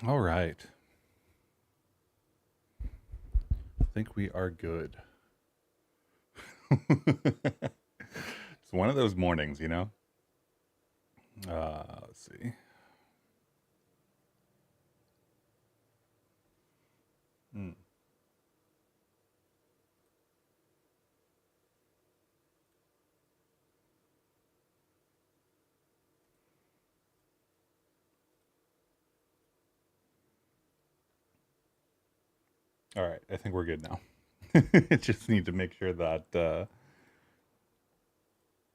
All right. I think we are good. It's one of those mornings, you know? Let's see. Hmm. All right. I think we're good now. Just need to make sure that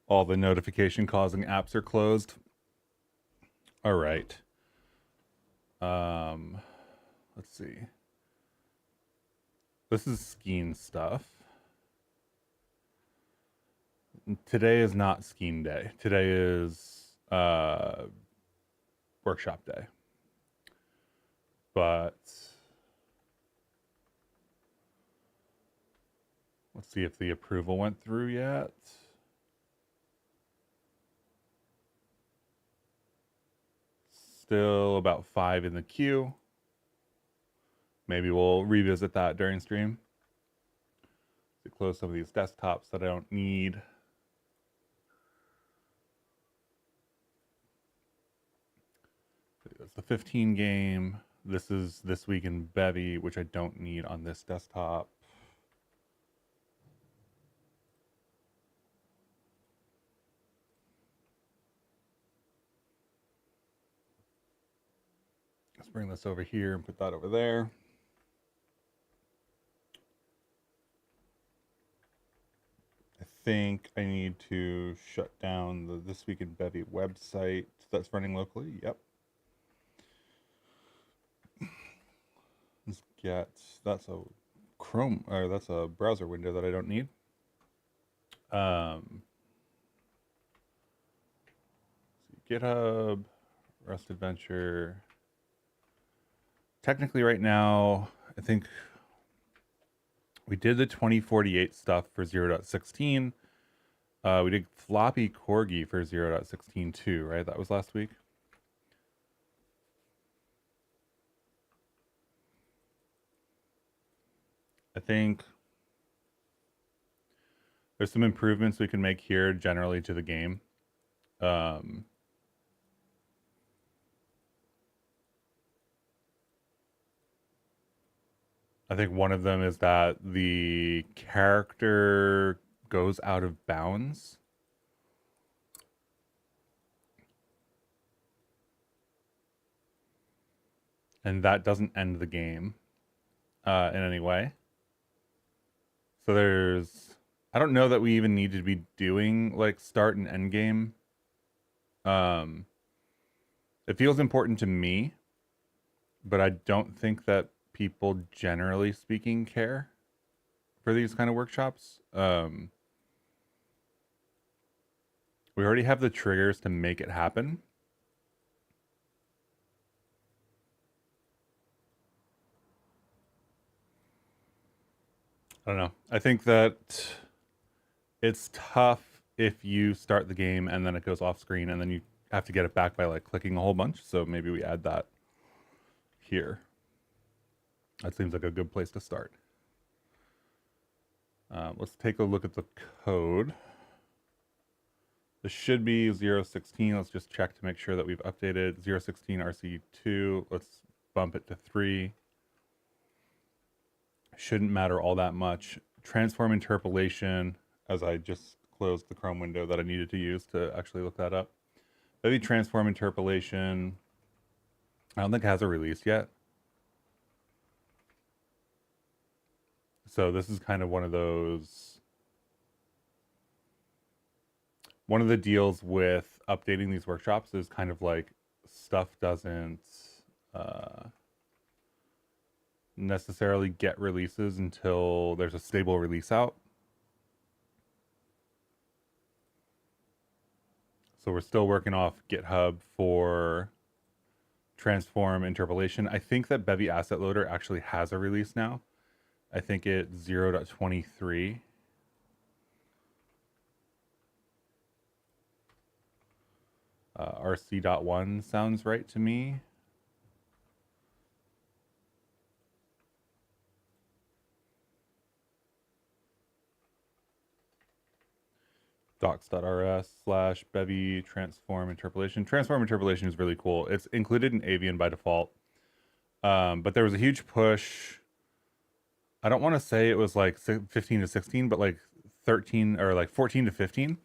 all the notification causing apps are closed. All right. Um, let's see. This is skiing stuff. Today is not skiing day. Today is workshop day. But let's see if the approval went through yet. Still about 5 in the queue. Maybe we'll revisit that during stream. To close some of these desktops that I don't need. That's the 15 game. This is This Week in Bevy, which I don't need on this desktop. Let's bring this over here and put that over there. I think I need to shut down the This Week in Bevy website that's running locally. Yep. Let's get, that's a Chrome, or that's a browser window that I don't need. GitHub, Rust Adventure. Technically, right now, I think we did the 2048 stuff for 0.16. We did floppy corgi for 0.16 too, right? That was last week. I think there's some improvements we can make here generally to the game. I think one of them is that the character goes out of bounds. And that doesn't end the game in any way. So I don't know that we even need to be doing like start and end game. It feels important to me, but I don't think that people generally speaking care for these kind of workshops. We already have the triggers to make it happen. I don't know. I think that it's tough if you start the game and then it goes off screen and then you have to get it back by like clicking a whole bunch. So maybe we add that here. That seems like a good place to start. Let's take a look at the code. This should be 016. Let's just check to make sure that we've updated 016 RC2. Let's bump it to 3. Shouldn't matter all that much. Transform interpolation, as I just closed the Chrome window that I needed to use to actually look that up. Maybe transform interpolation. I don't think it has a release yet. So this is kind of one of the deals with updating these workshops is kind of like stuff doesn't necessarily get releases until there's a stable release out. So we're still working off GitHub for transform interpolation. I think that Bevy Asset Loader actually has a release now. I think it's 0.23. RC.1 sounds right to me. docs.rs/Bevy transform interpolation. Transform interpolation is really cool. It's included in Avian by default. But there was a huge push. I don't want to say it was like 15 to 16, but like 13 or like 14 to 15.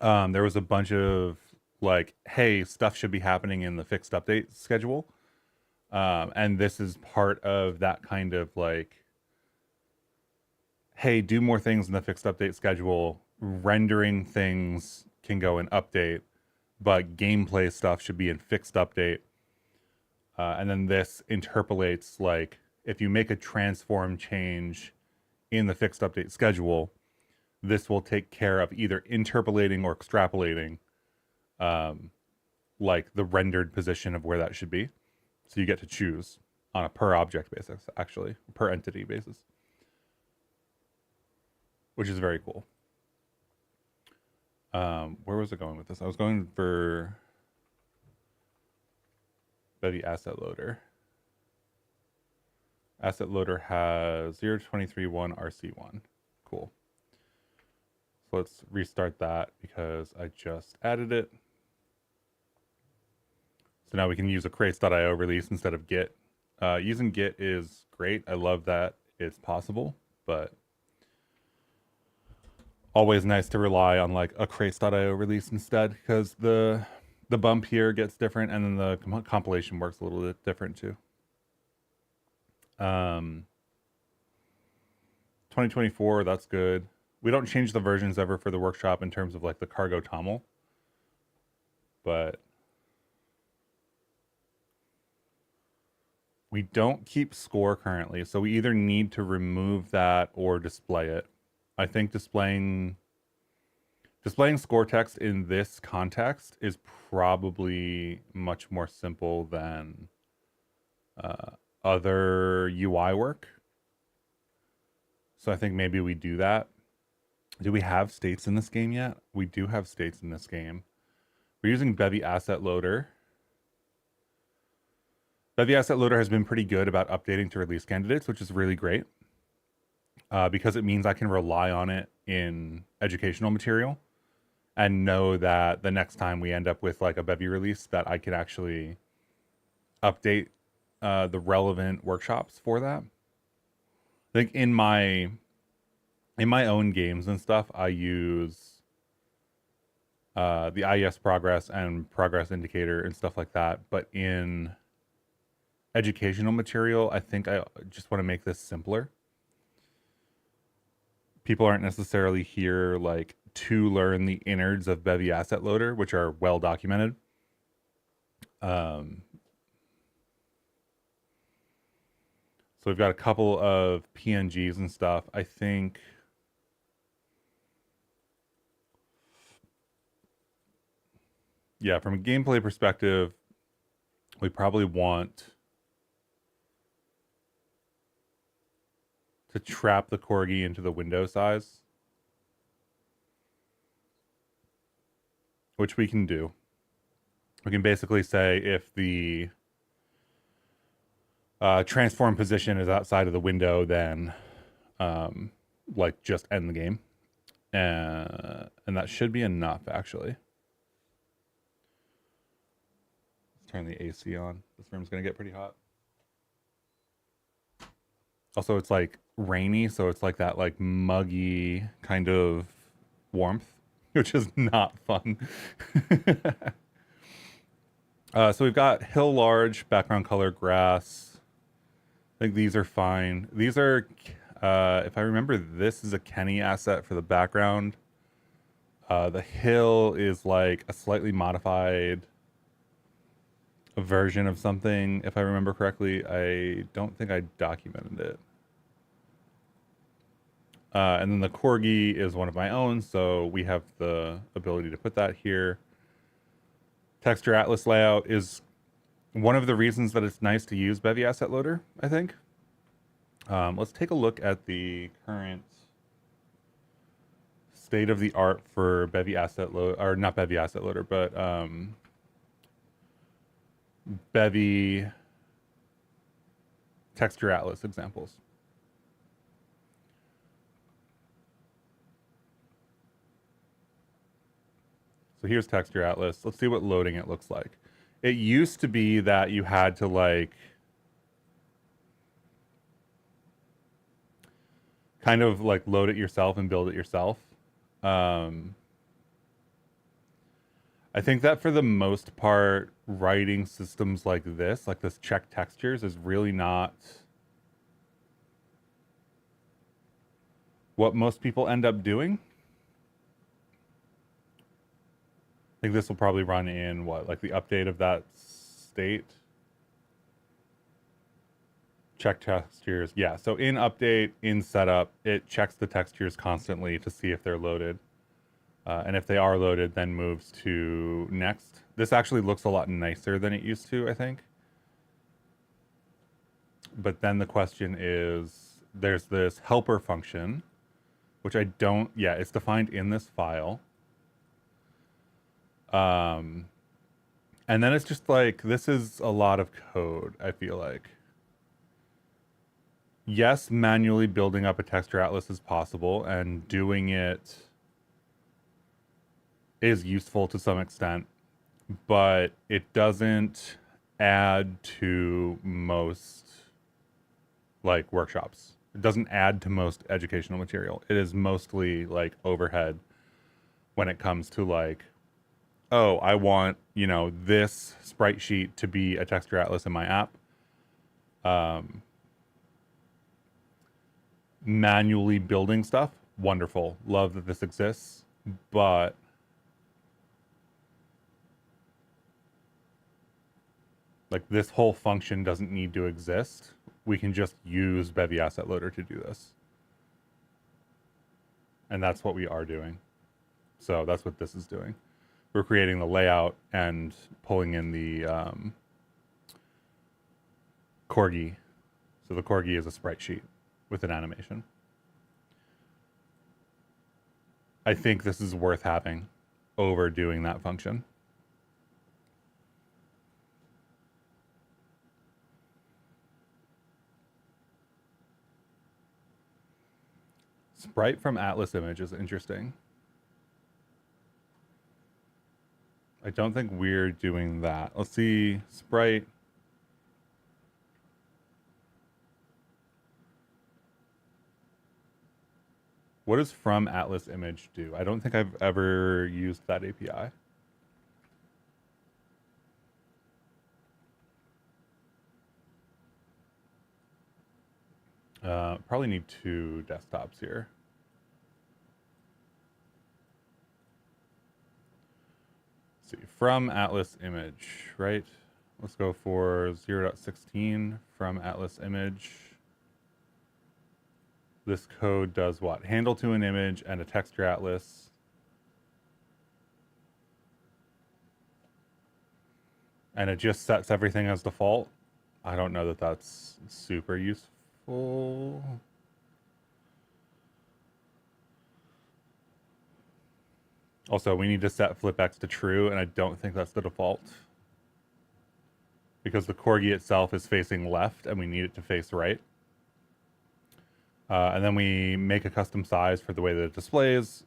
There was a bunch of like, hey, stuff should be happening in the fixed update schedule. And this is part of that kind of like, hey, do more things in the fixed update schedule. Rendering things can go in update, but gameplay stuff should be in fixed update. And then this interpolates like if you make a transform change in the fixed update schedule, this will take care of either interpolating or extrapolating like the rendered position of where that should be. So you get to choose on a per object basis, actually, per entity basis, which is very cool. Where was it going with this? I was going for Bevy asset loader. Asset loader has 023.1 RC1. Cool. So let's restart that because I just added it. So now we can use a crates.io release instead of Git. Using Git is great. I love that it's possible, but always nice to rely on like a crates.io release instead because the bump here gets different and then the compilation works a little bit different too. 2024, that's good. We don't change the versions ever for the workshop in terms of like the cargo toml, but we don't keep score currently, so we either need to remove that or display it. I think displaying score text in this context is probably much more simple than other UI work. So I think maybe we do that. Do we have states in this game yet? We do have states in this game. We're using Bevy Asset Loader. Bevy Asset Loader has been pretty good about updating to release candidates, which is really great because it means I can rely on it in educational material and know that the next time we end up with like a Bevy release that I can actually update the relevant workshops for that. I think in my own games and stuff, I use the IES progress and progress indicator and stuff like that. But in educational material, I think I just want to make this simpler. People aren't necessarily here like to learn the innards of Bevy Asset Loader, which are well documented. So we've got a couple of PNGs and stuff. I think yeah, from a gameplay perspective, we probably want to trap the corgi into the window size, which we can do. We can basically say if the transform position is outside of the window, then like just end the game. And that should be enough, actually. Let's turn the AC on. This room's going to get pretty hot. Also, it's like rainy, so it's like that like muggy kind of warmth, which is not fun. So we've got hill large, background color grass. I think these are fine. These are, if I remember, this is a Kenny asset for the background. The hill is like a slightly modified version of something, if I remember correctly. I don't think I documented it. And then the corgi is one of my own, so we have the ability to put that here. Texture Atlas layout is one of the reasons that it's nice to use Bevy Asset Loader, I think. Let's take a look at the current state of the art for Bevy Asset Loader, or not Bevy Asset Loader, but Bevy Texture Atlas examples. So here's Texture Atlas. Let's see what loading it looks like. It used to be that you had to like kind of like load it yourself and build it yourself. I think that for the most part, writing systems like this check textures, is really not what most people end up doing. I think this will probably run in what, like the update of that state. Check textures. Yeah, so in update, in setup, it checks the textures constantly to see if they're loaded. And if they are loaded, then moves to next. This actually looks a lot nicer than it used to, I think. But then the question is, there's this helper function, which I don't, yeah, it's defined in this file. And then it's just like, this is a lot of code, I feel like. Yes, manually building up a texture atlas is possible, and doing it is useful to some extent, but it doesn't add to most like workshops. It doesn't add to most educational material. It is mostly like overhead when it comes to like, oh, I want, you know, this sprite sheet to be a texture atlas in my app. Manually building stuff, wonderful. Love that this exists, but like this whole function doesn't need to exist. We can just use Bevy Asset Loader to do this. And that's what we are doing. So that's what this is doing. We're creating the layout and pulling in the corgi. So the corgi is a sprite sheet with an animation. I think this is worth having over doing that function. Sprite from Atlas image is interesting. I don't think we're doing that. Let's see, sprite. What does from Atlas image do? I don't think I've ever used that API. Probably need two desktops here. Let's see, from Atlas image, right? Let's go for 0.16 from Atlas image. This code does what? Handle to an image and a texture atlas. And it just sets everything as default. I don't know that that's super useful. Also, we need to set flipX to true, and I don't think that's the default. Because the corgi itself is facing left, and we need it to face right. And then we make a custom size for the way that it displays.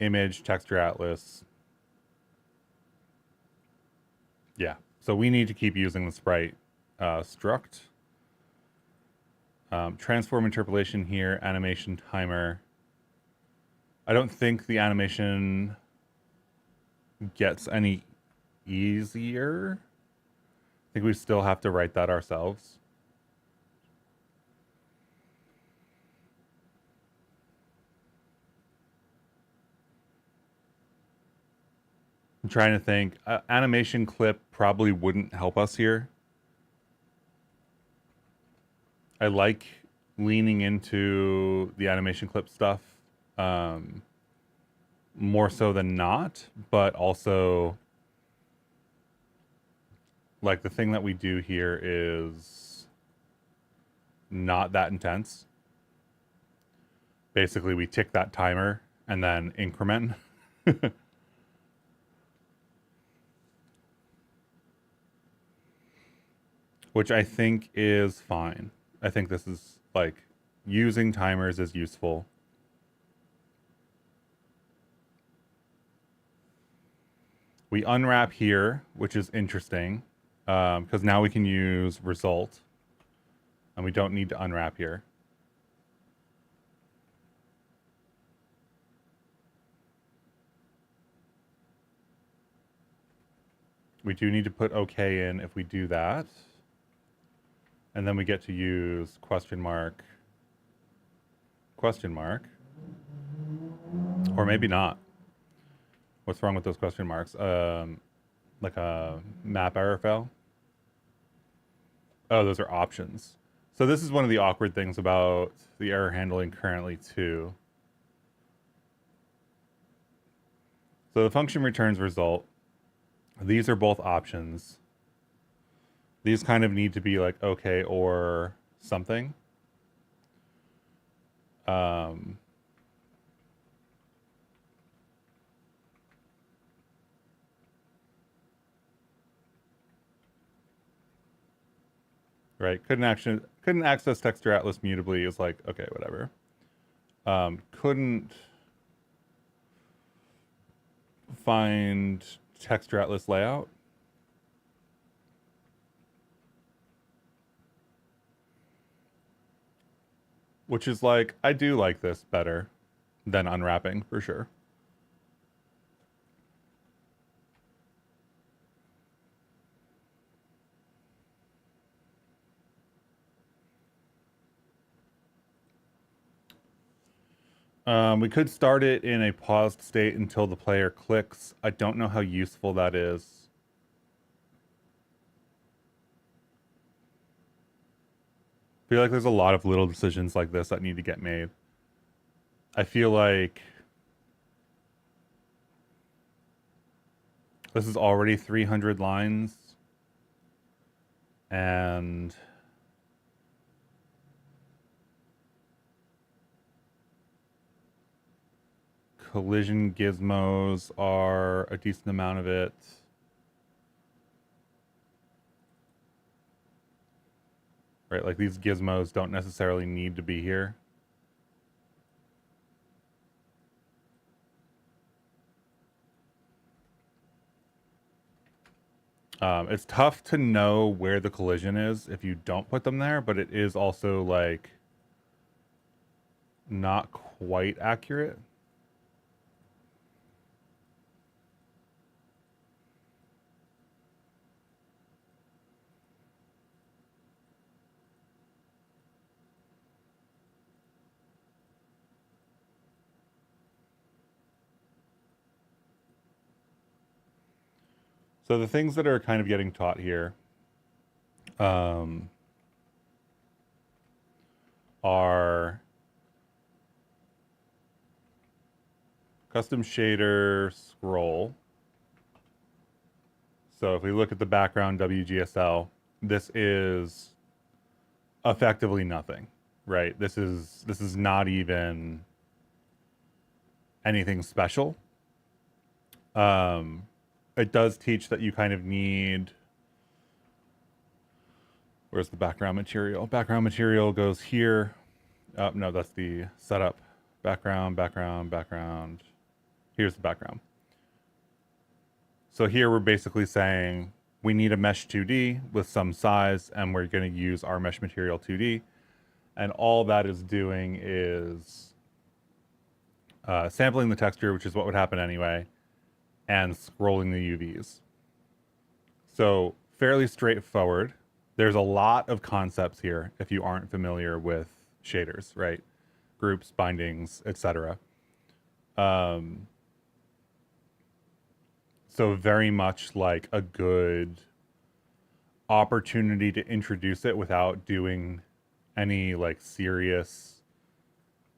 Image, texture atlas. Yeah, so we need to keep using the sprite struct. Transform interpolation here, animation timer. I don't think the animation gets any easier. I think we still have to write that ourselves. I'm trying to think. Animation clip probably wouldn't help us here. I like leaning into the animation clip stuff more so than not, but also like the thing that we do here is not that intense. Basically, we tick that timer and then increment. Which I think is fine. I think this is like using timers is useful. We unwrap here, which is interesting, because now we can use result, and we don't need to unwrap here. We do need to put OK in if we do that. And then we get to use question mark, or maybe not. What's wrong with those question marks? Like a map error fail? Oh, those are options. So this is one of the awkward things about the error handling currently too. So the function returns result. These are both options. These kind of need to be like okay or something. Right? Couldn't access texture atlas mutably is like okay, whatever. Couldn't find texture atlas layout. Which is like, I do like this better than unwrapping for sure. We could start it in a paused state until the player clicks. I don't know how useful that is. I feel like there's a lot of little decisions like this that need to get made. I feel like this is already 300 lines. And collision gizmos are a decent amount of it. Right, like these gizmos don't necessarily need to be here. It's tough to know where the collision is if you don't put them there, but it is also like not quite accurate. So the things that are kind of getting taught here are custom shader scroll. So if we look at the background WGSL, this is effectively nothing, right? This is not even anything special. It does teach that you kind of need. Where's the background material? Background material goes here. No, that's the setup. Background. Here's the background. So here we're basically saying we need a mesh 2D with some size, and we're going to use our mesh material 2D. And all that is doing is sampling the texture, which is what would happen anyway, and scrolling the UVs. So fairly straightforward. There's a lot of concepts here if you aren't familiar with shaders, right? Groups, bindings, etc. So very much like a good opportunity to introduce it without doing any like serious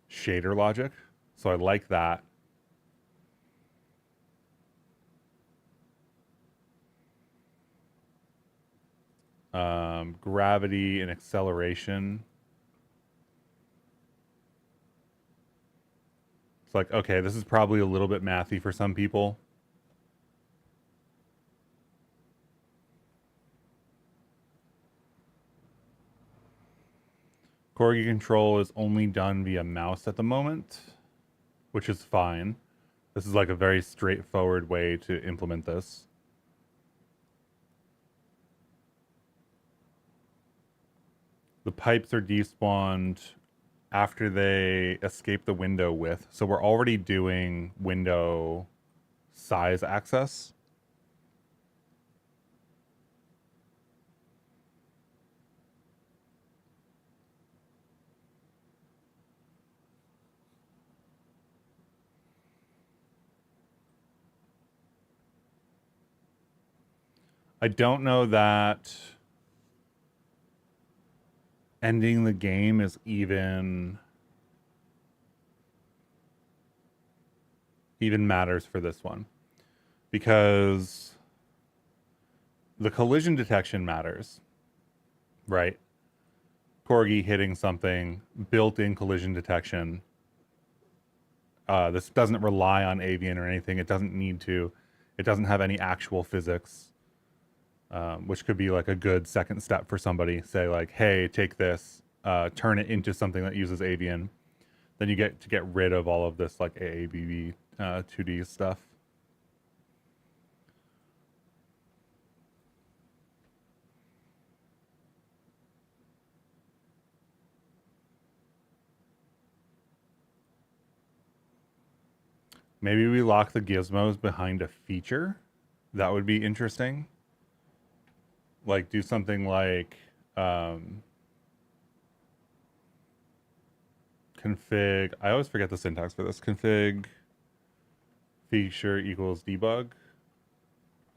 shader logic. So I like that. Gravity and acceleration. It's like, okay, this is probably a little bit mathy for some people. Corgi control is only done via mouse at the moment, which is fine. This is like a very straightforward way to implement this. The pipes are despawned after they escape the window width. So we're already doing window size access. I don't know that ending the game is even matters for this one, because the collision detection matters, right? Corgi hitting something, built-in collision detection. This doesn't rely on avian or anything. It doesn't need to. It doesn't have any actual physics, which could be like a good second step for somebody. Say like, hey, take this, turn it into something that uses avian. Then you get to get rid of all of this like AABB 2D stuff. Maybe we lock the gizmos behind a feature. That would be interesting. Like do something like config. I always forget the syntax for this. Config feature equals debug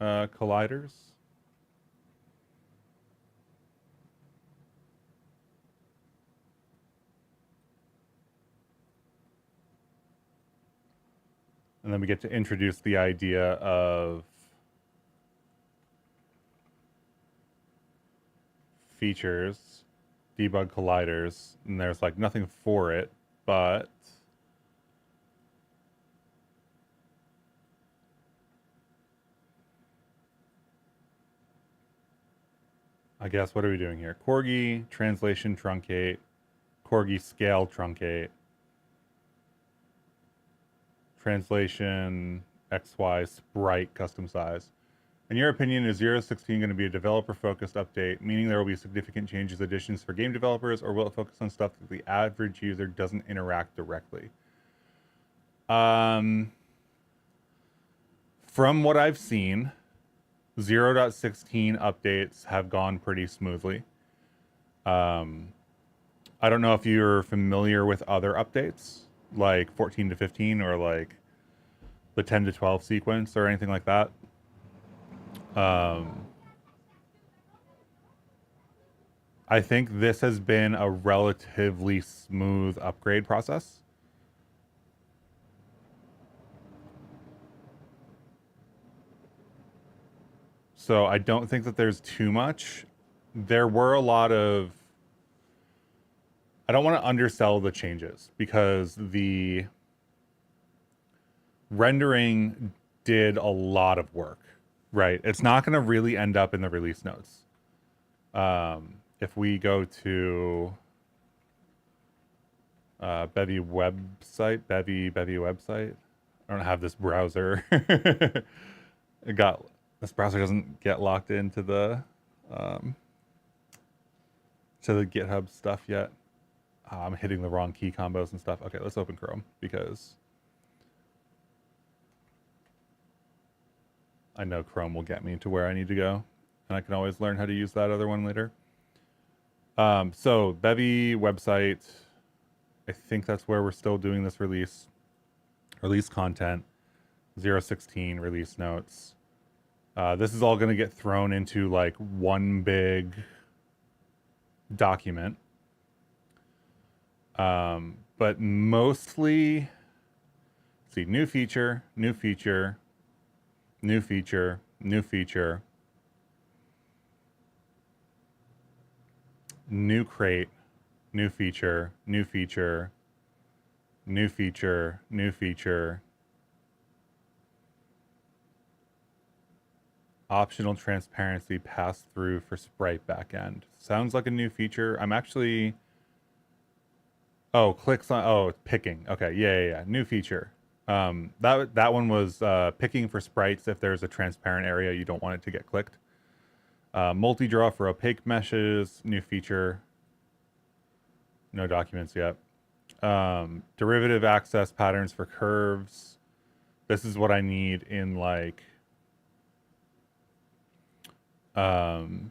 colliders. And then we get to introduce the idea of features, debug colliders, and there's like nothing for it, but I guess what are we doing here? Corgi translation truncate, Corgi scale truncate, translation XY sprite custom size. In your opinion, is 0.16 going to be a developer-focused update, meaning there will be significant changes, additions for game developers, or will it focus on stuff that the average user doesn't interact directly? From what I've seen, 0.16 updates have gone pretty smoothly. I don't know if you're familiar with other updates, like 14 to 15 or like the 10 to 12 sequence or anything like that. I think this has been a relatively smooth upgrade process. So I don't think that there's too much. There were a lot of. I don't want to undersell the changes because the rendering did a lot of work, right? It's not going to really end up in the release notes. If we go to Bevy website, Bevy website, I don't have this browser. This browser doesn't get locked into the GitHub stuff yet. I'm hitting the wrong key combos and stuff. Okay, let's open Chrome because I know Chrome will get me to where I need to go, and I can always learn how to use that other one later. So Bevy website, I think that's where we're still doing this release content, 0.16 release notes. This is all going to get thrown into like one big document. But mostly, see, new feature, new feature, new feature, new feature, new crate, new feature, new feature, new feature, new feature, optional transparency pass through for sprite backend. Sounds like a new feature. I'm actually, oh, clicks on, oh, picking. Okay, yeah. New feature. That one was picking for sprites if there's a transparent area you don't want it to get clicked. Multi-draw for opaque meshes, new feature. No documents yet. Derivative access patterns for curves. This is what I need in like in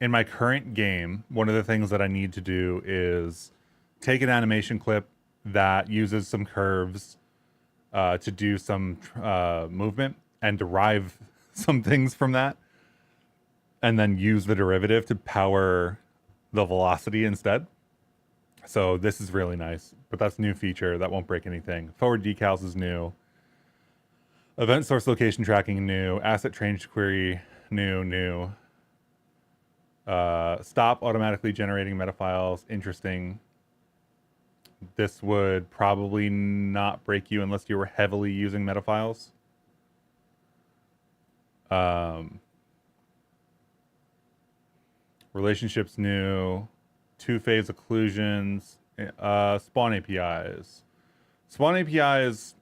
my current game. One of the things that I need to do is take an animation clip that uses some curves to do some movement and derive some things from that, and then use the derivative to power the velocity instead. So this is really nice, but that's a new feature. That won't break anything. Forward decals is new. Event source location tracking, new. Asset change query, new. Stop automatically generating meta files, interesting. This would probably not break you unless you were heavily using meta files. Relationships new. Two-phase occlusions. Spawn APIs. Spawn APIs,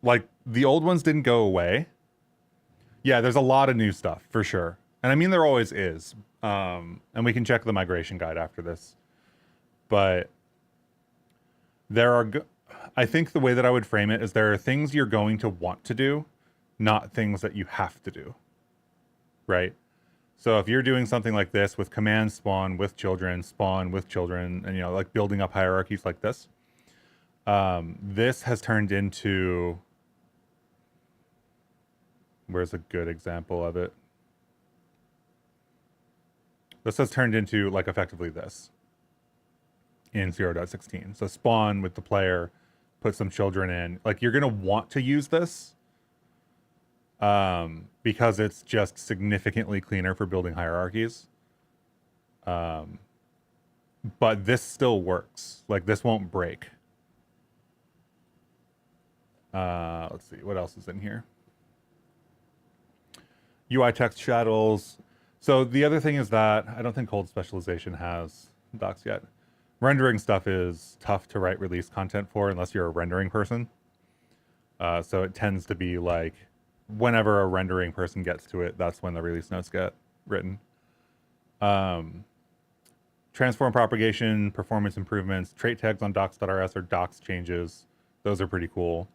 like, the old ones didn't go away. Yeah, there's a lot of new stuff, for sure. And I mean, there always is. And we can check the migration guide after this. But there are... I think the way that I would frame it is there are things you're going to want to do, not things that you have to do. Right? So if you're doing something like this with command spawn with children, and, you know, like building up hierarchies like this, this has turned into... Where's a good example of it? This has turned into, like, effectively this in 0.16. So spawn with the player, put some children in. Like, you're going to want to use this because it's just significantly cleaner for building hierarchies. But this still works. Like, this won't break. Let's see. What else is in here? UI text shadows. So the other thing is that I don't think cold specialization has docs yet. Rendering stuff is tough to write release content for unless you're a rendering person. So it tends to be like whenever a rendering person gets to it, that's when the release notes get written. Transform propagation, performance improvements, trait tags on docs.rs or docs changes. Those are pretty cool.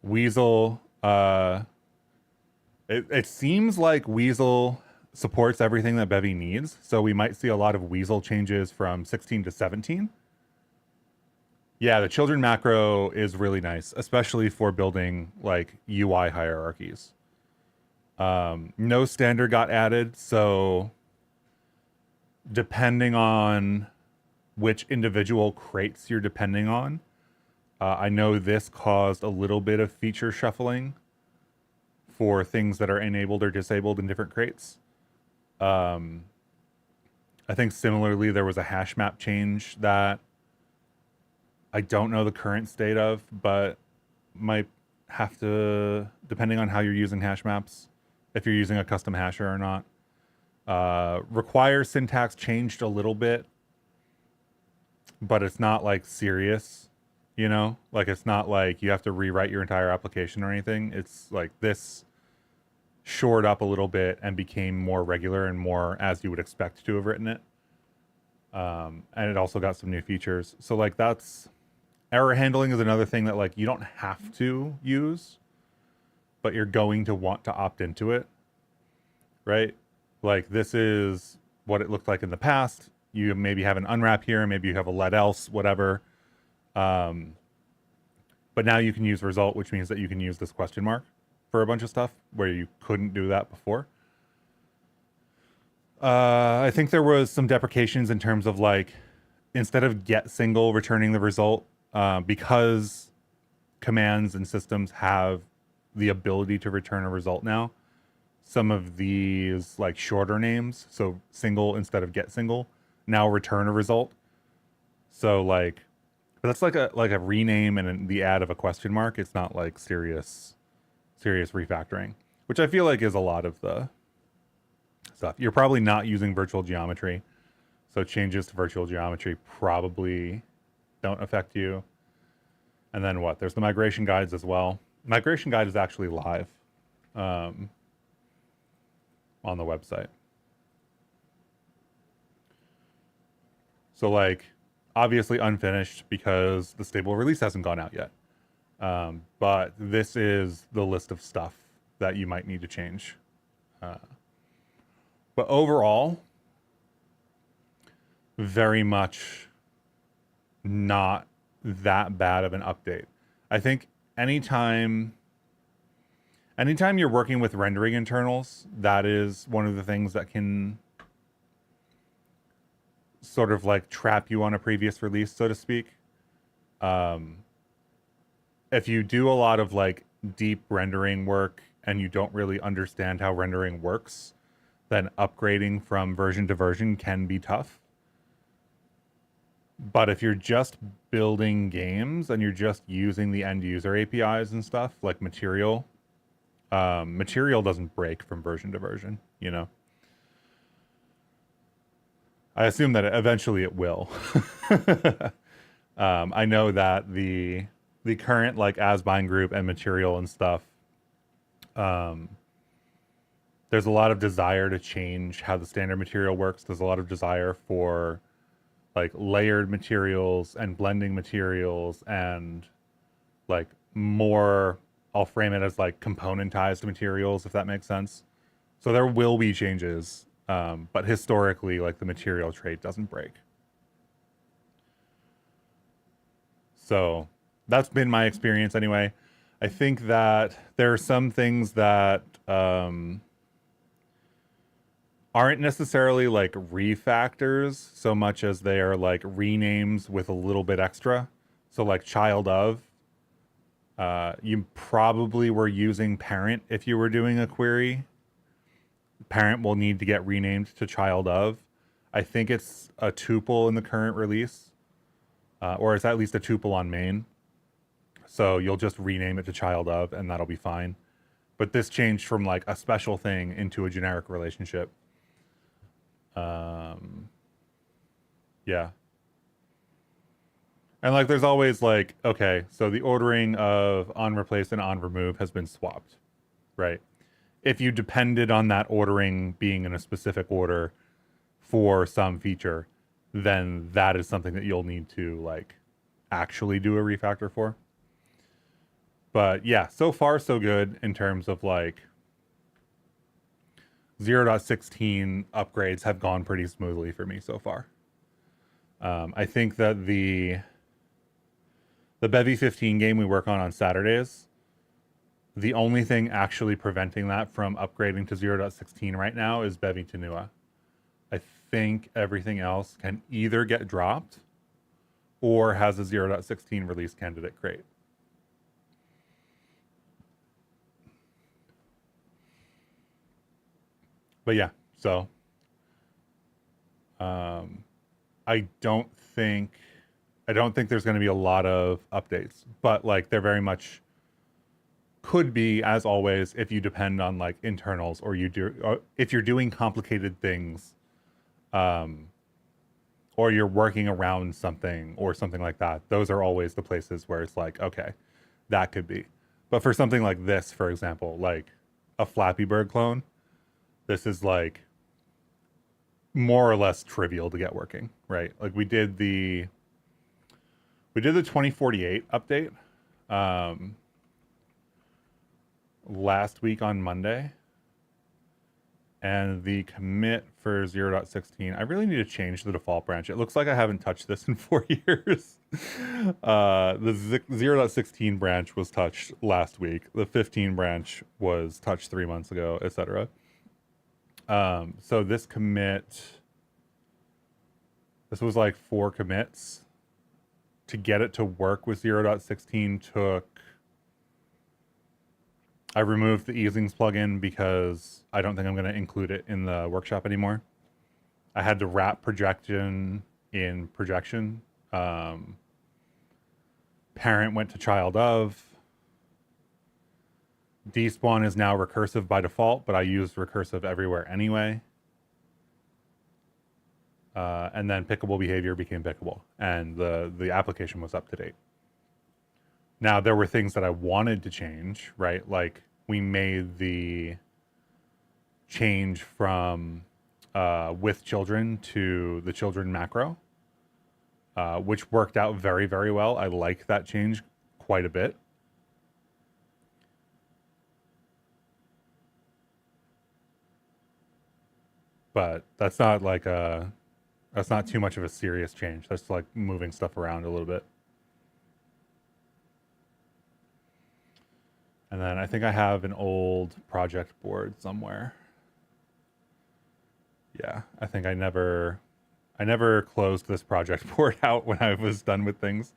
Weasel, it seems like Weasel supports everything that Bevy needs, so we might see a lot of Weasel changes from 16 to 17. Yeah, the children macro is really nice, especially for building like UI hierarchies. No standard got added, so depending on which individual crates you're depending on, I know this caused a little bit of feature shuffling for things that are enabled or disabled in different crates. I think similarly, there was a hash map change that I don't know the current state of, but might have to, depending on how you're using hash maps, if you're using a custom hasher or not. Require syntax changed a little bit, but it's not like serious, you know? Like, it's not like you have to rewrite your entire application or anything. It's like this shored up a little bit and became more regular and more as you would expect to have written it. And it also got some new features. So like that's error handling is another thing that like you don't have to use, but you're going to want to opt into it, right? Like this is what it looked like in the past. You maybe have an unwrap here, maybe you have a let else, whatever. But now you can use result, which means that you can use this question mark for a bunch of stuff where you couldn't do that before. I think there was some deprecations in terms of like, instead of get single returning the result, because commands and systems have the ability to return a result now, some of these like shorter names, so single instead of get single, now return a result. So like, but that's like a rename and the add of a question mark. It's not like serious refactoring, which I feel like is a lot of the stuff. You're probably not using virtual geometry, so changes to virtual geometry probably don't affect you. And then what? There's the migration guides as well. Migration guide is actually live on the website. So like, obviously unfinished because the stable release hasn't gone out yet. But this is the list of stuff that you might need to change. But overall, very much not that bad of an update. I think anytime you're working with rendering internals, that is one of the things that can sort of like trap you on a previous release, so to speak. If you do a lot of like deep rendering work and you don't really understand how rendering works, then upgrading from version to version can be tough. But if you're just building games and you're just using the end user APIs and stuff like Material, Material doesn't break from version to version, you know? I assume that eventually it will. I know that the current like Asbine group and Material and stuff, there's a lot of desire to change how the standard material works. There's a lot of desire for like layered materials and blending materials and like more, I'll frame it as like componentized materials, if that makes sense. So there will be changes, but historically, like the material trait doesn't break. So that's been my experience anyway. I think that there are some things that aren't necessarily like refactors so much as they are like renames with a little bit extra. So like child of, you probably were using parent if you were doing a query. Parent will need to get renamed to child of. I think it's a tuple in the current release, or it's at least a tuple on main. So you'll just rename it to child of and that'll be fine. But this changed from like a special thing into a generic relationship. Yeah. And like there's always like, okay, so the ordering of on replace and on remove has been swapped, right? If you depended on that ordering being in a specific order for some feature, then that is something that you'll need to like actually do a refactor for. But yeah, so far so good in terms of like 0.16 upgrades have gone pretty smoothly for me so far. I think that the Bevy 15 game we work on Saturdays, the only thing actually preventing that from upgrading to 0.16 right now is Bevy Tenua. I think everything else can either get dropped or has a 0.16 release candidate crate. But yeah, so I don't think there's going to be a lot of updates, but like there very much could be, as always, if you depend on like internals or if you're doing complicated things, or you're working around something or something like that. Those are always the places where it's like, okay, that could be. But for something like this, for example, like a Flappy Bird clone, this is like more or less trivial to get working, right? Like we did the 2048 update last week on Monday, and the commit for 0.16, I really need to change the default branch. It looks like I haven't touched this in 4 years. The 0.16 branch was touched last week. The 15 branch was touched 3 months ago, etc. So this commit, this was like 4 commits. To get it to work with 0.16 took, I removed the easings plugin because I don't think I'm going to include it in the workshop anymore. I had to wrap projection in projection. Parent went to child of. Despawn is now recursive by default, but I used recursive everywhere anyway. And then pickable behavior became pickable, and the application was up to date. Now, there were things that I wanted to change, right? Like we made the change from with children to the children macro, which worked out very, very well. I like that change quite a bit. But that's not like that's not too much of a serious change. That's like moving stuff around a little bit. And then I think I have an old project board somewhere. Yeah, I think I never closed this project board out when I was done with things.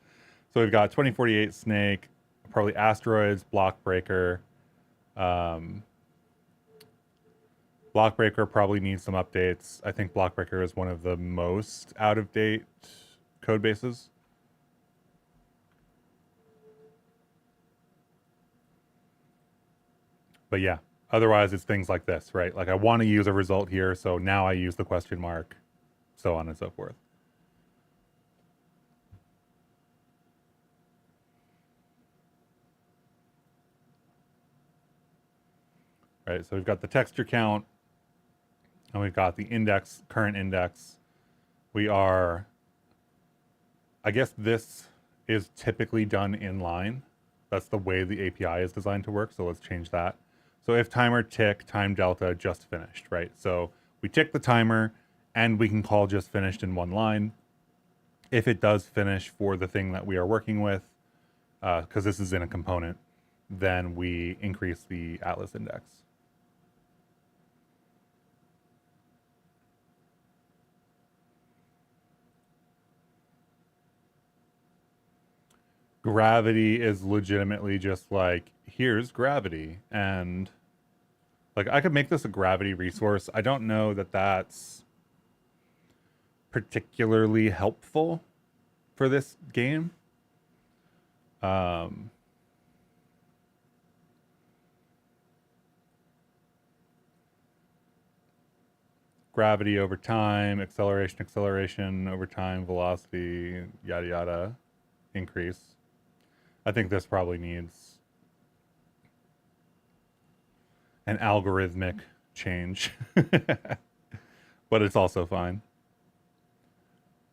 So we've got 2048 Snake, probably Asteroids, Block Breaker. Block Breaker probably needs some updates. I think Block Breaker is one of the most out of date code bases. But yeah, otherwise it's things like this, right? Like I want to use a result here, so now I use the question mark, so on and so forth. Right, so we've got the texture count, and we've got the index, current index. We are, I guess this is typically done in line. That's the way the API is designed to work, so let's change that. So if timer tick, time delta just finished, right? So we tick the timer and we can call just finished in one line. If it does finish for the thing that we are working with, because this is in a component, then we increase the Atlas index. Gravity is legitimately just like, here's gravity. And like, I could make this a gravity resource. I don't know that that's particularly helpful for this game. Gravity over time, acceleration over time, velocity, yada yada, increase. I think this probably needs an algorithmic change, but it's also fine.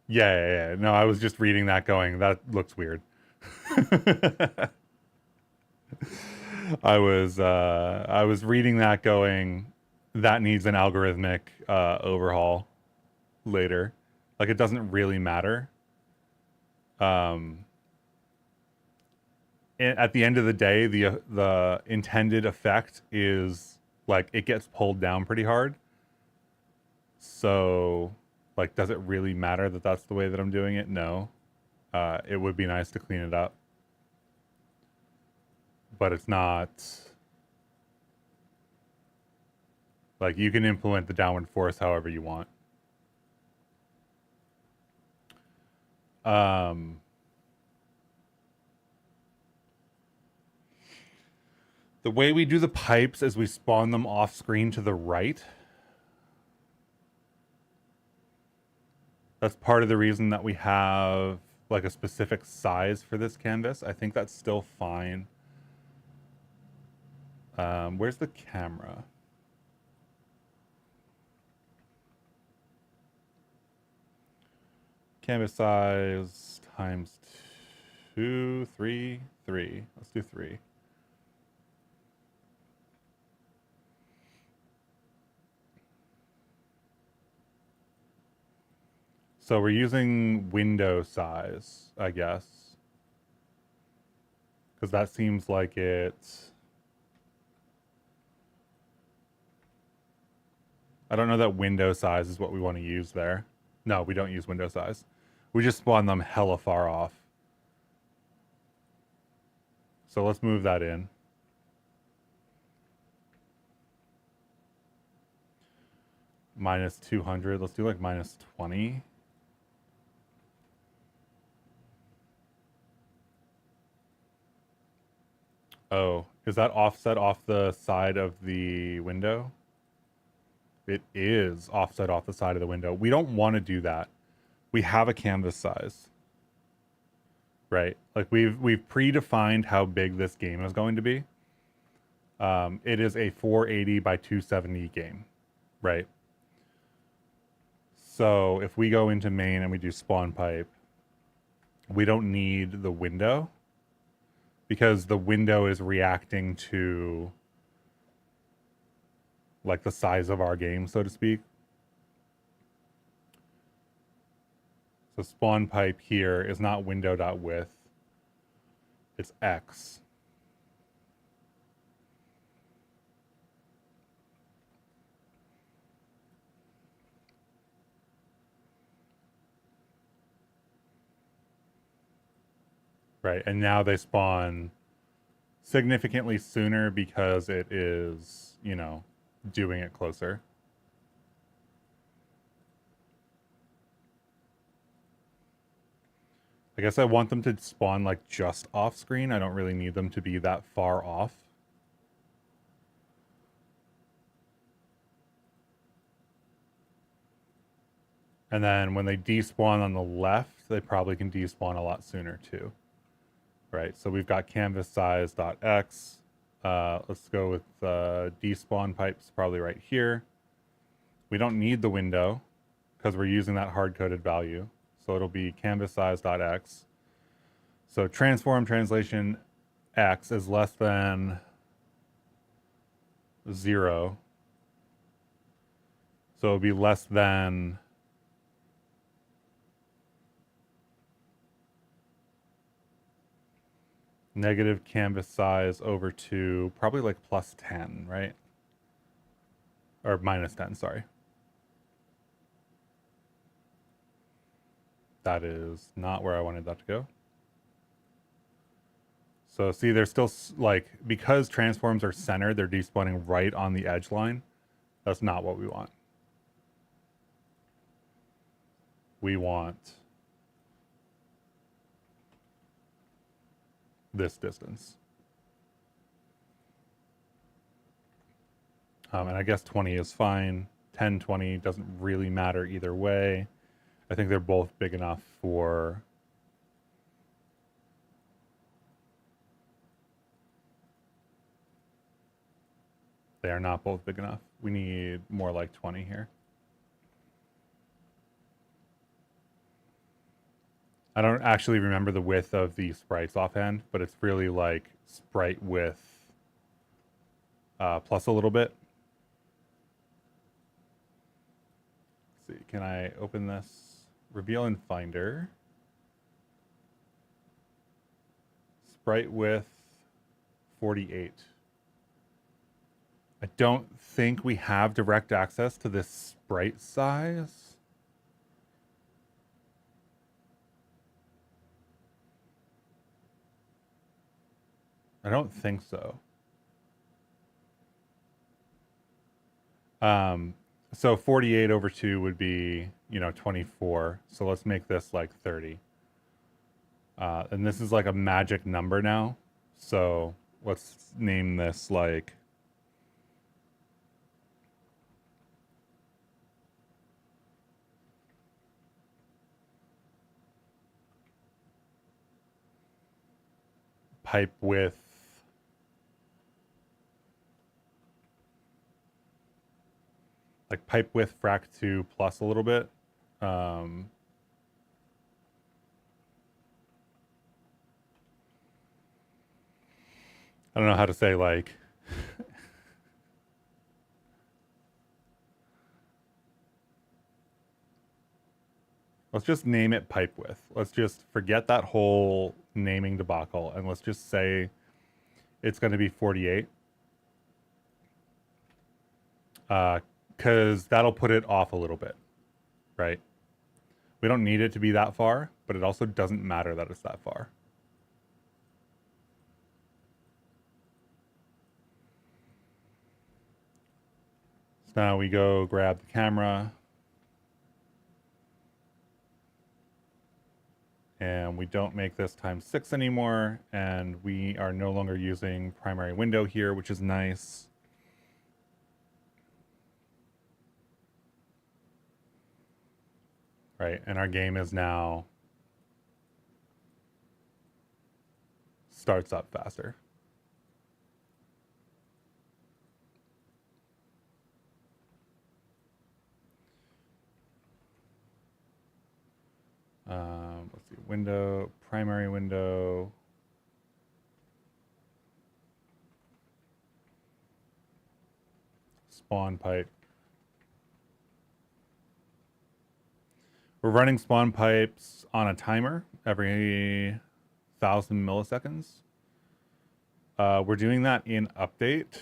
Yeah. No, I was just reading that going, that looks weird. I was reading that going, that needs an algorithmic overhaul later. Like it doesn't really matter. At the end of the day, the intended effect is like it gets pulled down pretty hard. So, like, does it really matter that that's the way that I'm doing it? No. It would be nice to clean it up, but it's not. Like, you can implement the downward force however you want. The way we do the pipes is we spawn them off screen to the right. That's part of the reason that we have like a specific size for this canvas. I think that's still fine. Where's the camera? Canvas size times 2, 3, 3. Let's do 3. So we're using window size, I guess. Because that seems like it's... I don't know that window size is what we want to use there. No, we don't use window size. We just spawn them hella far off. So let's move that in. Minus 200. Let's do like minus 20. Oh, is that offset off the side of the window? It is offset off the side of the window. We don't want to do that. We have a canvas size. right? Like we've predefined how big this game is going to be. It is a 480 by 270 game, right? So if we go into main and we do spawn pipe, we don't need the window because the window is reacting to like the size of our game, so to speak. So spawn pipe here is not window.width, it's X. Right, and now they spawn significantly sooner because it is, you know, doing it closer. I guess I want them to spawn like just off screen. I don't really need them to be that far off. And then when they despawn on the left, they probably can despawn a lot sooner too. Right, so we've got canvas size.x. Let's go with despawn pipes probably right here. We don't need the window because we're using that hard-coded value. So it'll be canvas size.x. So transform translation x is less than 0. So it'll be less than negative canvas size over 2, probably like plus 10, right? Or minus 10, sorry. That is not where I wanted that to go. So see, they're still like, because transforms are centered, they're despawning right on the edge line. That's not what we want. We want this distance. And I guess 20 is fine. 10, 20 doesn't really matter either way. I think they're both big enough for they are not both big enough. We need more like 20 here. I don't actually remember the width of the sprites offhand, but it's really like sprite width plus a little bit. Let's see, can I open this? Reveal in Finder. Sprite width 48. I don't think we have direct access to this sprite size. I don't think so. So 48 over 2 would be, you know, 24. So let's make this like 30. And this is like a magic number now. So let's name this like pipe width like pipe width frac 2 plus a little bit. I don't know how to say like let's just name it pipe width. Let's just forget that whole naming debacle and let's just say it's going to be 48. Because that'll put it off a little bit, right? We don't need it to be that far, but it also doesn't matter that it's that far. So now we go grab the camera. And we don't make this times 6 anymore. And we are no longer using primary window here, which is nice. Right, and our game is now starts up faster. Let's see, window, primary window. Spawn pipe. We're running spawn pipes on a timer every 1,000 milliseconds. We're doing that in update.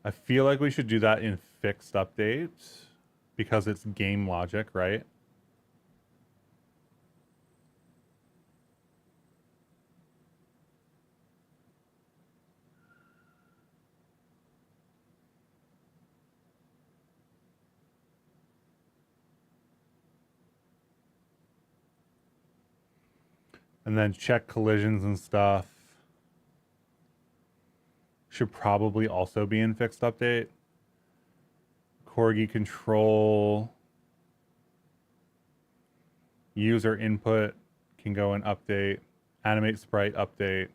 I feel like we should do that in fixed update because it's game logic, right? And then check collisions and stuff. Should probably also be in fixed update. Corgi control. User input can go in update. Animate sprite update.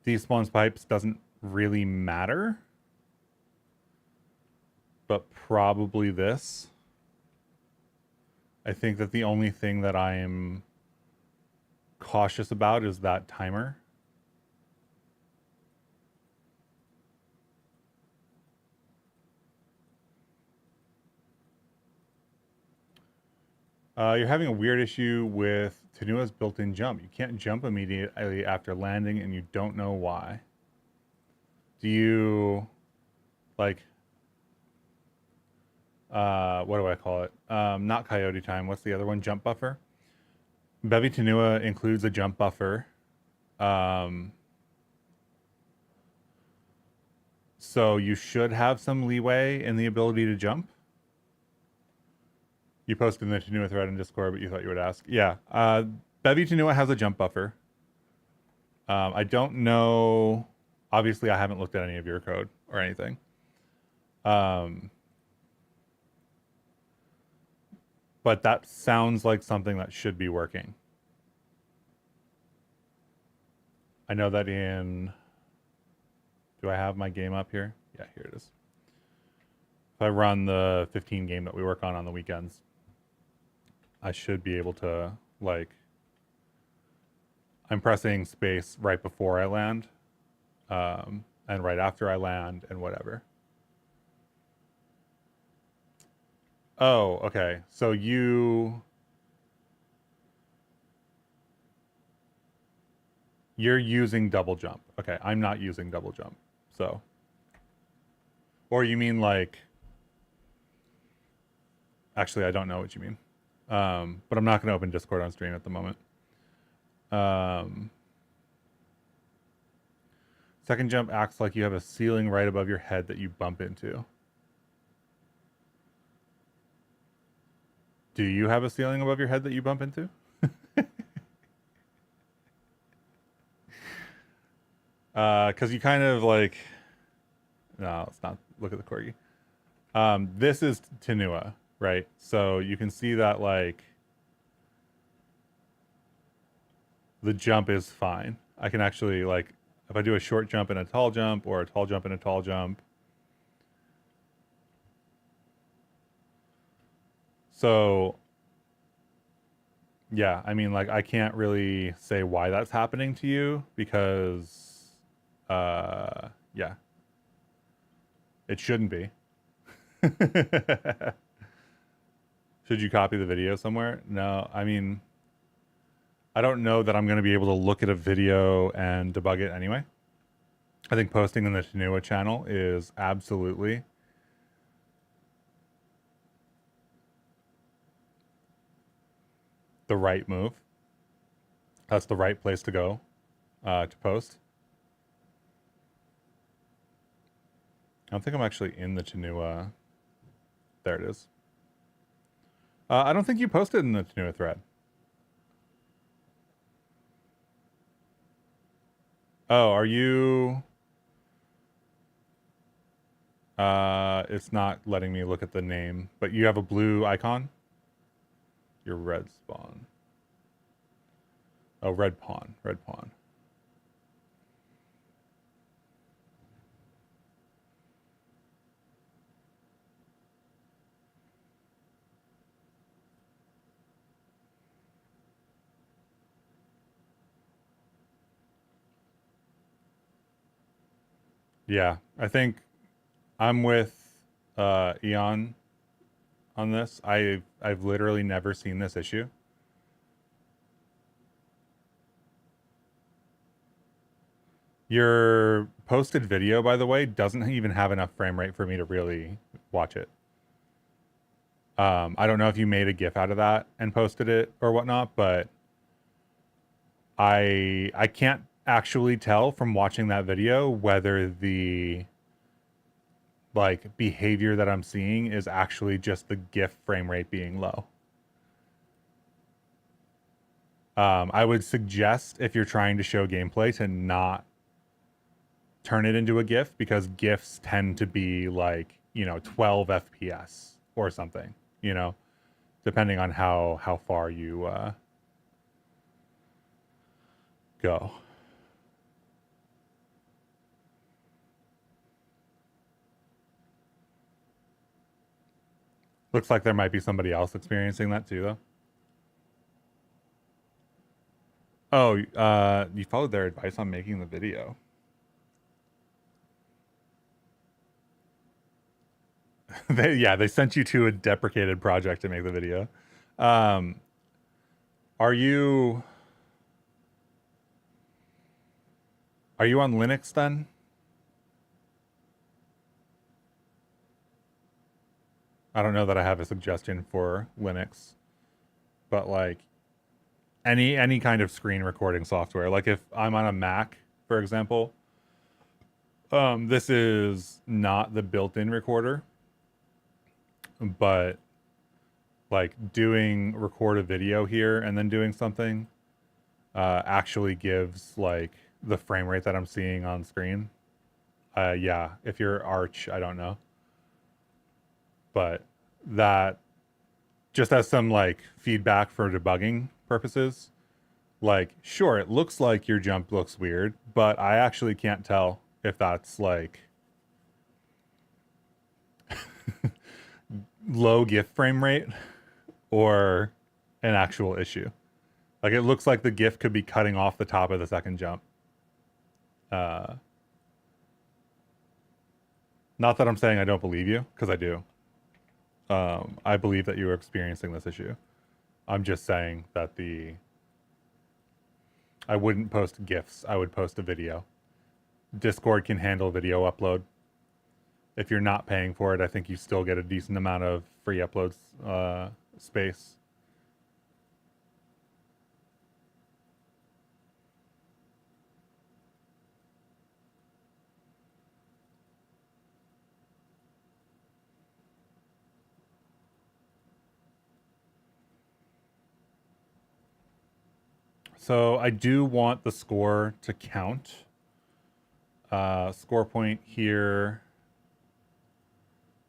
Despawns pipes doesn't really matter. But probably this. I think that the only thing that I am cautious about is that timer. You're having a weird issue with Tenua's built-in jump. You can't jump immediately after landing and you don't know why. Do you, like, what do I call it? Not coyote time. What's the other one? Jump buffer. Bevy Tenua includes a jump buffer. So you should have some leeway in the ability to jump. You posted in the Tenua thread in Discord, but you thought you would ask. Yeah. Bevy Tenua has a jump buffer. I don't know. Obviously, I haven't looked at any of your code or anything. But that sounds like something that should be working. I know that in... Do I have my game up here? Yeah, here it is. If I run the 15 game that we work on the weekends, I should be able to, like... I'm pressing space right before I land, and right after I land, and whatever. Oh, okay. So you're using double jump. Okay, I'm not using double jump. So, or you mean like, actually, I don't know what you mean. But I'm not going to open Discord on stream at the moment. Second jump acts like you have a ceiling right above your head that you bump into. Do you have a ceiling above your head that you bump into? Because you kind of like... No, let's not look at the corgi. This is Tenua, right? So you can see that, like, the jump is fine. I can actually, like, if I do a short jump and a tall jump, or a tall jump and a tall jump. So, yeah, I mean, like, I can't really say why that's happening to you because, yeah, it shouldn't be. Should you copy the video somewhere? No, I mean, I don't know that I'm going to be able to look at a video and debug it anyway. I think posting in the Tenua channel is absolutely the right move. That's the right place to go to post. I don't think I'm actually in the Tenua. There it is. I don't think you posted in the Tenua thread. Oh, are you... It's not letting me look at the name, but you have a blue icon. Your red spawn. Oh, red pawn. Red pawn. Yeah, I think I'm with Eon on this. I've literally never seen this issue. Your posted video, by the way, doesn't even have enough frame rate for me to really watch it. I don't know if you made a GIF out of that and posted it or whatnot, but I can't actually tell from watching that video whether the like behavior that I'm seeing is actually just the GIF frame rate being low. I would suggest if you're trying to show gameplay to not turn it into a GIF because GIFs tend to be like, 12 FPS or something, depending on how far you go. Looks like there might be somebody else experiencing that too, though. Oh, you followed their advice on making the video. They sent you to a deprecated project to make the video. Um, are you on Linux then? I don't know that I have a suggestion for Linux, but like any kind of screen recording software. Like if I'm on a Mac, for example, this is not the built-in recorder, but like doing record a video here and then doing something actually gives like the frame rate that I'm seeing on screen. Yeah, if you're Arch, I don't know. But that just as some like feedback for debugging purposes, like sure, it looks like your jump looks weird, but I actually can't tell if that's like low GIF frame rate or an actual issue. Like it looks like the GIF could be cutting off the top of the second jump. Not that I'm saying I don't believe you, because I do. I believe that you are experiencing this issue. I'm just saying that I wouldn't post GIFs. I would post a video. Discord can handle video upload. If you're not paying for it, I think you still get a decent amount of free uploads space. So I do want the score to count. Score point here.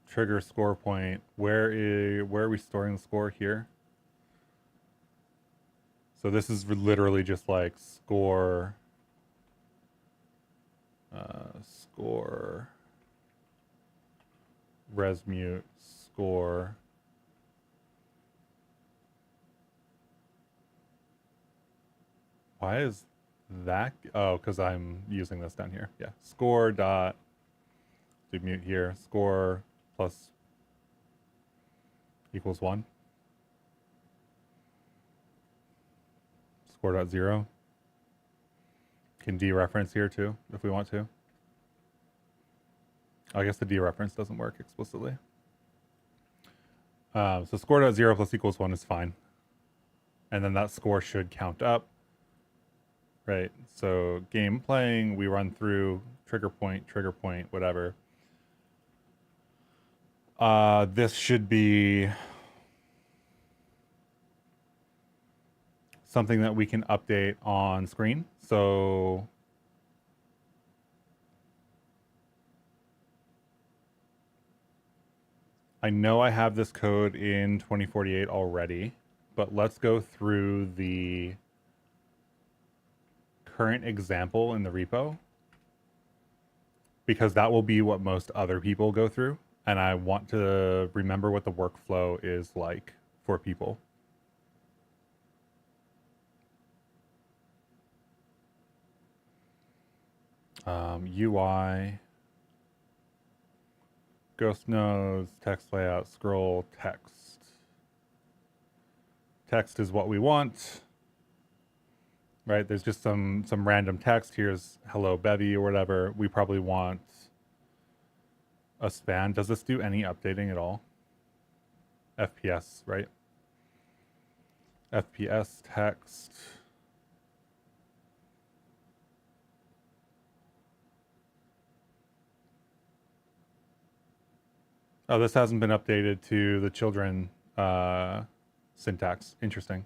Trigger score point. Where are we storing the score here? So this is literally just like score. Score. Res mute score. Why is that? Oh, because I'm using this down here. Yeah. Score dot. Do mute here. Score plus equals 1. Score dot 0. Can dereference here too if we want to. I guess the dereference doesn't work explicitly. So score dot 0 plus equals 1 is fine. And then that score should count up. Right. So game playing, we run through trigger point, whatever. This should be something that we can update on screen. So I know I have this code in 2048 already, but let's go through the current example in the repo because that will be what most other people go through. And I want to remember what the workflow is like for people. UI, ghost nodes, text layout, scroll, text. Text is what we want, right? There's just some random text. Here's hello Bevy or whatever. We probably want a span. Does this do any updating at all? FPS, right? FPS text. Oh, this hasn't been updated to the children syntax. Interesting.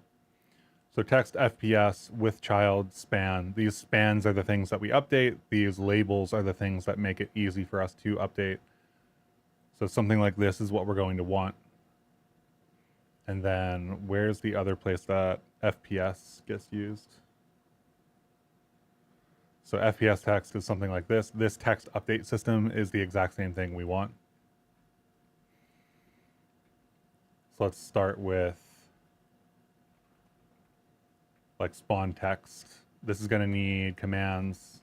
So text FPS with child span. These spans are the things that we update. These labels are the things that make it easy for us to update. So something like this is what we're going to want. And then where's the other place that FPS gets used? So FPS text is something like this. This text update system is the exact same thing we want. So let's start with like spawn text. This is going to need commands.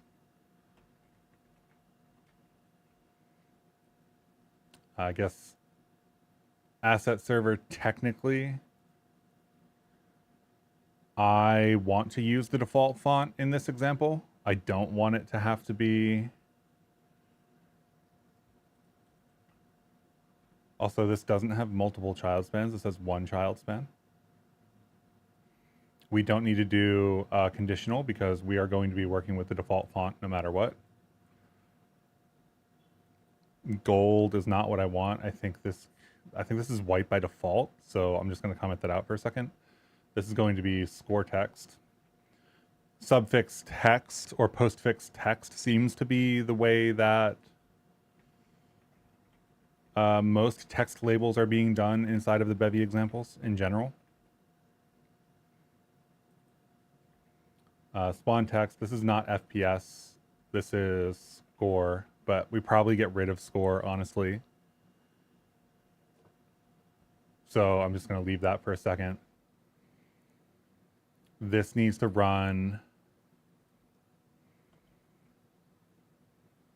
I guess asset server technically. I want to use the default font in this example. I don't want it to have to be. Also, this doesn't have multiple child spans. This has one child span. We don't need to do conditional because we are going to be working with the default font no matter what. Gold is not what I want. I think this is white by default, so I'm just going to comment that out for a second. This is going to be score text. Subfix text or postfix text seems to be the way that most text labels are being done inside of the Bevy examples in general. Spawn text, this is not FPS. This is score, but we probably get rid of score, honestly. So I'm just going to leave that for a second. This needs to run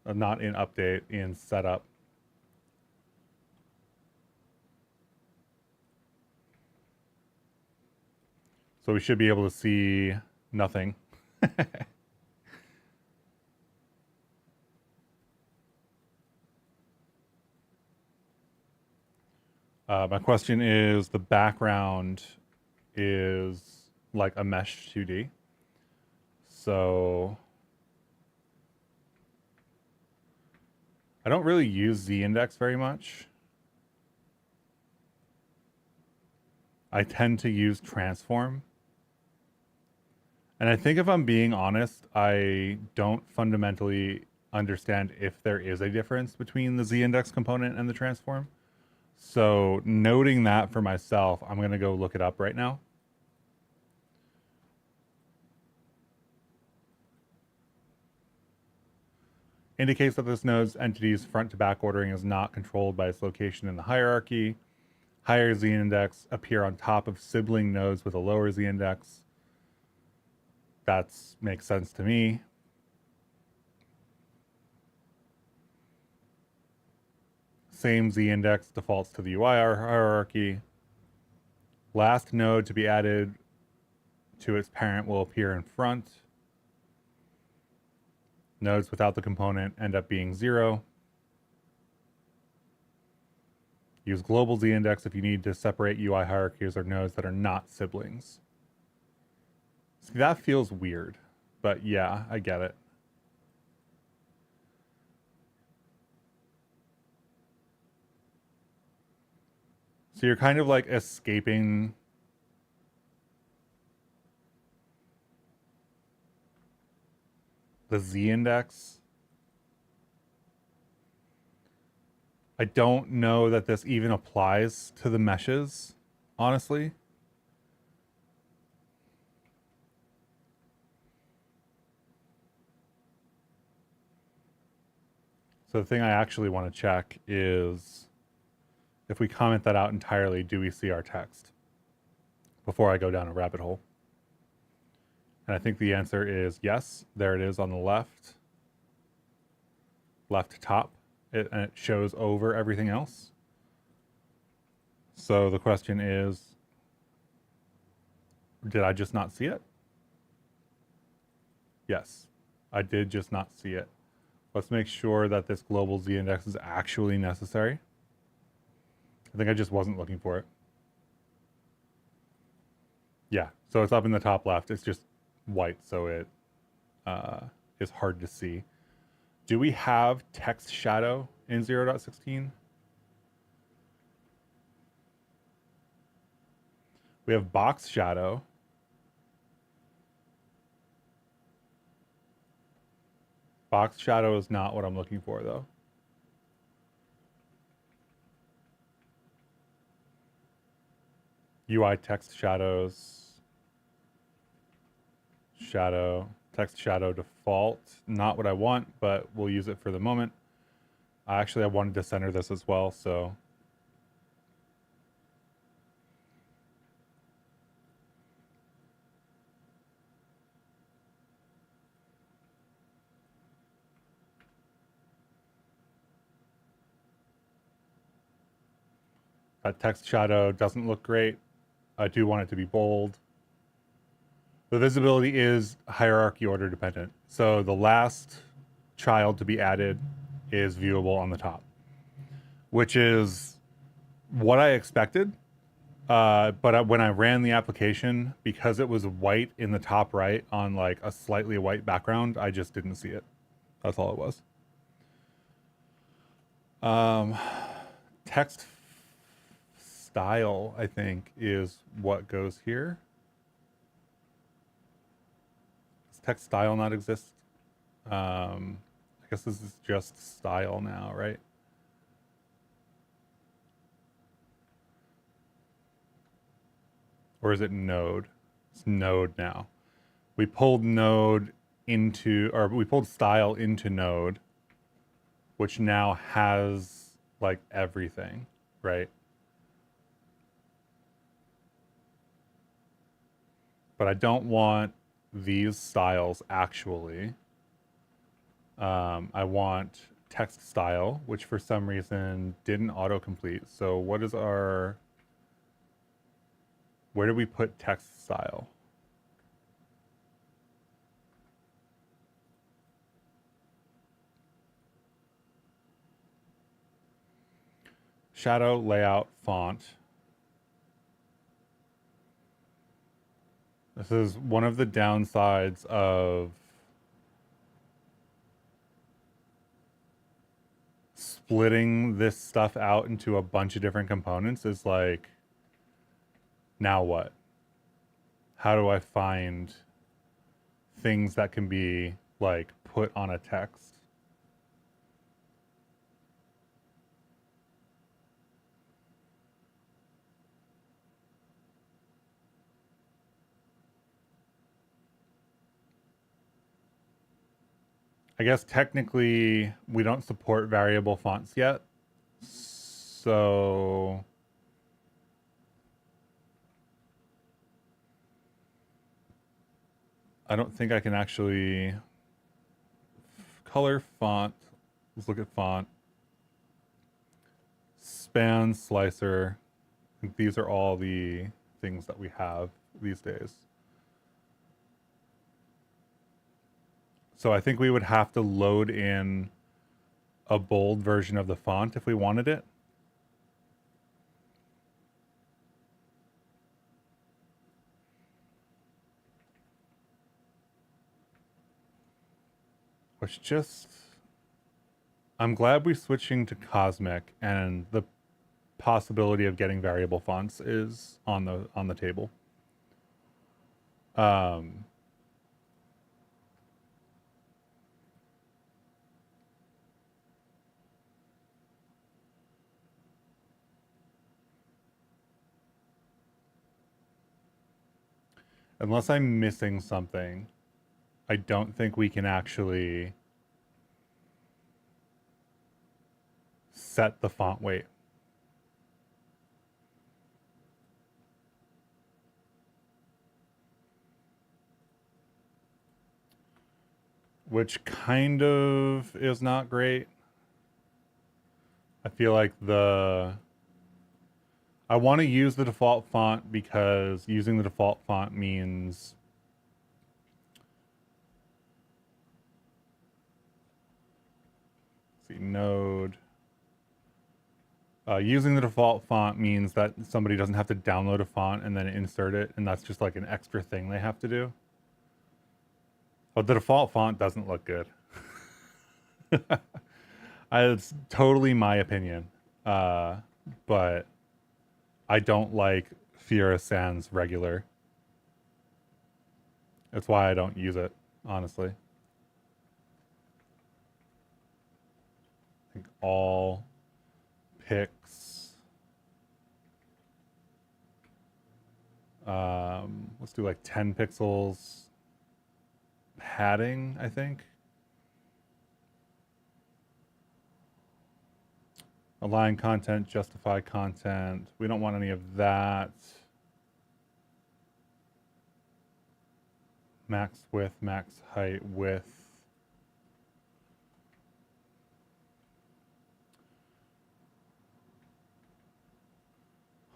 not in update, in setup. So we should be able to see nothing. My question is, the background is like a mesh 2D. So I don't really use Z-index very much. I tend to use transform. And I think if I'm being honest, I don't fundamentally understand if there is a difference between the Z-index component and the transform. So noting that for myself, I'm going to go look it up right now. Indicates that this node's entity's front to back ordering is not controlled by its location in the hierarchy. Higher Z-index appear on top of sibling nodes with a lower Z-index. That makes sense to me. Same Z-index defaults to the UI hierarchy. Last node to be added to its parent will appear in front. Nodes without the component end up being 0. Use global Z-index if you need to separate UI hierarchies or nodes that are not siblings. See, that feels weird, but yeah, I get it. So you're kind of like escaping the Z-index. I don't know that this even applies to the meshes, honestly. So the thing I actually want to check is if we comment that out entirely, do we see our text before I go down a rabbit hole? And I think the answer is yes. There it is on the left top, and it shows over everything else. So the question is, did I just not see it? Yes, I did just not see it. Let's make sure that this global z index is actually necessary. I think I just wasn't looking for it. Yeah, so it's up in the top left. It's just white, so it is hard to see. Do we have text shadow in 0.16? We have box shadow. Box shadow is not what I'm looking for, though. UI text shadows. Shadow. Text shadow default. Not what I want, but we'll use it for the moment. Actually, I wanted to center this as well, so... That text shadow doesn't look great. I do want it to be bold. The visibility is hierarchy order dependent. So the last child to be added is viewable on the top, which is what I expected. But when I ran the application, because it was white in the top right on like a slightly white background, I just didn't see it. That's all it was. Text style, I think, is what goes here. Does text style not exist? I guess this is just style now, right? Or is it node? It's node now. We pulled node into, or we pulled style into node, which now has like everything, right? But I don't want these styles actually. I want text style, which for some reason didn't autocomplete. So what is our, where do we put text style? Shadow, layout, font. This is one of the downsides of splitting this stuff out into a bunch of different components is like, now what? How do I find things that can be like put on a text? I guess technically we don't support variable fonts yet. So I don't think I can actually color font. Let's look at font. Span slicer. I think these are all the things that we have these days. So I think we would have to load in a bold version of the font if we wanted it. Which just, I'm glad we're switching to Cosmic, and the possibility of getting variable fonts is on the table. Unless I'm missing something, I don't think we can actually set the font weight. Which kind of is not great. I feel like I want to use the default font because using the default font means let's see, node. Using the default font means that somebody doesn't have to download a font and then insert it, and that's just like an extra thing they have to do. But the default font doesn't look good. It's totally my opinion. But I don't like Fiora Sans regular. That's why I don't use it, honestly. I think all picks. Let's do like 10 pixels padding, I think. Align content, justify content. We don't want any of that. Max width, max height, width.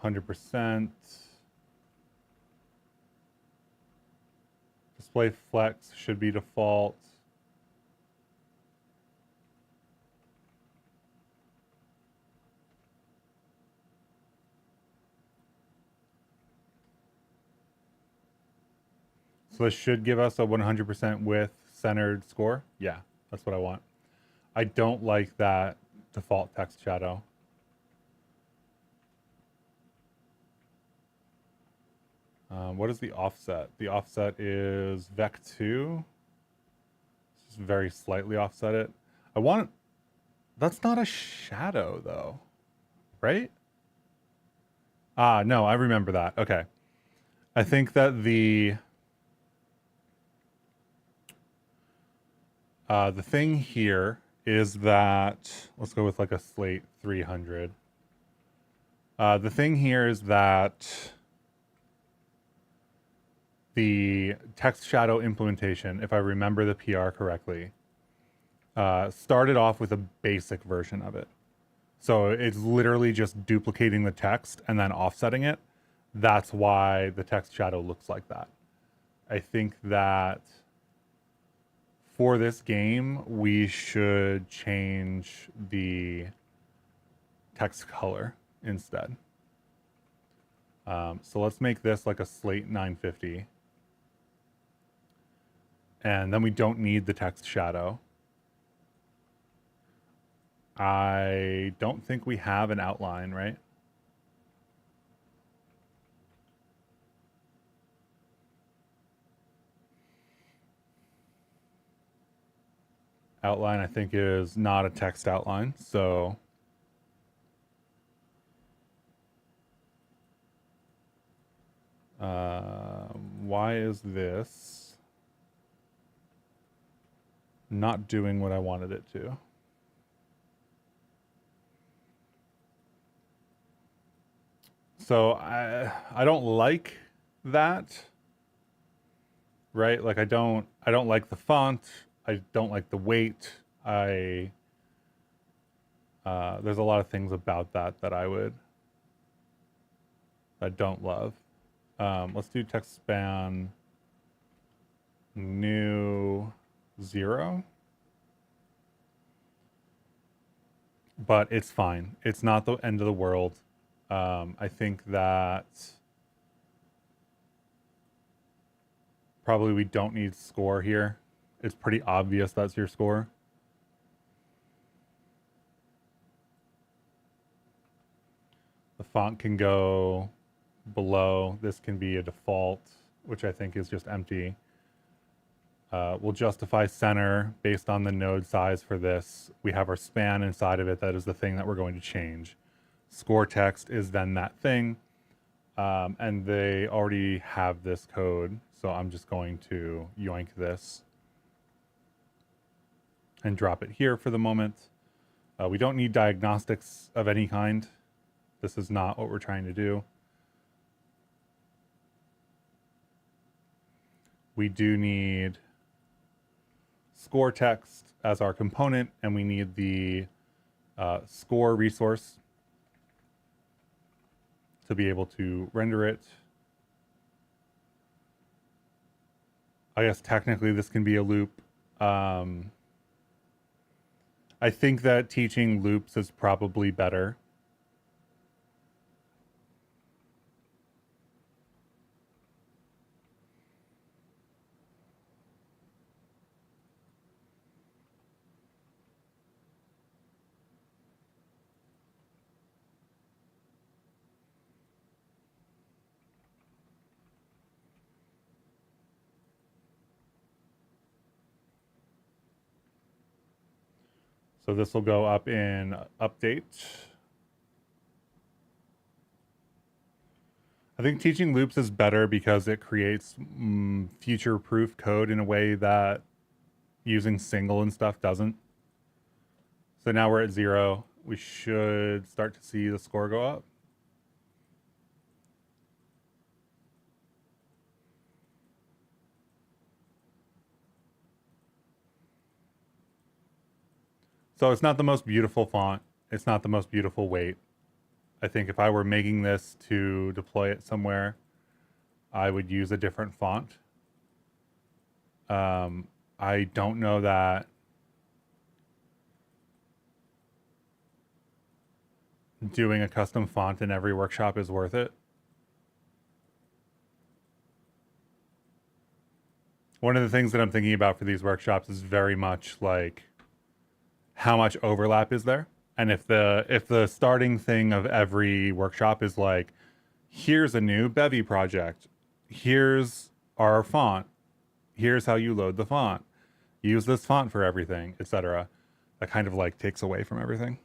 %. Display flex should be default. So this should give us a 100% width centered score. Yeah, that's what I want. I don't like that default text shadow. What is the offset? The offset is vec2. Just very slightly offset it. I want, that's not a shadow though, right? Ah, no, I remember that. Okay. I think that the thing here is that, let's go with like a slate 300. The thing here is that the text shadow implementation, if I remember the PR correctly, started off with a basic version of it. So it's literally just duplicating the text and then offsetting it. That's why the text shadow looks like that. I think that for this game, we should change the text color instead. So let's make this like a slate 950. And then we don't need the text shadow. I don't think we have an outline, right? Outline, I think, is not a text outline, so why is this not doing what I wanted it to? So I don't like that, right? Like I don't like the font. I don't like the weight. There's a lot of things about that I don't love. Let's do text span new 0. But it's fine. It's not the end of the world. I think that probably we don't need score here. It's pretty obvious that's your score. The font can go below. This can be a default, which I think is just empty. We'll justify center based on the node size for this. We have our span inside of it. That is the thing that we're going to change. Score text is then that thing. And they already have this code. So I'm just going to yoink this and drop it here for the moment. We don't need diagnostics of any kind. This is not what we're trying to do. We do need score text as our component, and we need the score resource to be able to render it. I guess technically this can be a loop. I think that teaching loops is probably better. So this will go up in update. I think teaching loops is better because it creates future-proof code in a way that using single and stuff doesn't. So now we're at 0. We should start to see the score go up. So it's not the most beautiful font. It's not the most beautiful weight. I think if I were making this to deploy it somewhere, I would use a different font. I don't know that doing a custom font in every workshop is worth it. One of the things that I'm thinking about for these workshops is very much like how much overlap is there? And if the starting thing of every workshop is like, here's a new Bevy project, here's our font, here's how you load the font, use this font for everything, etc. That kind of like takes away from everything.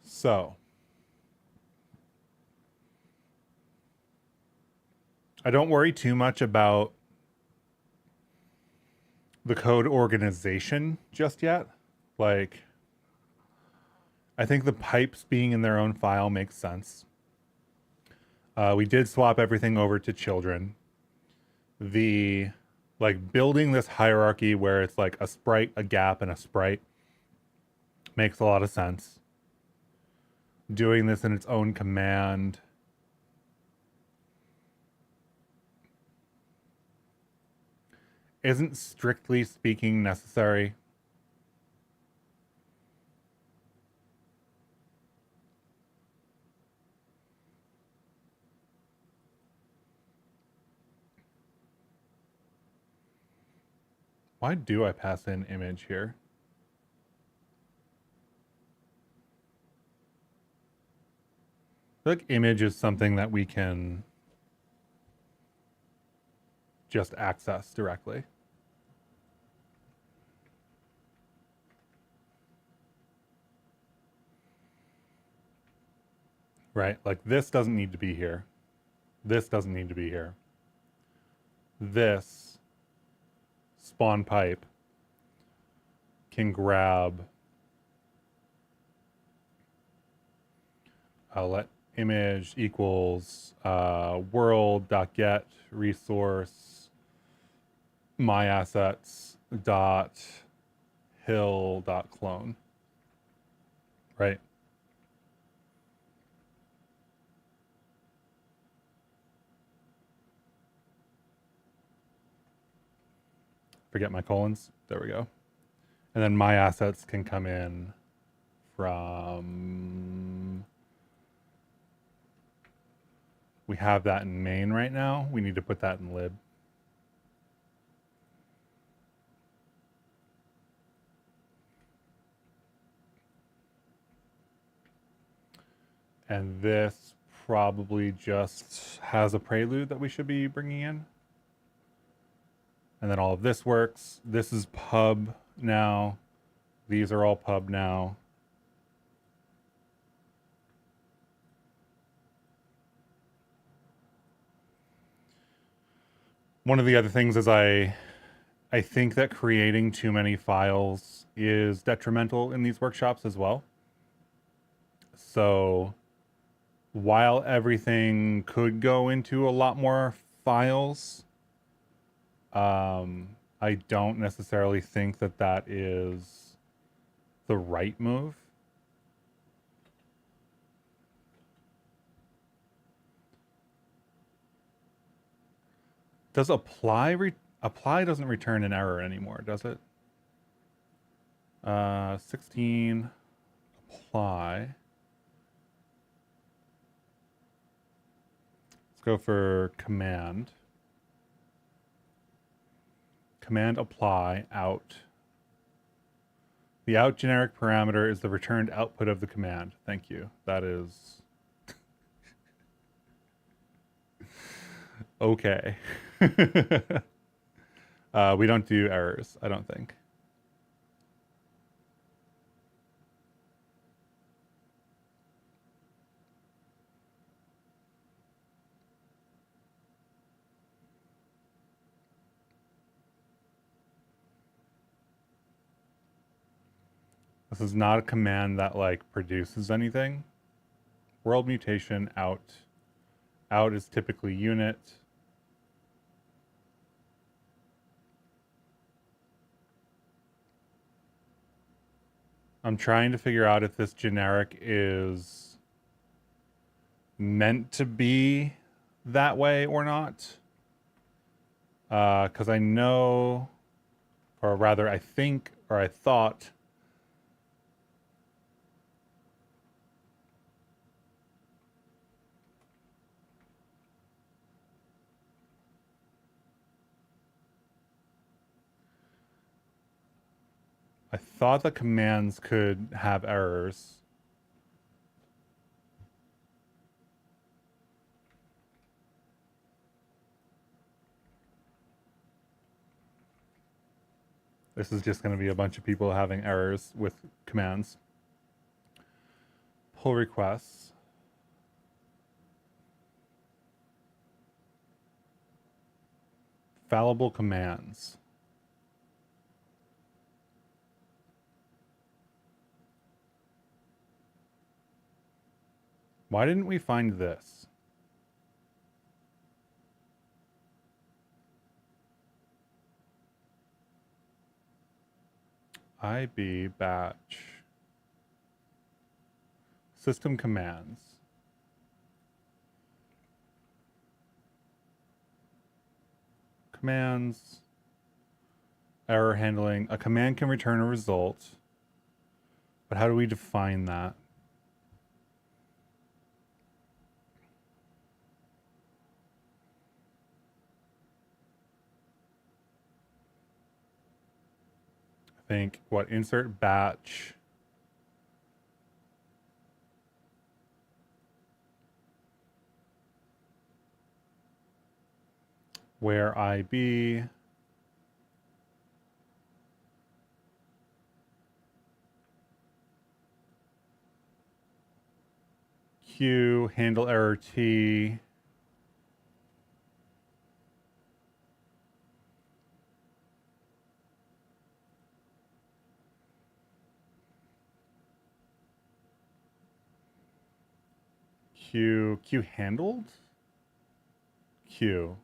So I don't worry too much about the code organization just yet. Like, I think the pipes being in their own file makes sense. We did swap everything over to children. The like building this hierarchy where it's like a sprite, a gap, and a sprite makes a lot of sense. Doing this in its own command isn't strictly speaking necessary. Why do I pass in image here? I feel like image is something that we can just access directly. Right? Like this doesn't need to be here. This doesn't need to be here. This spawn pipe can grab let image equals world.get resource my assets dot hill dot clone. Right? Forget my colons. There we go. And then my assets can come in from, we have that in main right now. We need to put that in lib. And this probably just has a prelude that we should be bringing in. And then all of this works. This is pub now. These are all pub now. One of the other things is I think that creating too many files is detrimental in these workshops as well. So while everything could go into a lot more files, I don't necessarily think that that is the right move. Does apply doesn't return an error anymore, does it? 16 apply. Let's go for command. Command apply out. The out generic parameter is the returned output of the command. Thank you. That is okay. We don't do errors, I don't think. This is not a command that like produces anything. World mutation out. Out is typically unit. I'm trying to figure out if this generic is meant to be that way or not. Because I know, or rather I think, or I thought, the commands could have errors. This is just going to be a bunch of people having errors with commands. Pull requests. Fallible commands. Why didn't we find this? IB batch. System commands. Commands. Error handling. A command can return a result. But how do we define that? I think, what, insert batch. Where IB. Q, handle error T. Q handled? Q.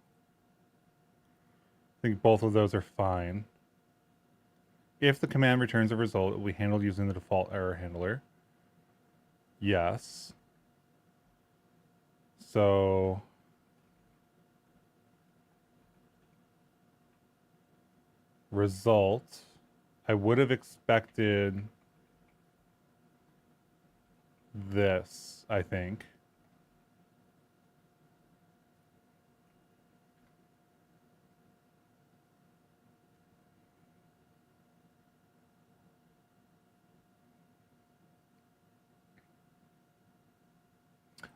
I think both of those are fine. If the command returns a result, it will be handled using the default error handler. Yes. So result, I would have expected this, I think.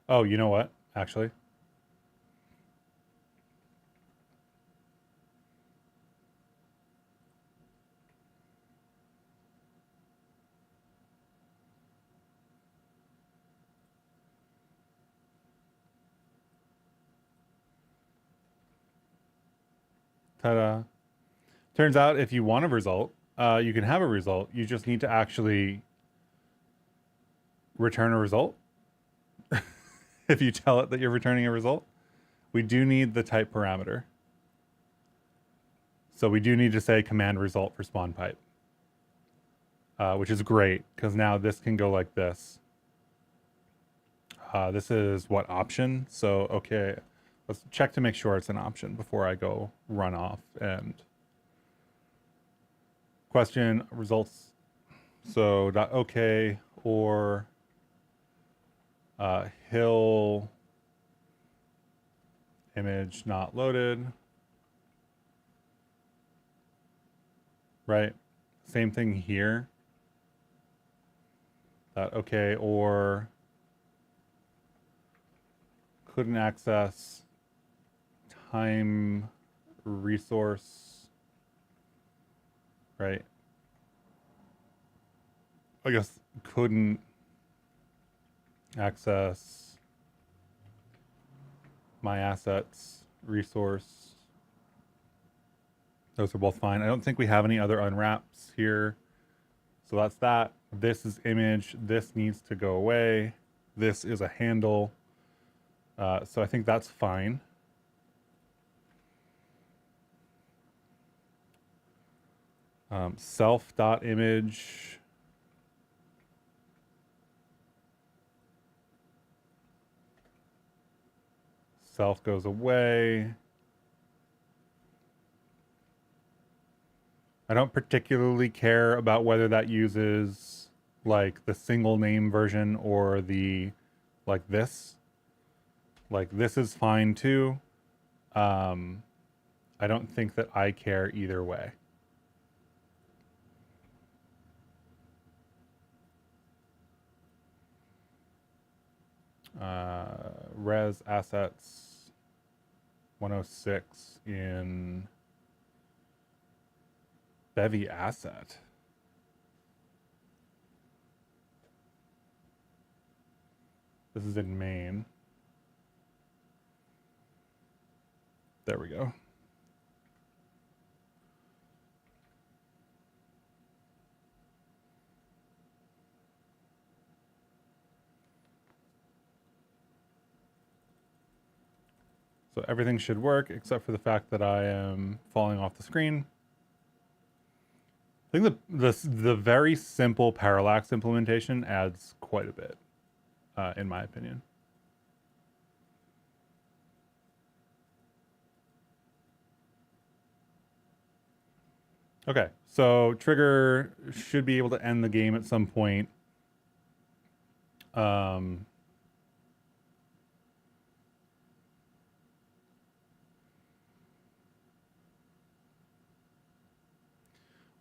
Oh, you know what? Actually, ta-da. Turns out if you want a result, you can have a result. You just need to actually return a result. If you tell it that you're returning a result, we do need the type parameter. So we do need to say command result for spawn pipe, which is great because now this can go like this. This is what option? So, okay, let's check to make sure it's an option before I go run off and question results. So dot okay or hill image not loaded, right? Same thing here. Dot okay or couldn't access time resource, right? I guess couldn't access my assets resource. Those are both fine. I don't think we have any other unwraps here. So that's that. This is image. This needs to go away. This is a handle. So I think that's fine. Self.image. Self goes away. I don't particularly care about whether that uses like the single name version or the like this. Like this is fine too. I don't think that I care either way. Res assets 106 in Bevy asset. This is in main. There we go. So everything should work except for the fact that I am falling off the screen. I think the very simple parallax implementation adds quite a bit, in my opinion. Okay, so trigger should be able to end the game at some point.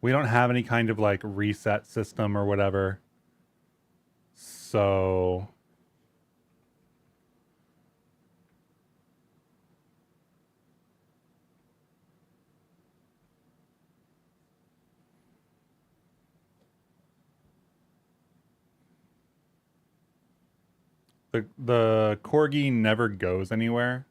We don't have any kind of like reset system or whatever. So the corgi never goes anywhere.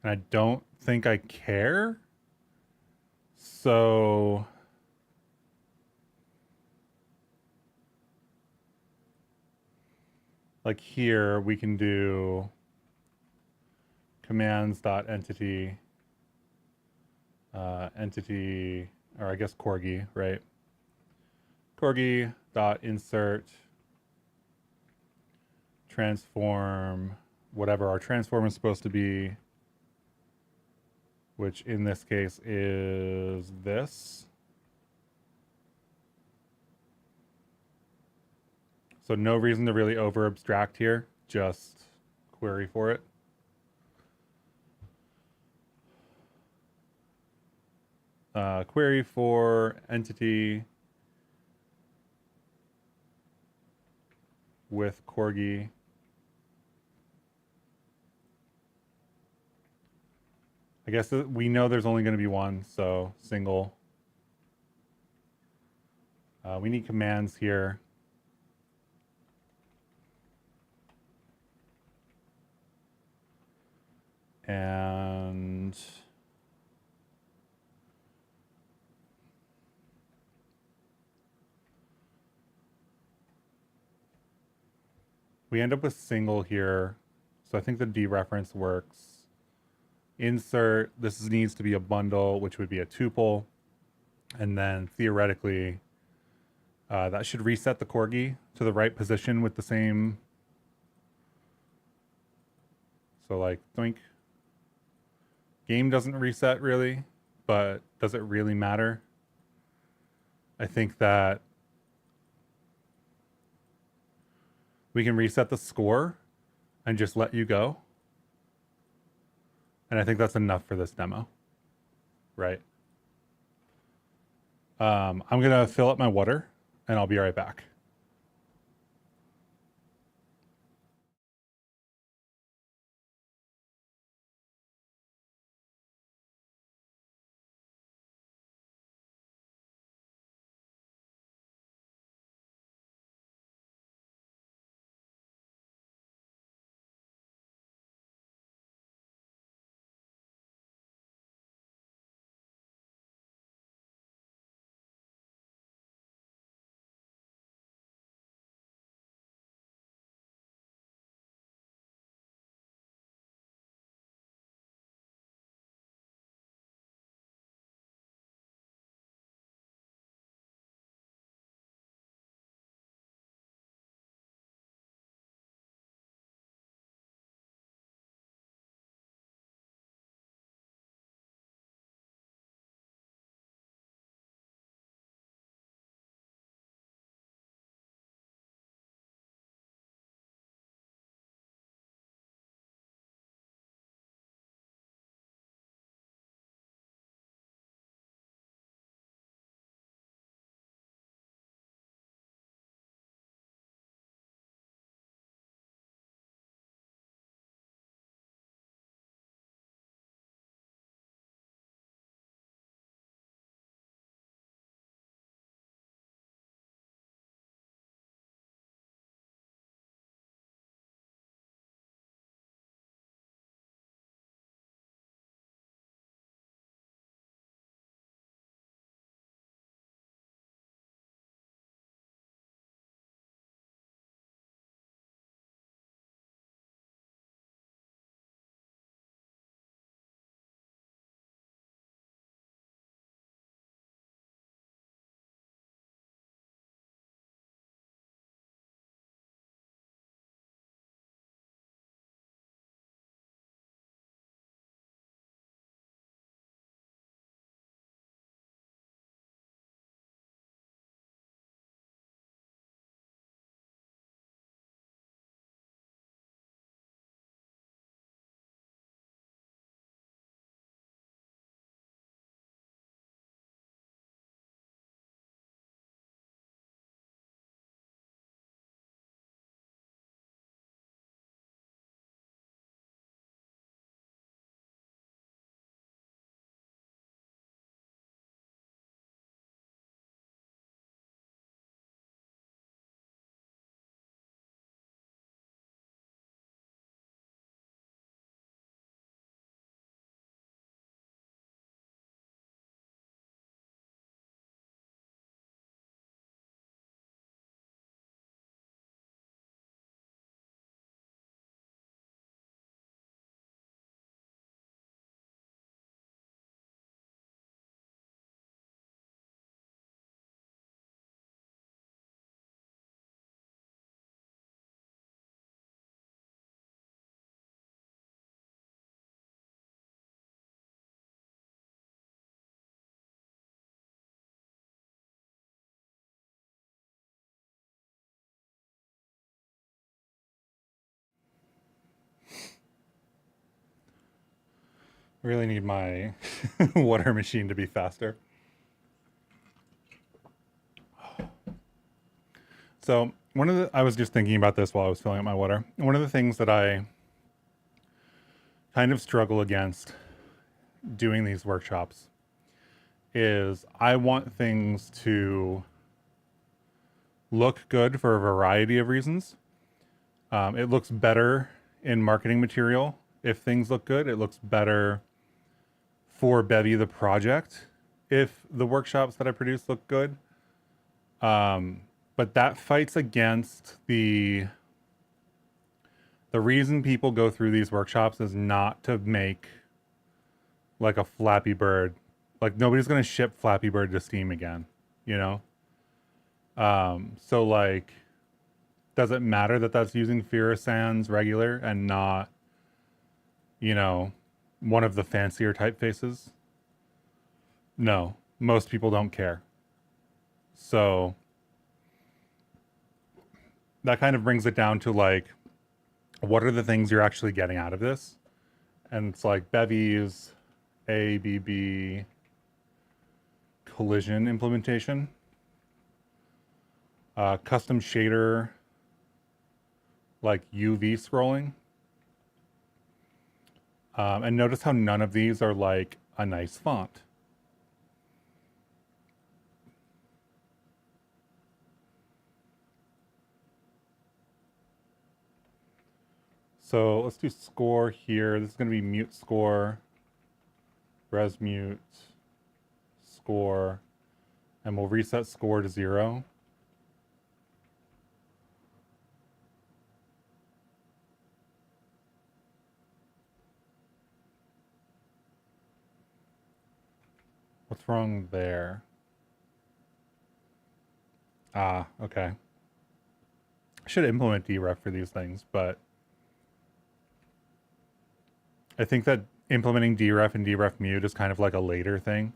And I don't think I care. So like here we can do commands.entity entity, or I guess corgi, right? Corgi.insert transform whatever our transform is supposed to be, which in this case is this. So no reason to really over abstract here, just query for it. query for entity with corgi. I guess we know there's only going to be one, so single. We need commands here. And we end up with single here. So I think the dereference works. Insert, this needs to be a bundle, which would be a tuple. And then theoretically, that should reset the corgi to the right position with the same. So like, think. Game doesn't reset really, but does it really matter? I think that we can reset the score and just let you go. And I think that's enough for this demo, right? I'm going to fill up my water and I'll be right back. I really need my water machine to be faster. So I was just thinking about this while I was filling up my water. One of the things that I kind of struggle against doing these workshops is I want things to look good for a variety of reasons. It looks better in marketing material if things look good. It looks better for Bevy the project if the workshops that I produce look good. But that fights against the reason people go through these workshops is not to make like a Flappy Bird. Like nobody's gonna ship Flappy Bird to Steam again, you know? So like, does it matter that that's using Fira Sans regular and not, you know, one of the fancier typefaces? No, most people don't care. So that kind of brings it down to like, what are the things you're actually getting out of this? And it's like Bevy's ABB collision implementation, custom shader, like UV scrolling. And notice how none of these are like a nice font. So let's do score here. This is going to be mute score, res mute, score, and we'll reset score to 0. What's wrong there? Ah, okay. I should implement deref for these things, but I think that implementing deref and deref mute is kind of like a later thing.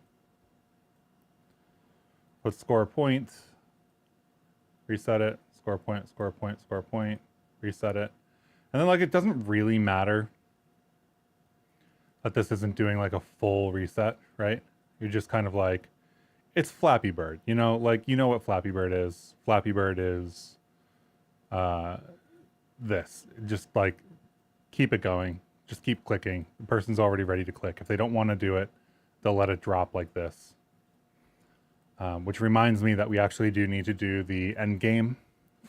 Let's score a point, reset it, score a point, score a point, score a point, reset it. And then like it doesn't really matter that this isn't doing like a full reset, right? You're just kind of like, it's Flappy Bird, you know, like you know what Flappy Bird is. Flappy Bird is this. Just like keep it going. Just keep clicking. The person's already ready to click. If they don't want to do it, they'll let it drop like this. Which reminds me that we actually do need to do the end game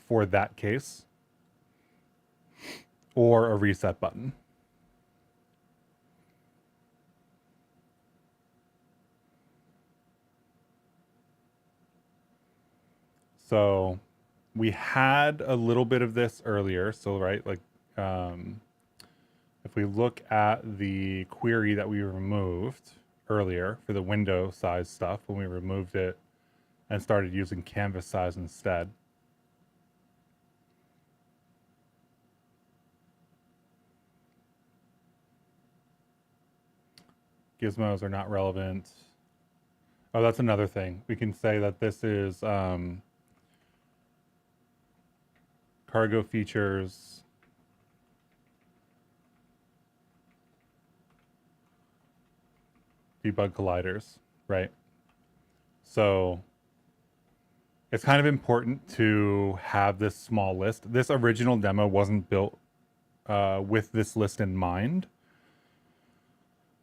for that case, or a reset button. So we had a little bit of this earlier. So right, like if we look at the query that we removed earlier for the window size stuff, when we removed it and started using canvas size instead. Gizmos are not relevant. Oh, that's another thing. We can say that this is cargo features debug colliders, right? So it's kind of important to have this small list. This original demo wasn't built with this list in mind.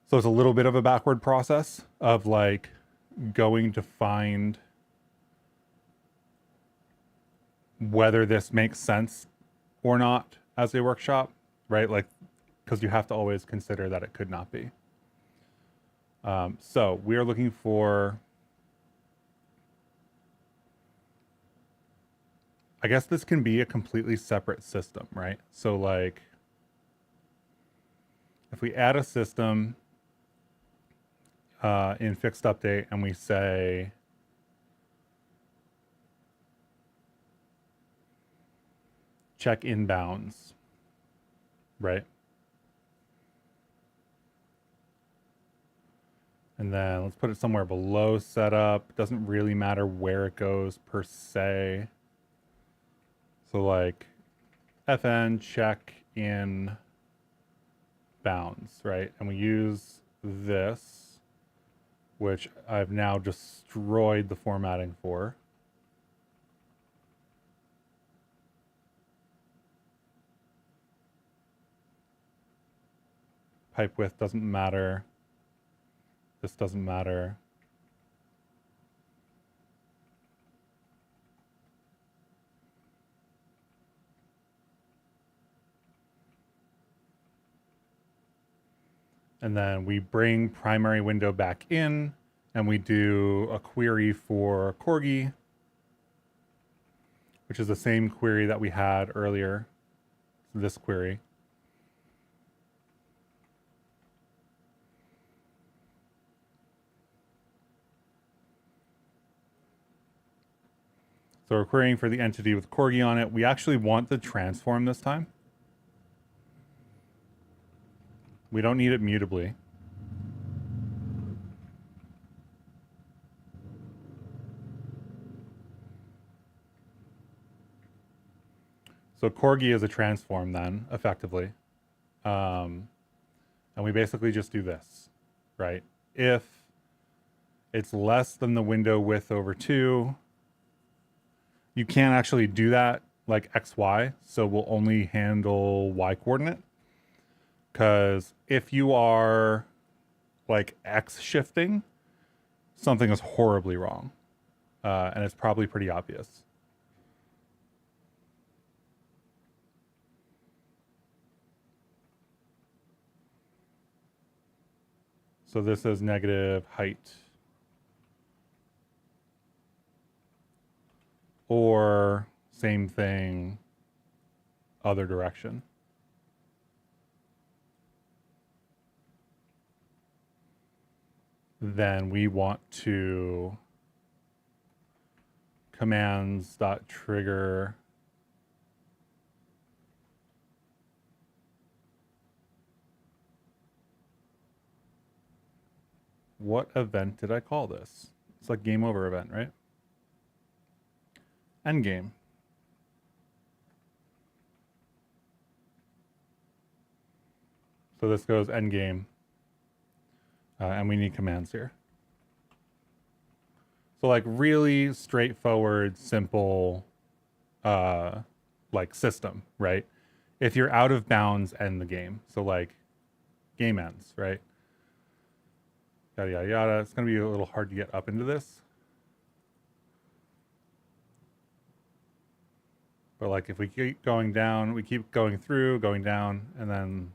So it's a little bit of a backward process of like going to find whether this makes sense or not as a workshop, right? Like, because you have to always consider that it could not be. So we are looking for, I guess this can be a completely separate system, right? So like, if we add a system in fixed update and we say check inbounds, right? And then let's put it somewhere below setup. Doesn't really matter where it goes per se. So like FN check in bounds, right? And we use this, which I've now destroyed the formatting for. Pipe width doesn't matter. This doesn't matter. And then we bring primary window back in and we do a query for Corgi, which is the same query that we had earlier. This query. So we're querying for the entity with Corgi on it. We actually want the transform this time. We don't need it mutably. So Corgi is a transform then, effectively. And we basically just do this, right? If it's less than the window width over 2, you can't actually do that like XY, so we'll only handle Y coordinate. Because if you are like X shifting, something is horribly wrong. And it's probably pretty obvious. So this is negative height. Or same thing, other direction. Then we want to commands.trigger what event did I call this? It's like game over event, right? Endgame. So this goes endgame. And we need commands here. So like really straightforward, simple, like system, right? If you're out of bounds, end the game. So like game ends, right? Yada, yada, yada. It's going to be a little hard to get up into this. But like if we keep going down, we keep going through, going down, and then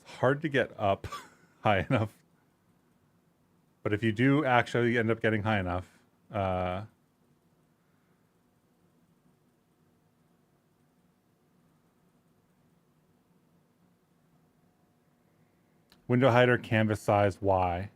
it's hard to get up high enough. But if you do actually end up getting high enough, window height or canvas size Y.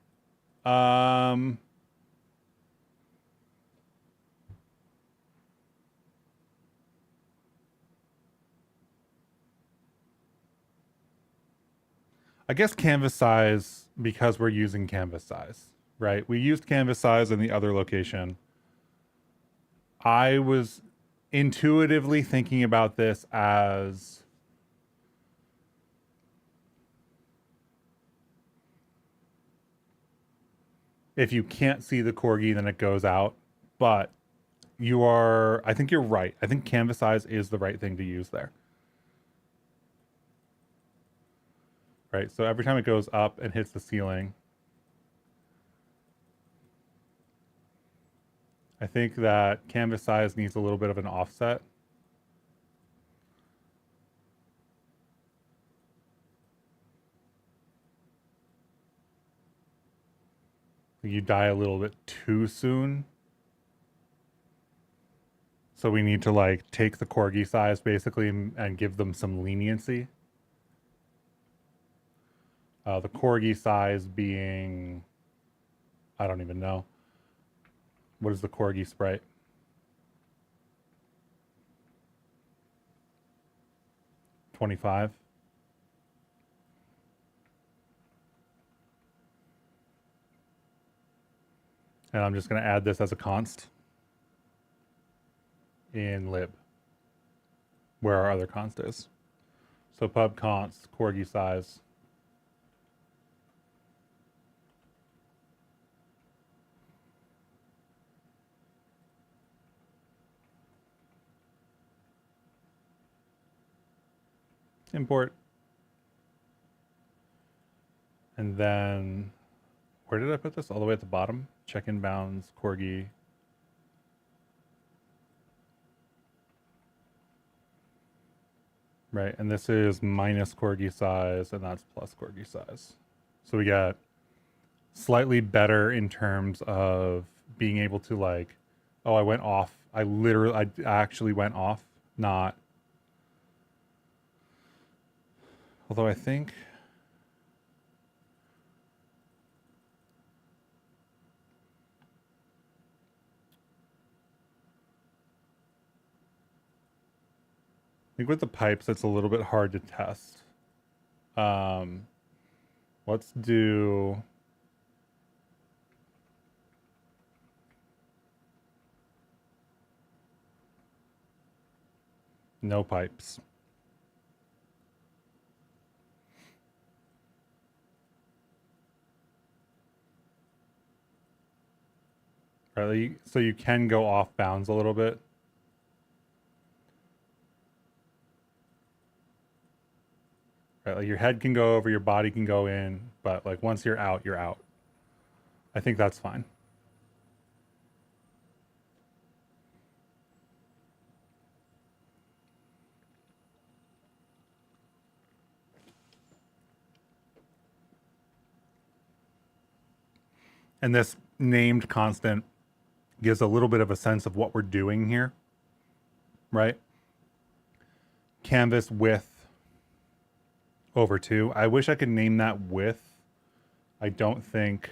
I guess canvas size because we're using canvas size, right? We used canvas size in the other location. I was intuitively thinking about this as if you can't see the corgi, then it goes out. But I think you're right. I think canvas size is the right thing to use there. Right, so every time it goes up and hits the ceiling, I think that canvas size needs a little bit of an offset. You die a little bit too soon. So we need to like take the corgi size basically and give them some leniency. The corgi size being, I don't even know. What is the corgi sprite? $25. And I'm just going to add this as a const in lib, where our other const is. So pub const corgi size. Import. And then, where did I put this? All the way at the bottom? Check-in bounds, corgi. Right, and this is minus corgi size, and that's plus corgi size. So we got slightly better in terms of being able to like, oh, I went off. I actually went off, not. Although I think with the pipes, it's a little bit hard to test. Let's do no pipes. Right, so you can go off bounds a little bit. Right, like your head can go over, your body can go in, but like once you're out, you're out. I think that's fine. And this named constant gives a little bit of a sense of what we're doing here, right? Canvas width over 2. I wish I could name that width. I don't think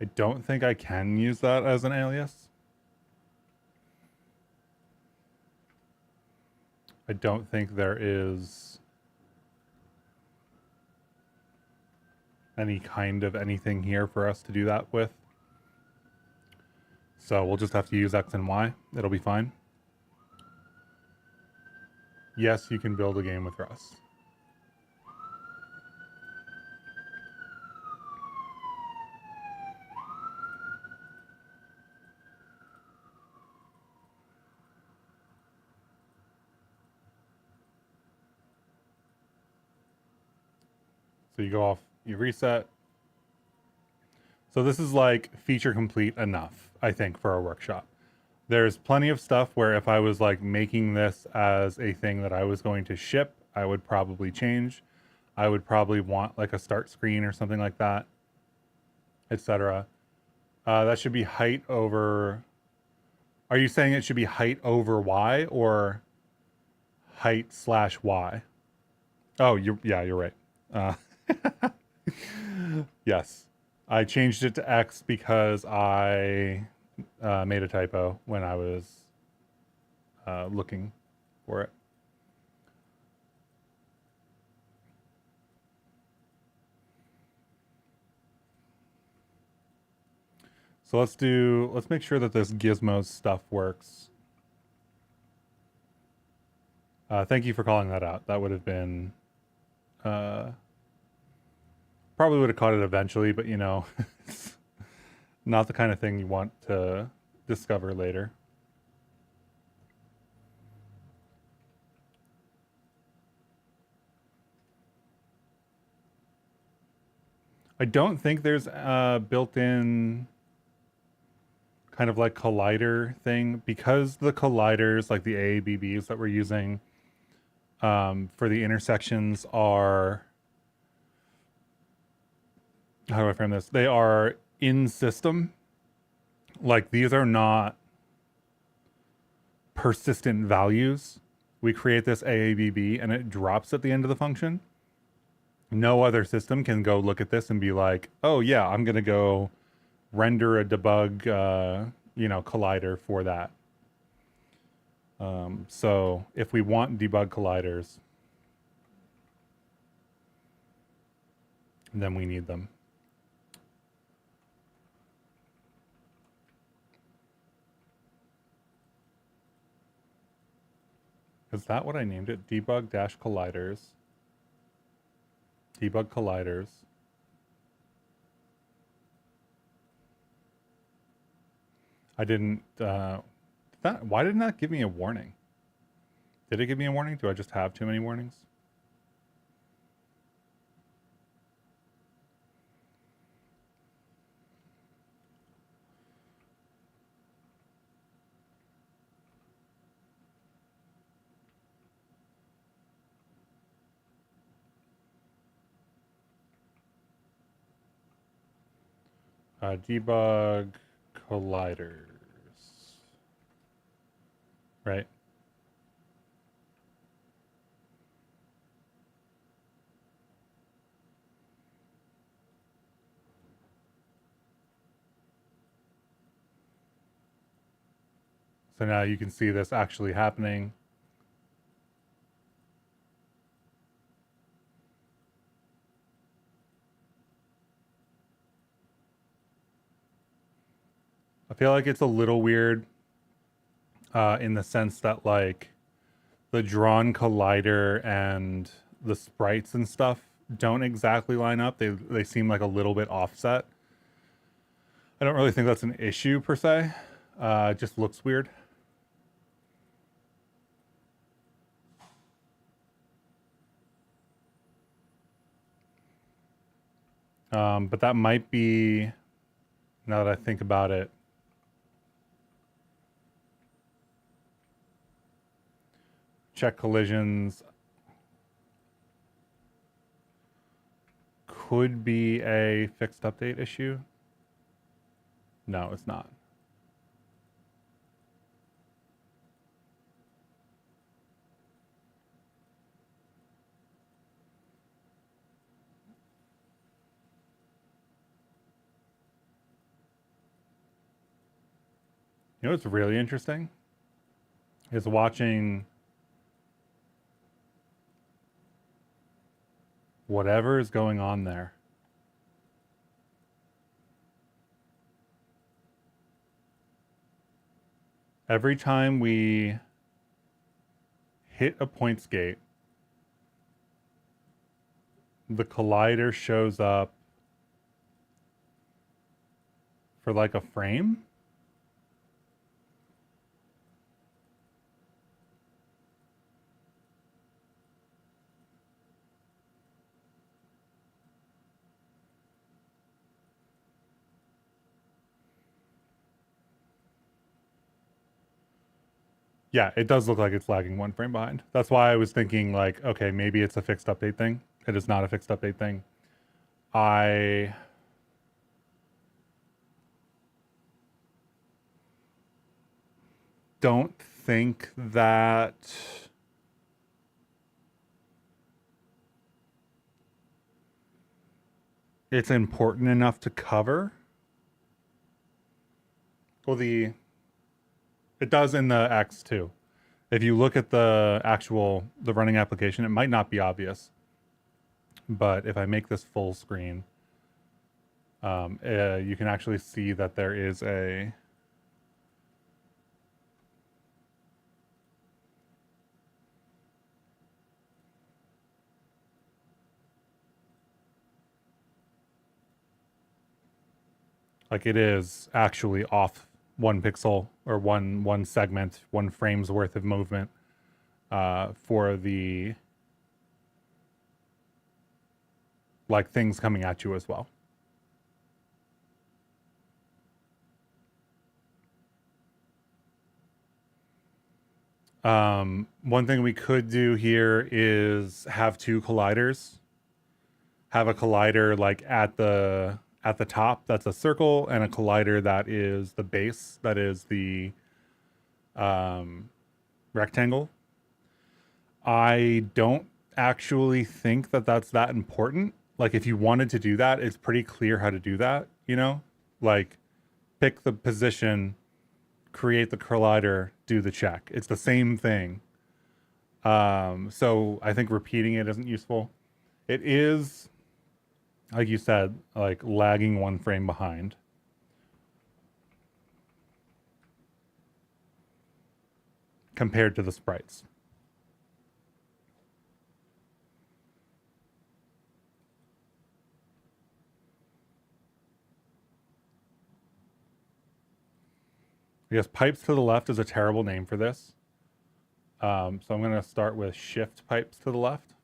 I can use that as an alias. I don't think there is any kind of anything here for us to do that with. So we'll just have to use X and Y. It'll be fine. Yes, you can build a game with Rust. So you go off, you reset. So this is like feature complete enough, I think, for a workshop. There's plenty of stuff where if I was like making this as a thing that I was going to ship, I would probably change. I would probably want like a start screen or something like that, etc. That should be height over. Are you saying it should be height over Y or height slash Y? Oh, you're right. Yes, I changed it to X because I made a typo when I was looking for it. So let's make sure that this gizmos stuff works. Thank you for calling that out. That would have been, probably would have caught it eventually, but you know, it's not the kind of thing you want to discover later. I don't think there's a built-in kind of like collider thing because the colliders, like the AABBs that we're using for the intersections are, how do I frame this? They are in system. Like these are not persistent values. We create this AABB and it drops at the end of the function. No other system can go look at this and be like, oh yeah, I'm going to go render a debug, collider for that. So if we want debug colliders, then we need them. Is that what I named it? Debug dash colliders. Debug colliders. I didn't, why didn't that give me a warning? Did it give me a warning? Do I just have too many warnings? Debug colliders. Right? So now you can see this actually happening. I feel like it's a little weird in the sense that like the drawn collider and the sprites and stuff don't exactly line up. They seem like a little bit offset. I don't really think that's an issue per se. It just looks weird. But that might be, now that I think about it, check collisions could be a fixed update issue. No, it's not. You know what's really interesting is watching whatever is going on there. Every time we hit a points gate, the collider shows up for like a frame. Yeah, it does look like it's lagging one frame behind. That's why I was thinking like, okay, maybe it's a fixed update thing. It is not a fixed update thing. I don't think that it's important enough to cover. Well, it does in the X too. If you look at the running application, it might not be obvious. But if I make this full screen, you can actually see that there is a like it is actually off one pixel or one segment, one frame's worth of movement for the like things coming at you as well. One thing we could do here is have two colliders. Have a collider like at the top that's a circle, and a collider that is the base, that is the rectangle. I don't actually think that that's that important. Like if you wanted to do that, it's pretty clear how to do that, you know? Like pick the position, create the collider, do the check. It's the same thing. So I think repeating it isn't useful. It is, like you said, like lagging one frame behind. Compared to the sprites. I guess pipes to the left is a terrible name for this. So I'm going to start with shift pipes to the left.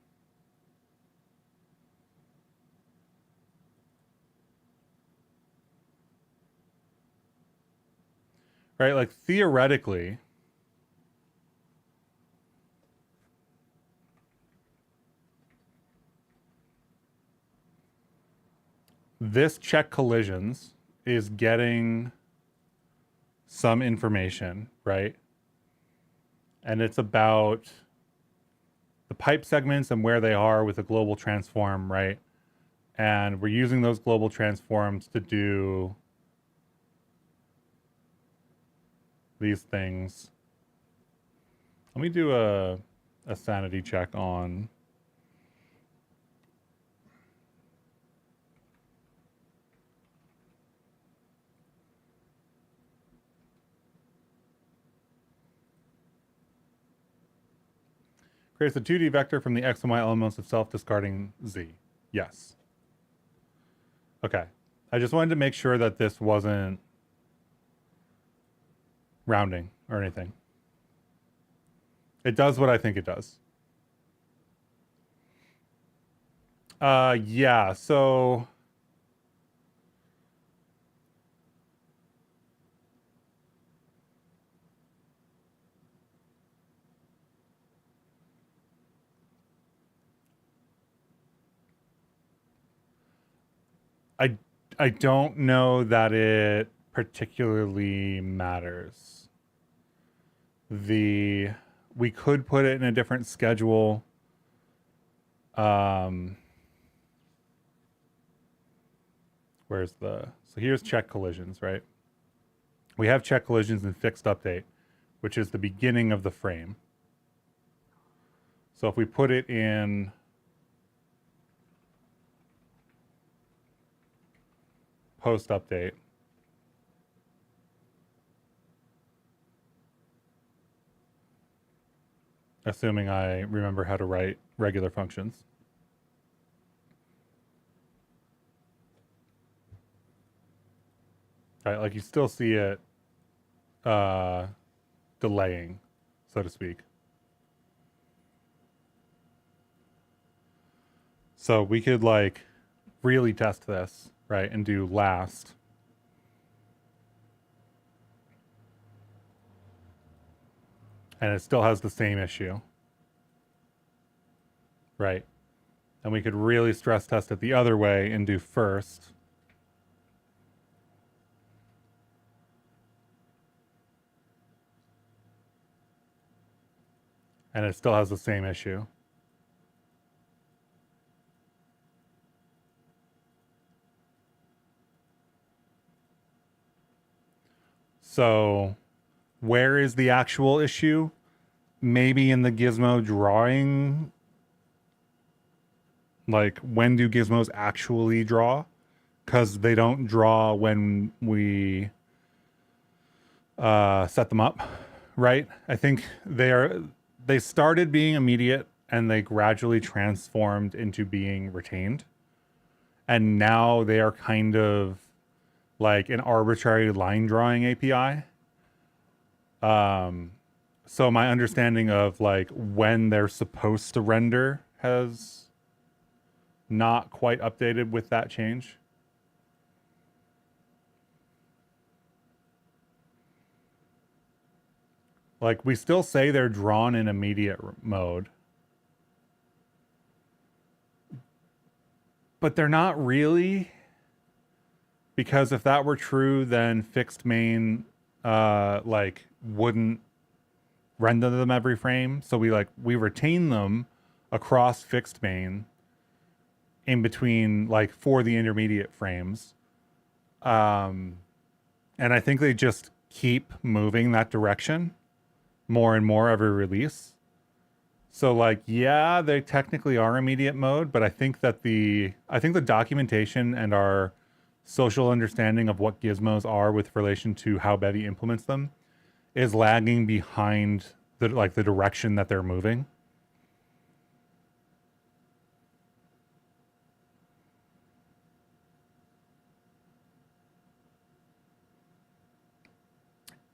Right, like theoretically, this check collisions is getting some information, right? And it's about the pipe segments and where they are with a global transform, right? And we're using those global transforms to do these things. Let me do a sanity check on creates a 2D vector from the x and y elements of self discarding z. Yes. Okay. I just wanted to make sure that this wasn't rounding or anything. It does what I think it does. Yeah, so I don't know that it particularly matters. We could put it in a different schedule. Where's so here's check collisions, right? We have check collisions in fixed update, which is the beginning of the frame. So if we put it in post update, assuming I remember how to write regular functions. Right, like you still see it delaying, so to speak. So we could like really test this, right, and do last. And it still has the same issue. Right. And we could really stress test it the other way and do first. And it still has the same issue. So where is the actual issue? Maybe in the gizmo drawing. Like, when do gizmos actually draw? Because they don't draw when we set them up, right? I think they started being immediate and they gradually transformed into being retained. And now they are kind of like an arbitrary line drawing API. So my understanding of like when they're supposed to render has not quite updated with that change. Like we still say they're drawn in immediate mode, but they're not really, because if that were true, then fixed main like wouldn't render them every frame. So we retain them across fixed main in between, like, for the intermediate frames. And I think they just keep moving that direction more and more every release. So like, yeah, they technically are immediate mode, but I think that the documentation and our social understanding of what gizmos are with relation to how Bevy implements them is lagging behind the direction that they're moving.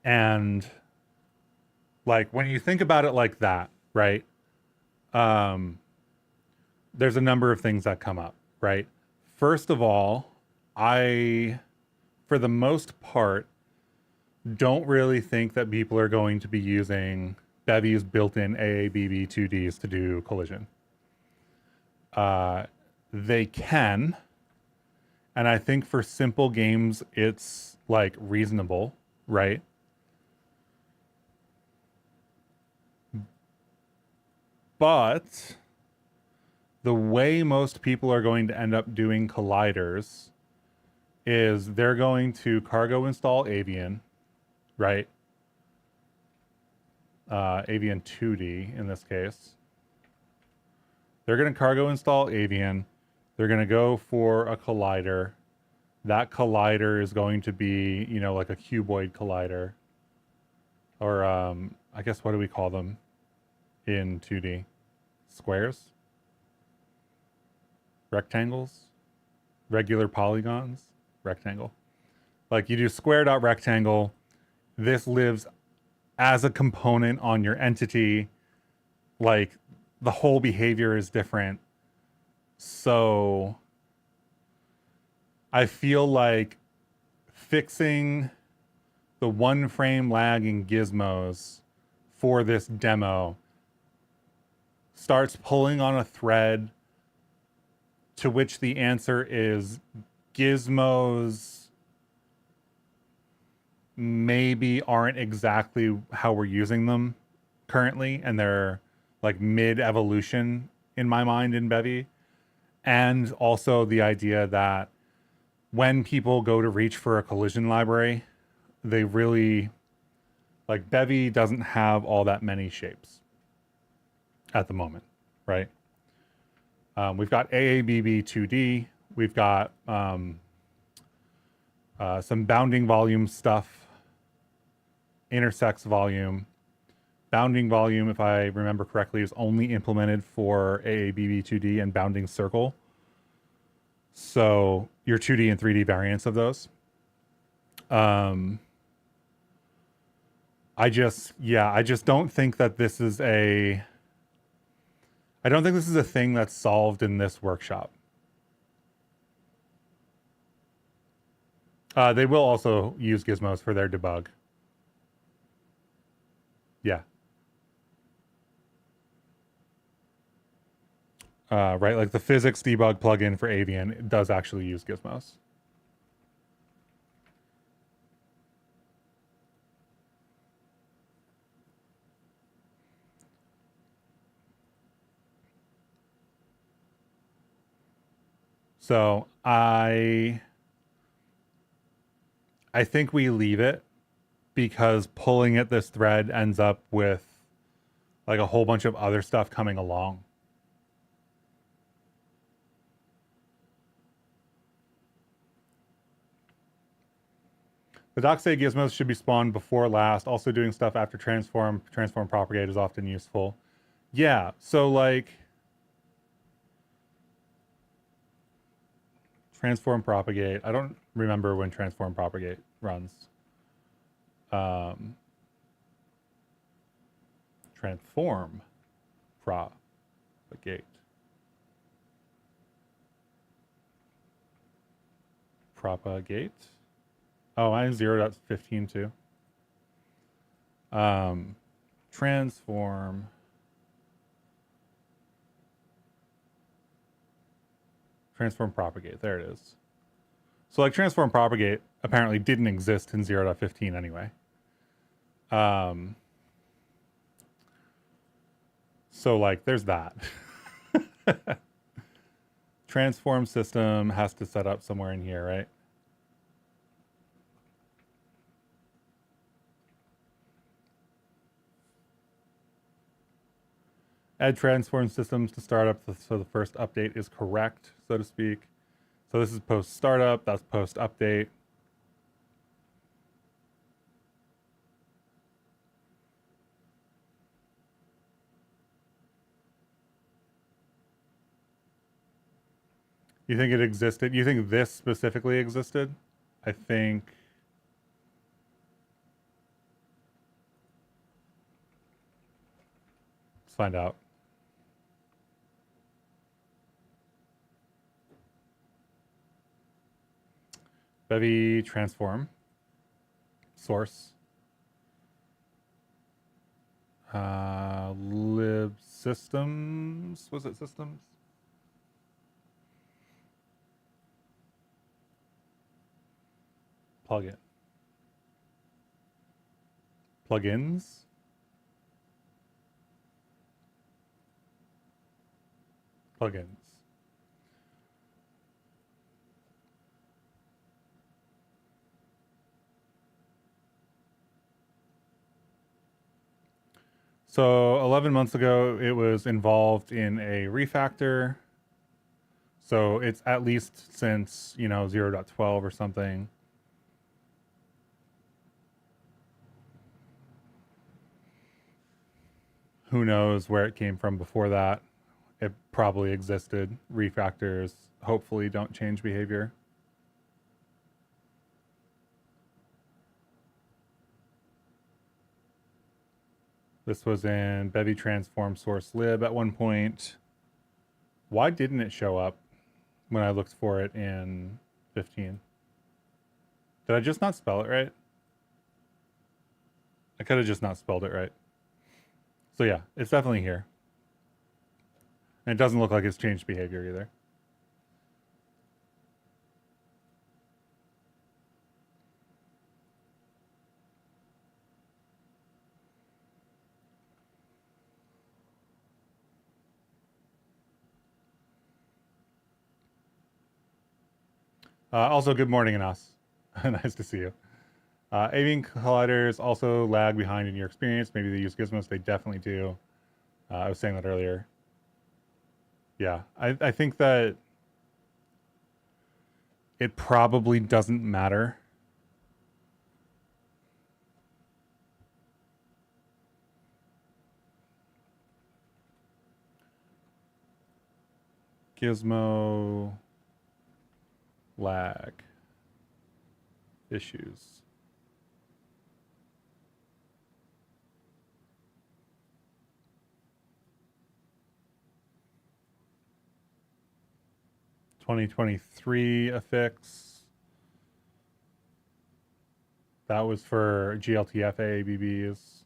And like when you think about it like that, right? There's a number of things that come up, right? First of all, I, for the most part, don't really think that people are going to be using Bevy's built-in AABB 2Ds to do collision. They can, And I think for simple games, it's like reasonable, right? But the way most people are going to end up doing colliders is they're going to cargo install Avian, right? Avian 2D in this case. They're going to cargo install Avian. They're going to go for a collider. That collider is going to be, you know, like a cuboid collider. Or I guess what do we call them in 2D? Squares? Rectangles? Regular polygons? Rectangle. Like you do square dot rectangle. This lives as a component on your entity. Like the whole behavior is different. So I feel like fixing the one frame lag in gizmos for this demo starts pulling on a thread to which the answer is gizmos maybe aren't exactly how we're using them currently, and they're like mid evolution in my mind in Bevy. And also the idea that when people go to reach for a collision library, they really like Bevy doesn't have all that many shapes at the moment, right? We've got AABB 2D. We've got some bounding volume stuff, intersects volume. Bounding volume, if I remember correctly, is only implemented for AABB 2D and bounding circle. So your 2D and 3D variants of those. I just don't think that this is a thing that's solved in this workshop. They will also use gizmos for their debug. Yeah. Right, like the physics debug plugin for Avian does actually use gizmos. So I think we leave it because pulling at this thread ends up with like a whole bunch of other stuff coming along. The docs say gizmos should be spawned before last. Also doing stuff after transform propagate is often useful. Yeah, so like transform propagate. I don't remember when transform propagate runs. Transform propagate. Propagate. Oh, I'm 0.15 too. Transform propagate. There it is. So like transform propagate apparently didn't exist in 0.15 anyway. So like there's that. Transform system has to set up somewhere in here, right? Add transform systems to startup so the first update is correct, so to speak. So this is post startup, that's post update. You think it existed? You think this specifically existed? I think. Let's find out. Bevy transform. Source. Lib systems. Was it systems? Plugin. Plugins. Plugins. So 11 months ago, it was involved in a refactor. So it's at least since, 0.12 or something. Who knows where it came from before that? It probably existed. Refactors hopefully don't change behavior. This was in Bevy transform source lib at one point. Why didn't it show up when I looked for it in 15? Did I just not spell it right? I could have just not spelled it right. So yeah, it's definitely here. And it doesn't look like it's changed behavior either. Also, good morning, Anas. Nice to see you. Avian colliders also lag behind in your experience. Maybe they use gizmos. They definitely do. I was saying that earlier. Yeah, I think that it probably doesn't matter. Gizmo lag issues. (2023) affix. That was for GLTF ABBs.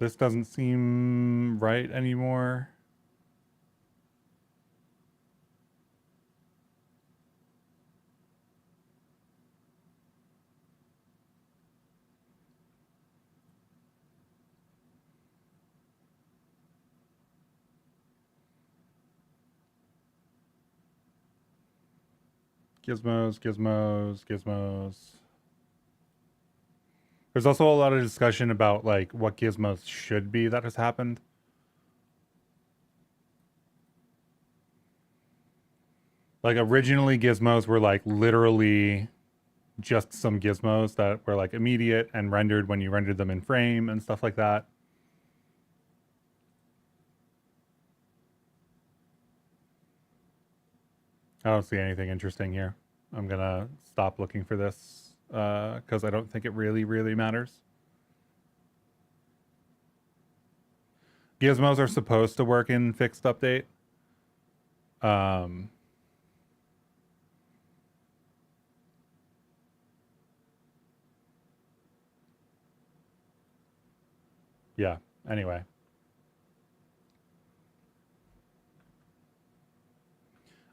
This doesn't seem right anymore. Gizmos, gizmos, gizmos. There's also a lot of discussion about like what gizmos should be that has happened. Like originally gizmos were like literally just some gizmos that were like immediate and rendered when you rendered them in frame and stuff like that. I don't see anything interesting here. I'm gonna stop looking for this because I don't think it really matters. Gizmos are supposed to work in fixed update. Yeah, anyway.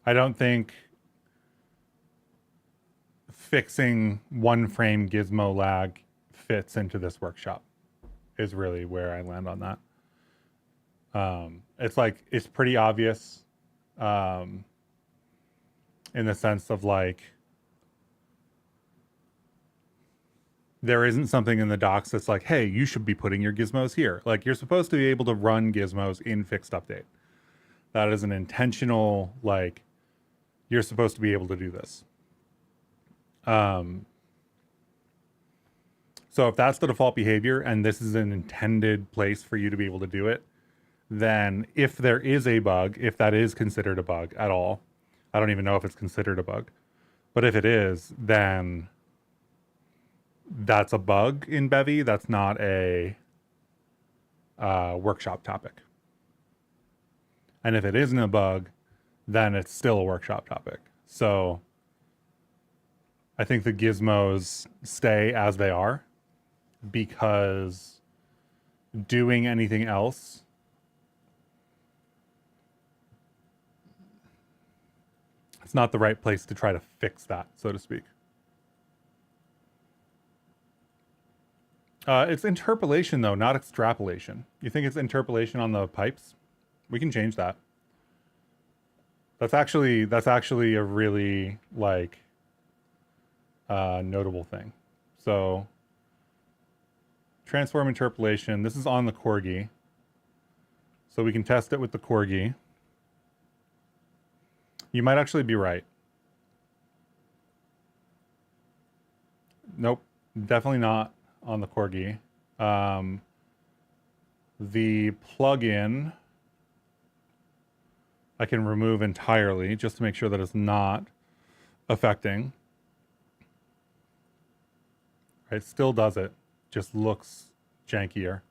I don't think fixing one frame gizmo lag fits into this workshop is really where I land on that. It's like, it's pretty obvious in the sense of like, there isn't something in the docs that's like, hey, you should be putting your gizmos here. Like, you're supposed to be able to run gizmos in fixed update. That is an intentional, like, you're supposed to be able to do this. So if that's the default behavior and this is an intended place for you to be able to do it, then if there is a bug, if that is considered a bug at all, I don't even know if it's considered a bug, but if it is, then that's a bug in Bevy. That's not a workshop topic. And if it isn't a bug, then it's still a workshop topic. So I think the gizmos stay as they are. because doing anything else it's not the right place to try to fix that, so to speak. It's interpolation though, not extrapolation. You think it's interpolation on the pipes? We can change that. That's actually a really like notable thing. So transform interpolation. This is on the corgi, so we can test it with the corgi. You might actually be right. Nope, definitely not on the corgi. The plugin I can remove entirely just to make sure that it's not affecting. Right, still does it, just looks jankier.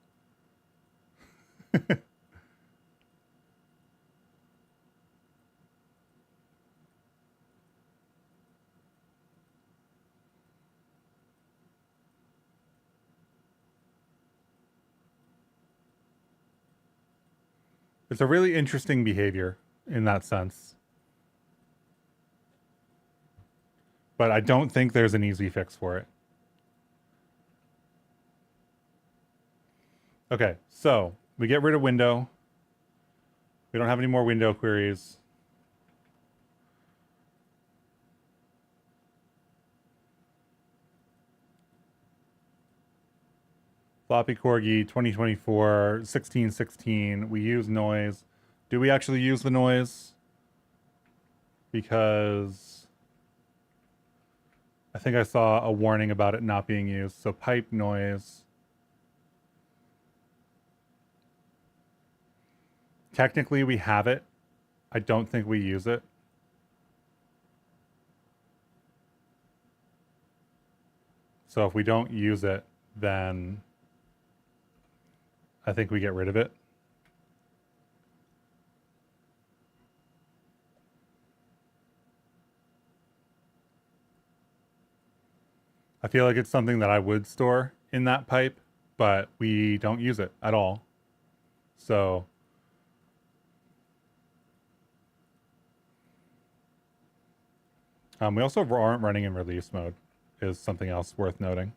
It's a really interesting behavior in that sense. But I don't think there's an easy fix for it. Okay, so we get rid of window. We don't have any more window queries. Floppy Corgi 2024 1616. We use noise. Do we actually use the noise? Because I think I saw a warning about it not being used. So pipe noise. Technically we have it. I don't think we use it. So if we don't use it, then I think we get rid of it. I feel like it's something that I would store in that pipe, but we don't use it at all. So we also aren't running in release mode, is something else worth noting.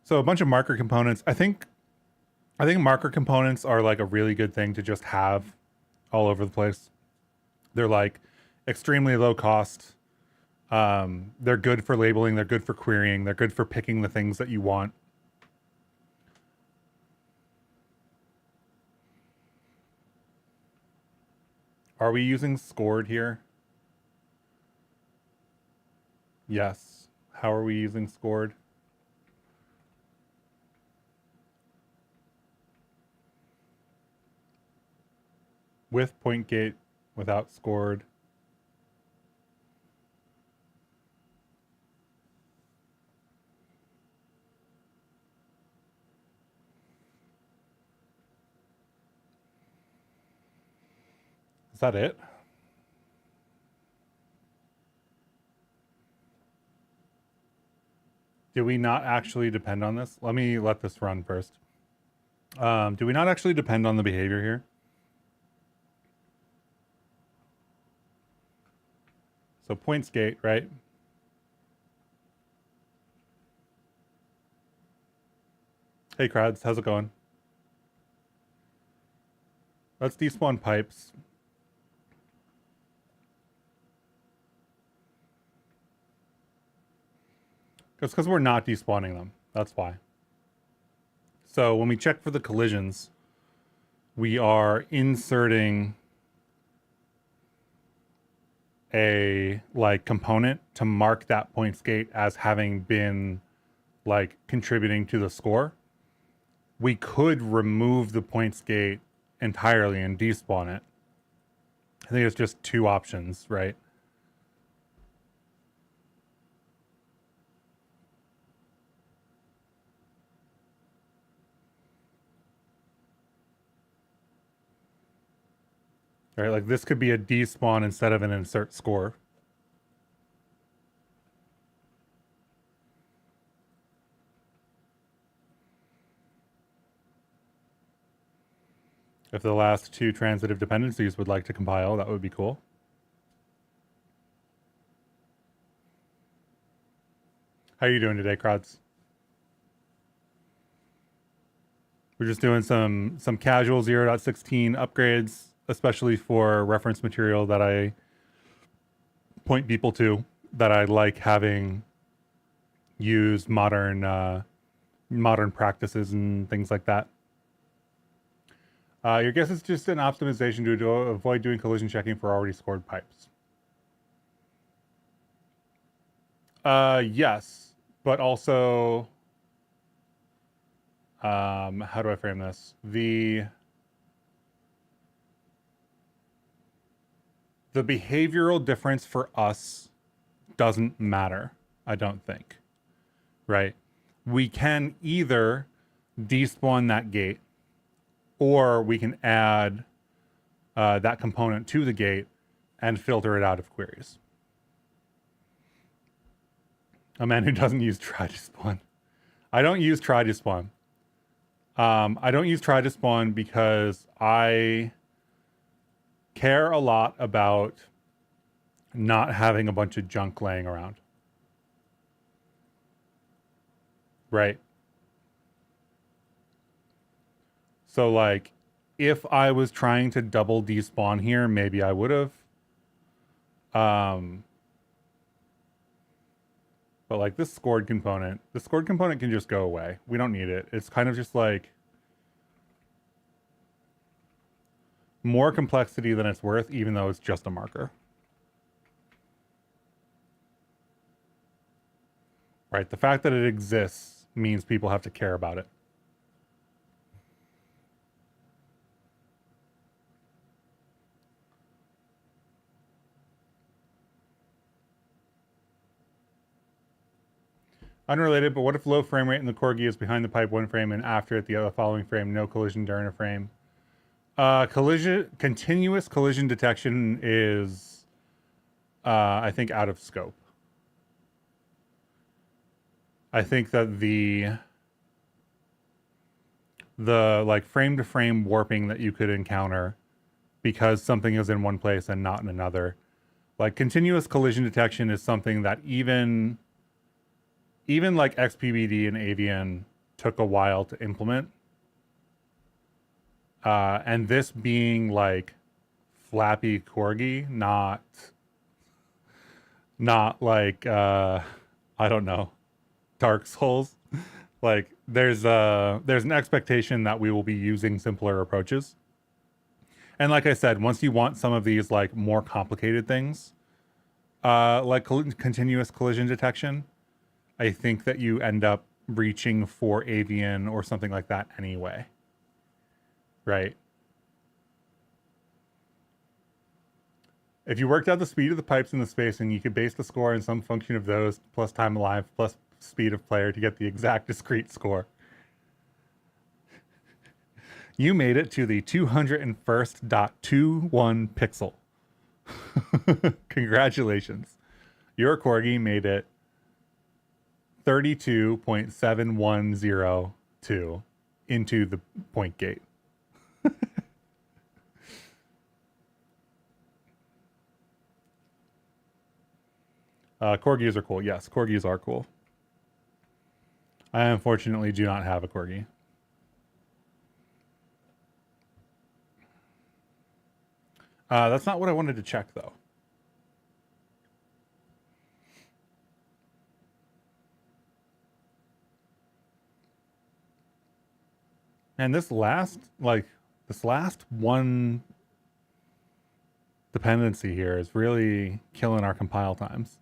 So a bunch of marker components. I think marker components are like a really good thing to just have all over the place. They're like extremely low cost. They're good for labeling. They're good for querying. They're good for picking the things that you want. Are we using scored here? Yes. How are we using scored? With point gate, without scored. Is that it? Do we not actually depend on this? Let me let this run first. Do we not actually depend on the behavior here? So points gate, right? Hey crowds, how's it going? Let's despawn pipes. It's because we're not despawning them. That's why. So when we check for the collisions, we are inserting a like component to mark that points gate as having been like contributing to the score. We could remove the points gate entirely and despawn it. I think it's just two options, right? right? Like this could be a despawn instead of an insert score. If the last two transitive dependencies would like to compile, that would be cool. How are you doing today, Crods? We're just doing some casual 0.16 upgrades, especially for reference material that I point people to, that I like having used modern practices and things like that. Your guess is just an optimization to avoid doing collision checking for already scored pipes. Yes, but also, how do I frame this? The behavioral difference for us doesn't matter, I don't think, right? We can either despawn that gate, or we can add that component to the gate and filter it out of queries. A man who doesn't use try to spawn. I don't use try to spawn. I don't use try to spawn because I care a lot about not having a bunch of junk laying around. Right? So like, if I was trying to double despawn here, maybe I would have. But like this scored component, the scored component can just go away. We don't need it. It's kind of just like more complexity than it's worth, even though it's just a marker. Right? The fact that it exists means people have to care about it. Unrelated, but what if low frame rate in the corgi is behind the pipe one frame and after it the other following frame, no collision during a frame? Continuous collision detection is, I think, out of scope. I think that the like frame to frame warping that you could encounter because something is in one place and not in another, like continuous collision detection is something that even like XPBD and Avian took a while to implement. And this being like flappy corgi, not like I don't know, Dark Souls. Like there's an expectation that we will be using simpler approaches. And like I said, once you want some of these like more complicated things, like continuous collision detection, I think that you end up reaching for Avian or something like that anyway. Right? If you worked out the speed of the pipes and the spacing, you could base the score on some function of those plus time alive plus speed of player to get the exact discrete score. You made it to the 201.21 pixel. Congratulations. Your corgi made it 32.7102 into the point gate. Corgis are cool. Yes, corgis are cool. I unfortunately do not have a corgi. That's not what I wanted to check, though. And this last one dependency here is really killing our compile times.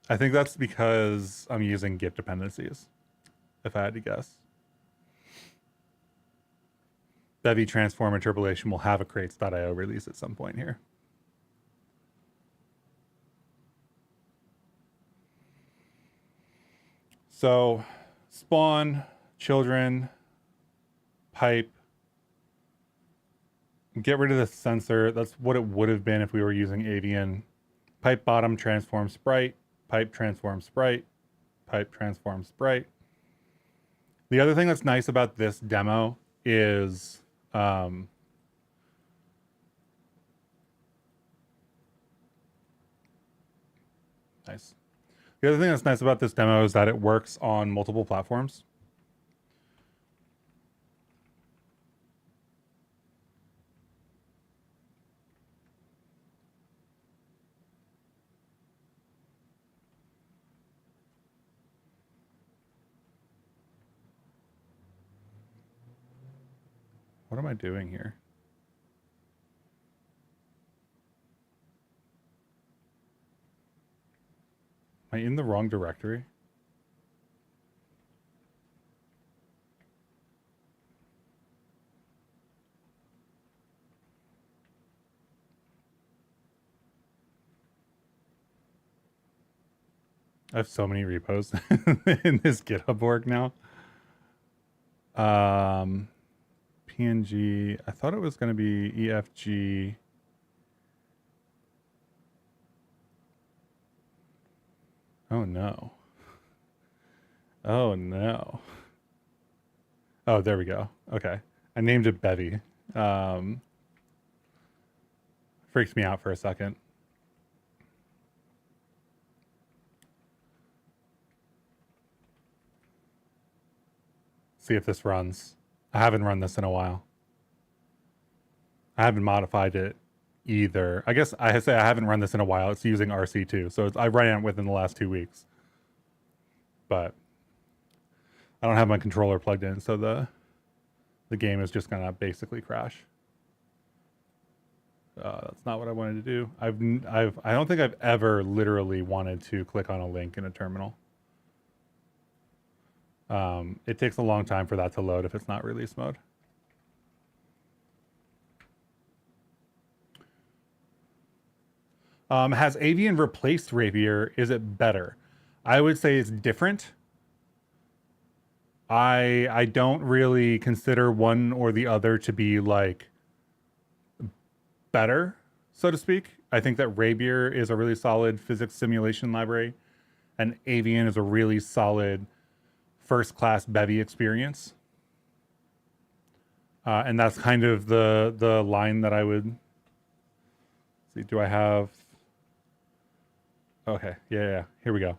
I think that's because I'm using Git dependencies, if I had to guess. Bevy transform interpolation will have a crates.io release at some point here. So, spawn, children, pipe, get rid of the sensor. That's what it would have been if we were using Avian. Pipe bottom transform sprite, pipe transform sprite, pipe transform sprite. The other thing that's nice about this demo is nice. The other thing that's nice about this demo is that it works on multiple platforms. What am I doing here? Am I in the wrong directory? I have so many repos in this GitHub org now. PNG. I thought it was going to be EFG. Oh no. Oh no. Oh, there we go. Okay. I named it Bevy. Freaks me out for a second. See if this runs. I haven't run this in a while. I haven't modified it either. I guess I say I haven't run this in a while. It's using RC2, so I ran it within the last 2 weeks. But I don't have my controller plugged in, so the game is just gonna basically crash. That's not what I wanted to do. I don't think I've ever literally wanted to click on a link in a terminal. It takes a long time for that to load if it's not release mode. Has Avian replaced Rapier? Is it better? I would say it's different. I don't really consider one or the other to be like better, so to speak. I think that Rapier is a really solid physics simulation library, and Avian is a really solid first-class Bevy experience. And that's kind of the line that I would see. Do I have? Okay, yeah. Here we go.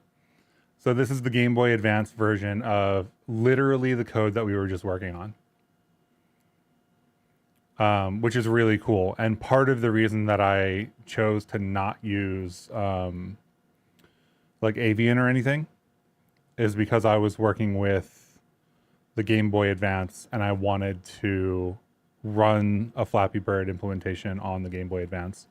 So this is the Game Boy Advance version of literally the code that we were just working on, which is really cool. And part of the reason that I chose to not use like Avian or anything is because I was working with the Game Boy Advance and I wanted to run a Flappy Bird implementation on the Game Boy Advance.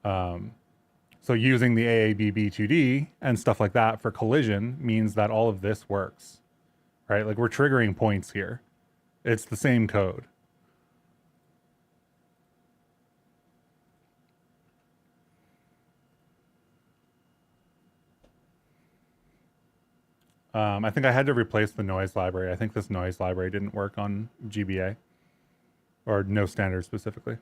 So using the AABB2D and stuff like that for collision means that all of this works, right? Like we're triggering points here. It's the same code. I think I had to replace the noise library. I think this noise library didn't work on GBA or no standard specifically.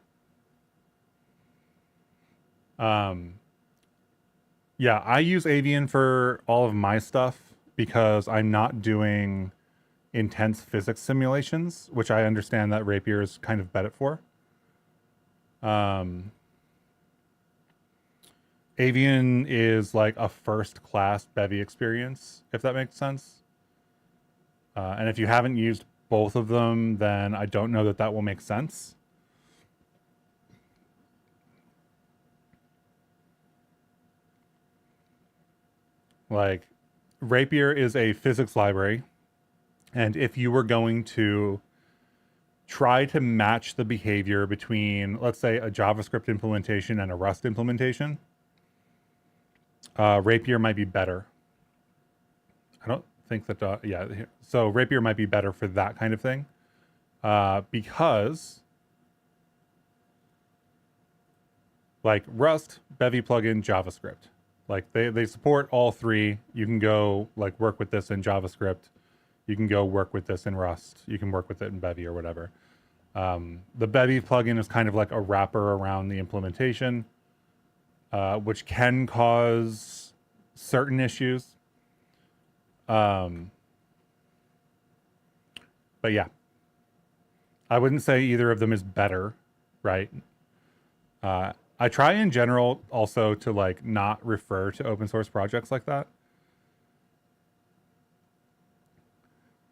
Yeah, I use Avian for all of my stuff because I'm not doing intense physics simulations, which I understand that Rapier is kind of better for. Avian is like a first-class Bevy experience, if that makes sense. And if you haven't used both of them, then I don't know that that will make sense. Like, Rapier is a physics library, and if you were going to try to match the behavior between, let's say, a JavaScript implementation and a Rust implementation, Rapier might be better. I don't think that, yeah, so Rapier might be better for that kind of thing, because like Rust, Bevy plugin, JavaScript. Like they support all three. You can go like work with this in JavaScript. you can go work with this in Rust. You can work with it in Bevy or whatever. The Bevy plugin is kind of like a wrapper around the implementation, which can cause certain issues. But yeah, I wouldn't say either of them is better, right? I try in general also to like not refer to open source projects like that.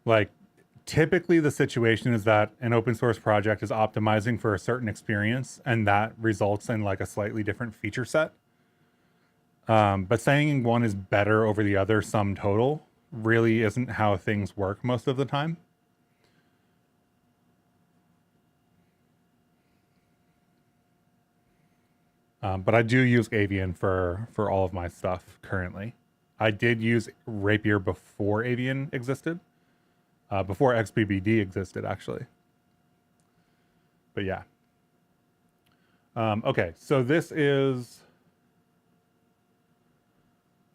Like typically the situation is that an open source project is optimizing for a certain experience and that results in like a slightly different feature set. But saying one is better over the other sum total really isn't how things work most of the time. But I do use Avian for all of my stuff currently. I did use Rapier before Avian existed, before XBBD existed, actually. But yeah. Okay, so this is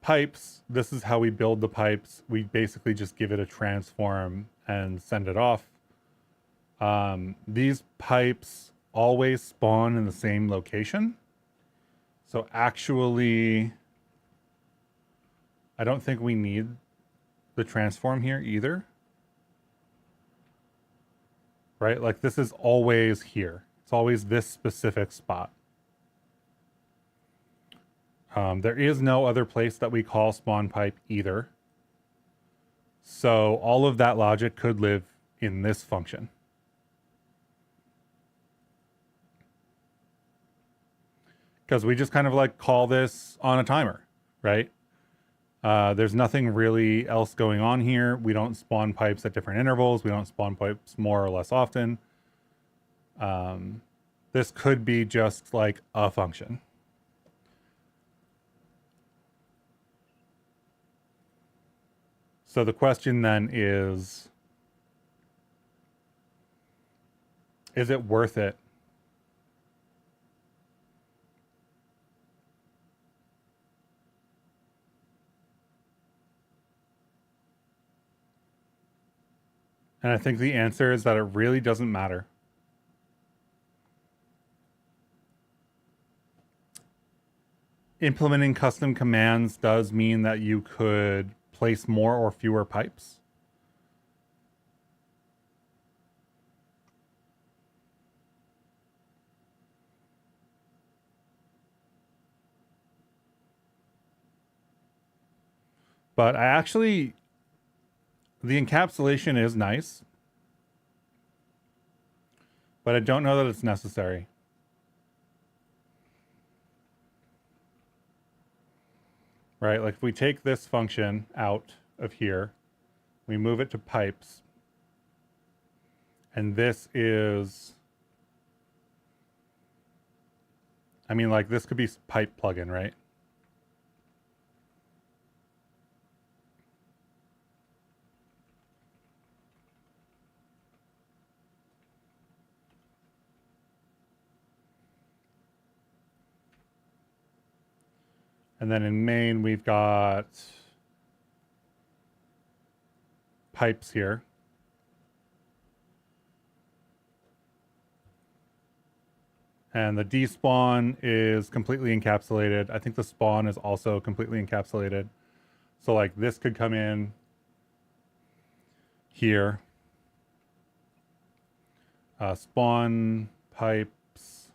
pipes. This is how we build the pipes. We basically just give it a transform and send it off. These pipes always spawn in the same location. So actually, I don't think we need the transform here either. Right? Like this is always here. It's always this specific spot. There is no other place that we call spawn pipe either. So all of that logic could live in this function. Because we just kind of like call this on a timer, right? There's nothing really else going on here. We don't spawn pipes at different intervals. We don't spawn pipes more or less often. This could be just like a function. So the question then is it worth it? And I think the answer is that it really doesn't matter. Implementing custom commands does mean that you could place more or fewer pipes. But the encapsulation is nice, but I don't know that it's necessary. Right? Like if we take this function out of here, we move it to pipes, and this is, I mean, like this could be pipe plugin, right? And then in main, we've got pipes here. And the despawn is completely encapsulated. I think the spawn is also completely encapsulated. So like this could come in here. Spawn pipes,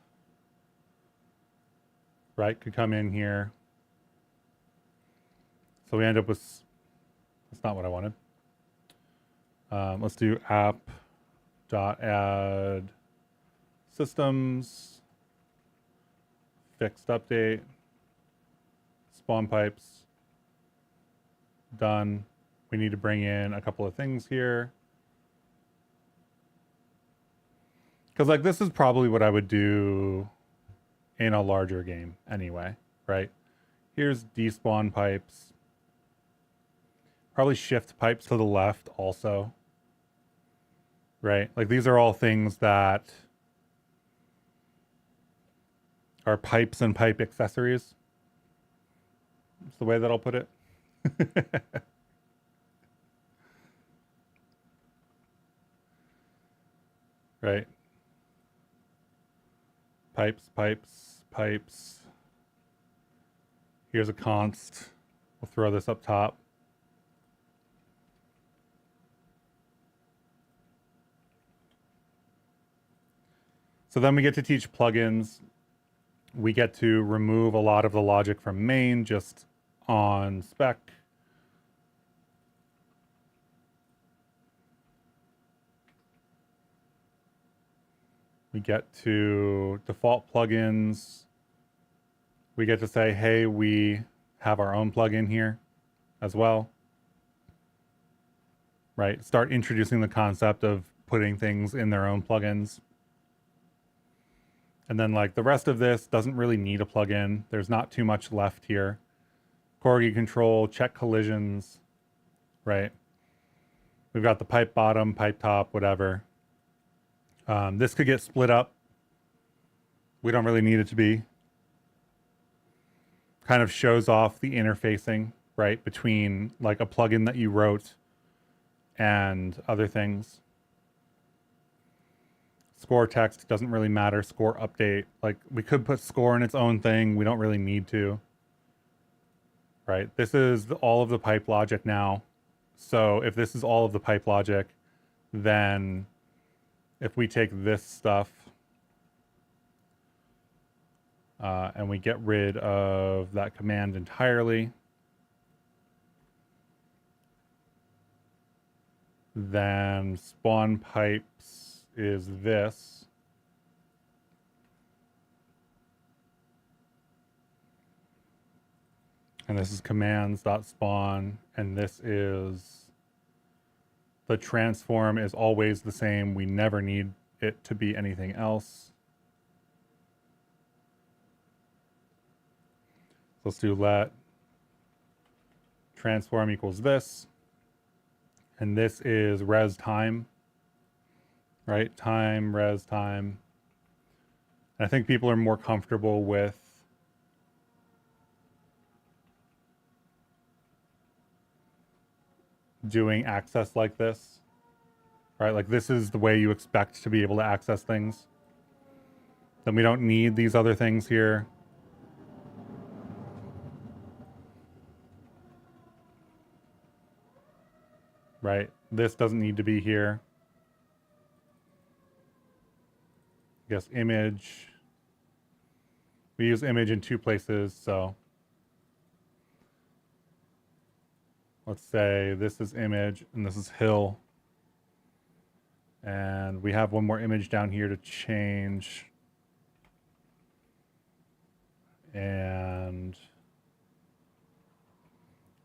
right, could come in here. So we end up with, that's not what I wanted. Let's do app.add systems, fixed update, spawn pipes, done. We need to bring in a couple of things here. Because like this is probably what I would do in a larger game anyway, right? Here's despawn pipes. Probably shift pipes to the left also. Right? Like these are all things that are pipes and pipe accessories. That's the way that I'll put it. right? Pipes, pipes, pipes. Here's a const. We'll throw this up top. So then we get to teach plugins. We get to remove a lot of the logic from main just on spec. We get to default plugins. We get to say, hey, we have our own plugin here as well. Right? Start introducing the concept of putting things in their own plugins. And then like the rest of this doesn't really need a plugin. There's not too much left here. Corgi control, check collisions, right? We've got the pipe bottom, pipe top, whatever. This could get split up. We don't really need it to be. Kind of shows off the interfacing, right? Between like a plugin that you wrote and other things. Score text doesn't really matter. Score update. Like we could put score in its own thing. We don't really need to. Right? This is all of the pipe logic now. So if this is all of the pipe logic, then if we take this stuff and we get rid of that command entirely, then spawn pipes is this. And this is commands.spawn, and this is the transform is always the same. We never need it to be anything else. So let's do let transform equals this. And this is res time, right? Time, res time. And I think people are more comfortable with doing access like this, right? Like this is the way you expect to be able to access things. Then we don't need these other things here. Right? This doesn't need to be here. I guess image. We use image in two places, so let's say this is image and this is hill. And we have one more image down here to change. And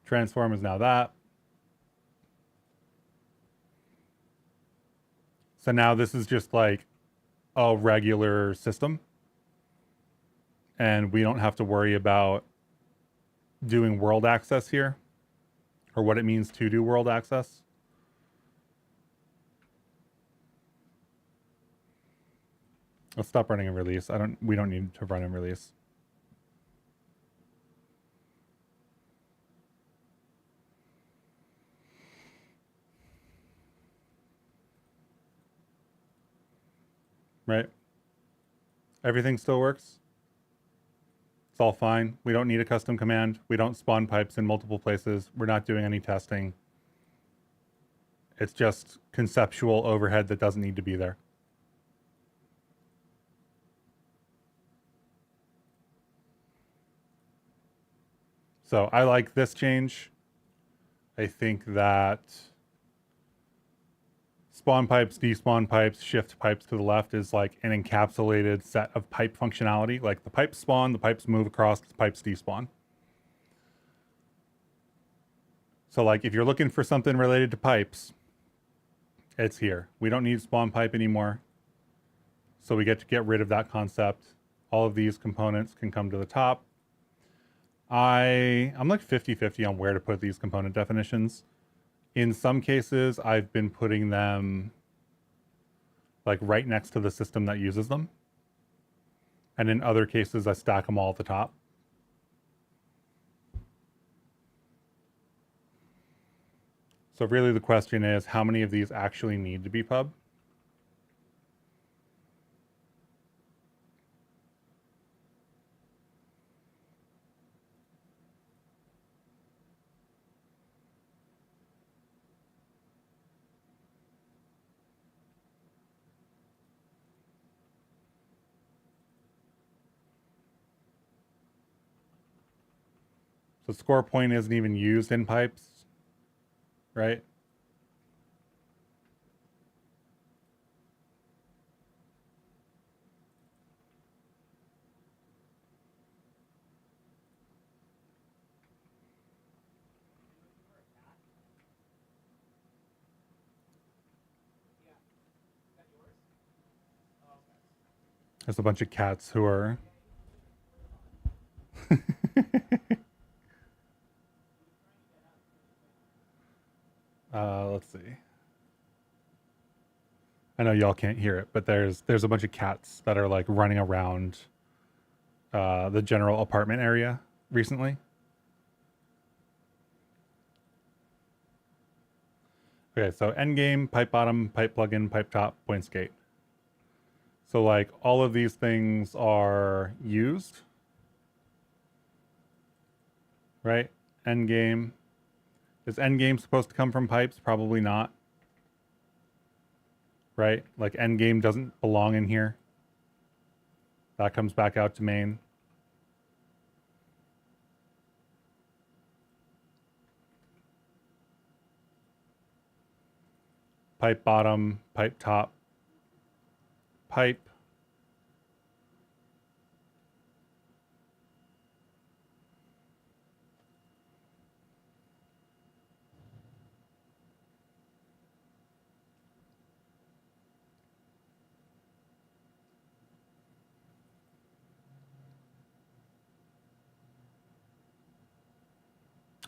transform is now that. So now this is just like a regular system. And we don't have to worry about doing world access here or what it means to do world access. Let's stop running a release. We don't need to run a release. Right? Everything still works. It's all fine. We don't need a custom command. We don't spawn pipes in multiple places. We're not doing any testing. It's just conceptual overhead that doesn't need to be there. So I like this change. I think that spawn pipes, despawn pipes, shift pipes to the left is like an encapsulated set of pipe functionality. Like the pipes spawn, the pipes move across, the pipes despawn. So like if you're looking for something related to pipes, it's here. We don't need spawn pipe anymore. So we get to get rid of that concept. All of these components can come to the top. I'm like 50-50 on where to put these component definitions. In some cases, I've been putting them like right next to the system that uses them. And in other cases, I stack them all at the top. So really the question is, how many of these actually need to be pub? So score point isn't even used in pipes, right? There's a bunch of cats who are let's see. I know y'all can't hear it, but there's a bunch of cats that are like running around the general apartment area recently. Okay, so end game, pipe bottom, pipe plugin, pipe top, point skate. So like all of these things are used, right? End game. Is end game supposed to come from pipes? Probably not. Right? Like end game doesn't belong in here. That comes back out to main. Pipe bottom, pipe top, pipe.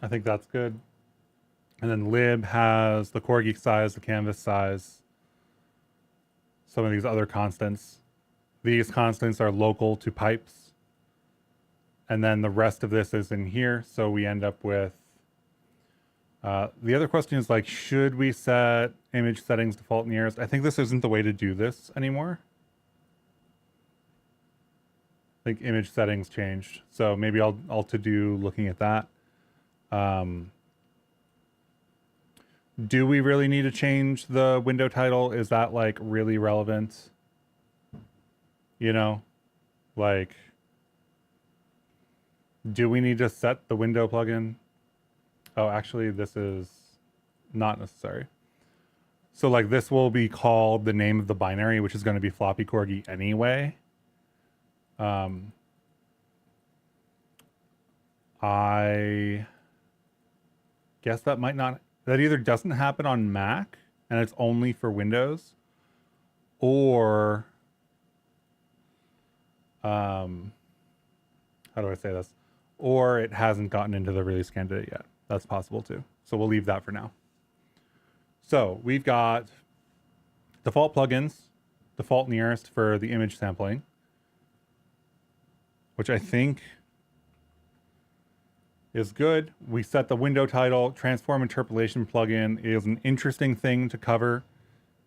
I think that's good. And then lib has the corgi size, the canvas size, some of these other constants. These constants are local to pipes. And then the rest of this is in here. So we end up with, the other question is like, should we set image settings default nearest? I think this isn't the way to do this anymore. I think image settings changed. So maybe I'll to do looking at that. Do we really need to change the window title? Is that like really relevant? You know, like, do we need to set the window plugin? Oh, actually, this is not necessary. So like this will be called the name of the binary, which is going to be floppy corgi anyway. I guess that might not, that either doesn't happen on Mac and it's only for Windows, or how do I say this? Or it hasn't gotten into the release candidate yet. That's possible too. So we'll leave that for now. So we've got default plugins, default nearest for the image sampling, which I think is good. We set the window title. Transform interpolation plugin is an interesting thing to cover.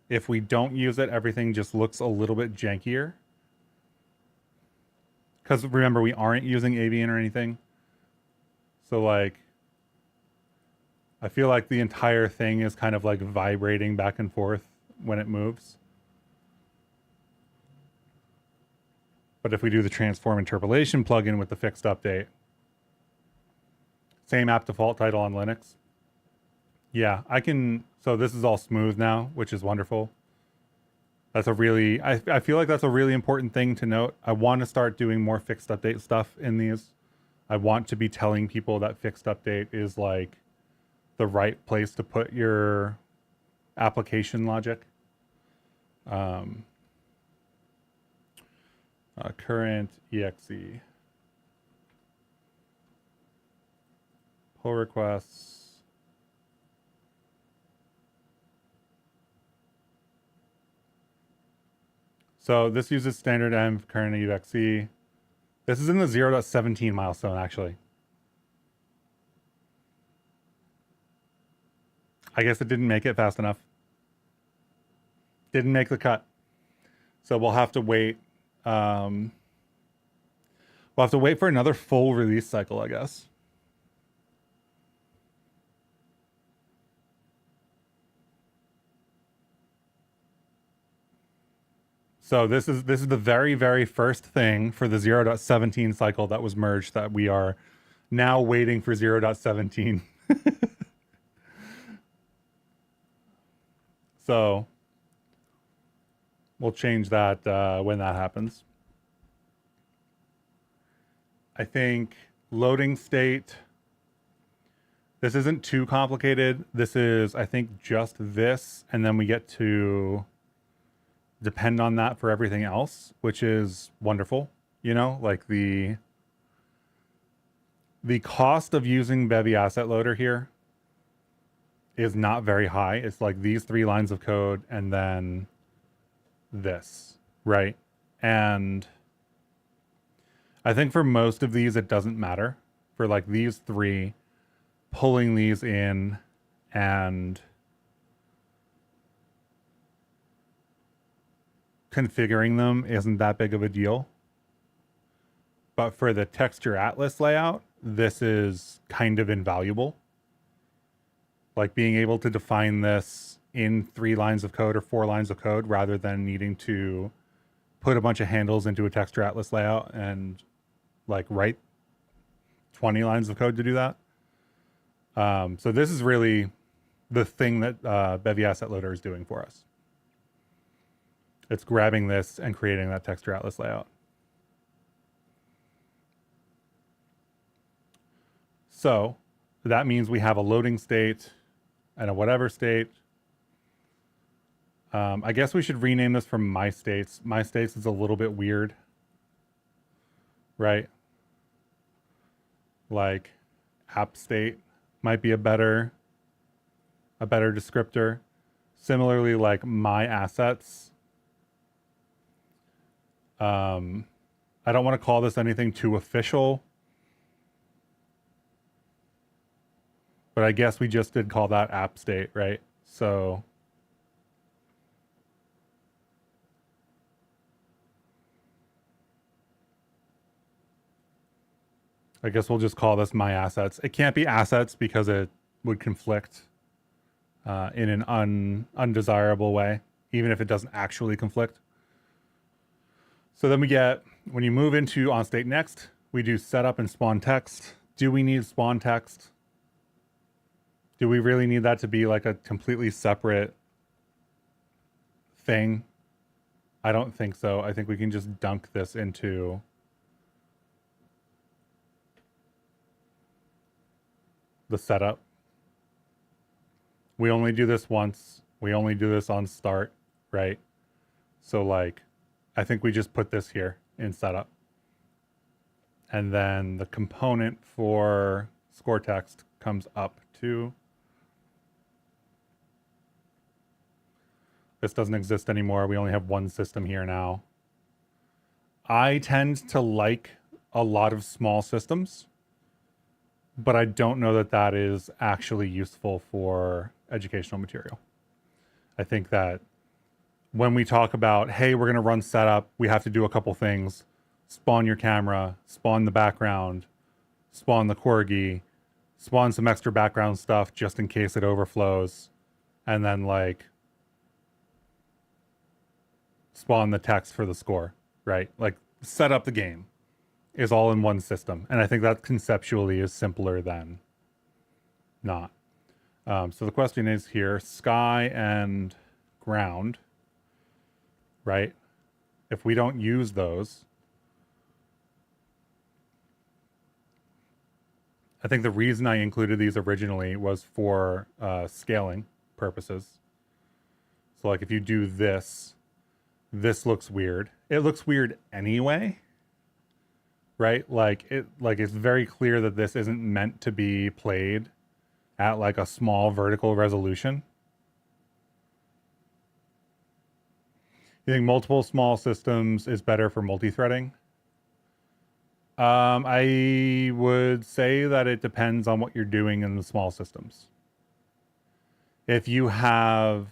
If we don't use it, everything just looks a little bit jankier. Because remember, we aren't using avian or anything. So like, I feel like the entire thing is kind of like vibrating back and forth when it moves. But if we do the transform interpolation plugin with the fixed update, same app default title on Linux. Yeah, I can. So this is all smooth now, which is wonderful. That's a really, I feel like that's a really important thing to note. I want to start doing more fixed update stuff in these. I want to be telling people that fixed update is like the right place to put your application logic. Current exe. Pull requests. So this uses standard env current exe. This is in the 0.17 milestone, actually. I guess it didn't make it fast enough. Didn't make the cut. So we'll have to wait. We'll have to wait for another full release cycle, I guess. So this is the very, very first thing for the 0.17 cycle that was merged that we are Now waiting for 0.17. So we'll change that when that happens. I think loading state, this isn't too complicated. This is, I think, just this, and then we get to depend on that for everything else, which is wonderful. You know, like the cost of using Bevy Asset Loader here is not very high. It's like these 3 lines of code and then this, right? And I think for most of these, it doesn't matter. For like these 3, pulling these in and configuring them isn't that big of a deal. But for the texture atlas layout, this is kind of invaluable. Like being able to define this in 3 lines of code or 4 lines of code rather than needing to put a bunch of handles into a texture atlas layout and like write 20 lines of code to do that. So this is really the thing that Bevy Asset Loader is doing for us. It's grabbing this and creating that texture atlas layout. So that means we have a loading state and a whatever state. I guess we should rename this from my states. My states is a little bit weird, right? Like app state might be a better descriptor. Similarly, like my assets. I don't want to call this anything too official, but I guess we just did call that app state, right? So I guess we'll just call this my assets. It can't be assets because it would conflict in an undesirable way, even if it doesn't actually conflict. So then we get, when you move into onState next, we do setup and spawn text. Do we need spawn text? Do we really need that to be like a completely separate thing? I don't think so. I think we can just dunk this into the setup. We only do this once. We only do this on start, right? So like, I think we just put this here in setup. And then the component for score text comes up to. This doesn't exist anymore. We only have one system here now. I tend to like a lot of small systems, but I don't know that that is actually useful for educational material. I think that when we talk about, hey, we're going to run setup, we have to do a couple things. Spawn your camera, spawn the background, spawn the corgi, spawn some extra background stuff just in case it overflows, and then like spawn the text for the score, right? Like set up the game is all in one system. And I think that conceptually is simpler than not. So the question is here, sky and ground, right? If we don't use those, I think the reason I included these originally was for scaling purposes. So like if you do this, this looks weird. It looks weird anyway, right? Like it's very clear that this isn't meant to be played at like a small vertical resolution. You think multiple small systems is better for multi-threading? I would say that it depends on what you're doing in the small systems. If you have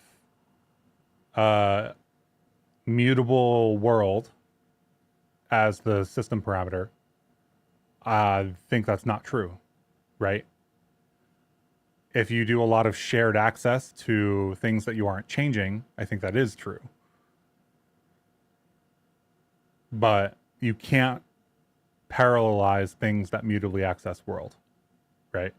a mutable world as the system parameter, I think that's not true, right? If you do a lot of shared access to things that you aren't changing, I think that is true. But you can't parallelize things that mutably access world, right?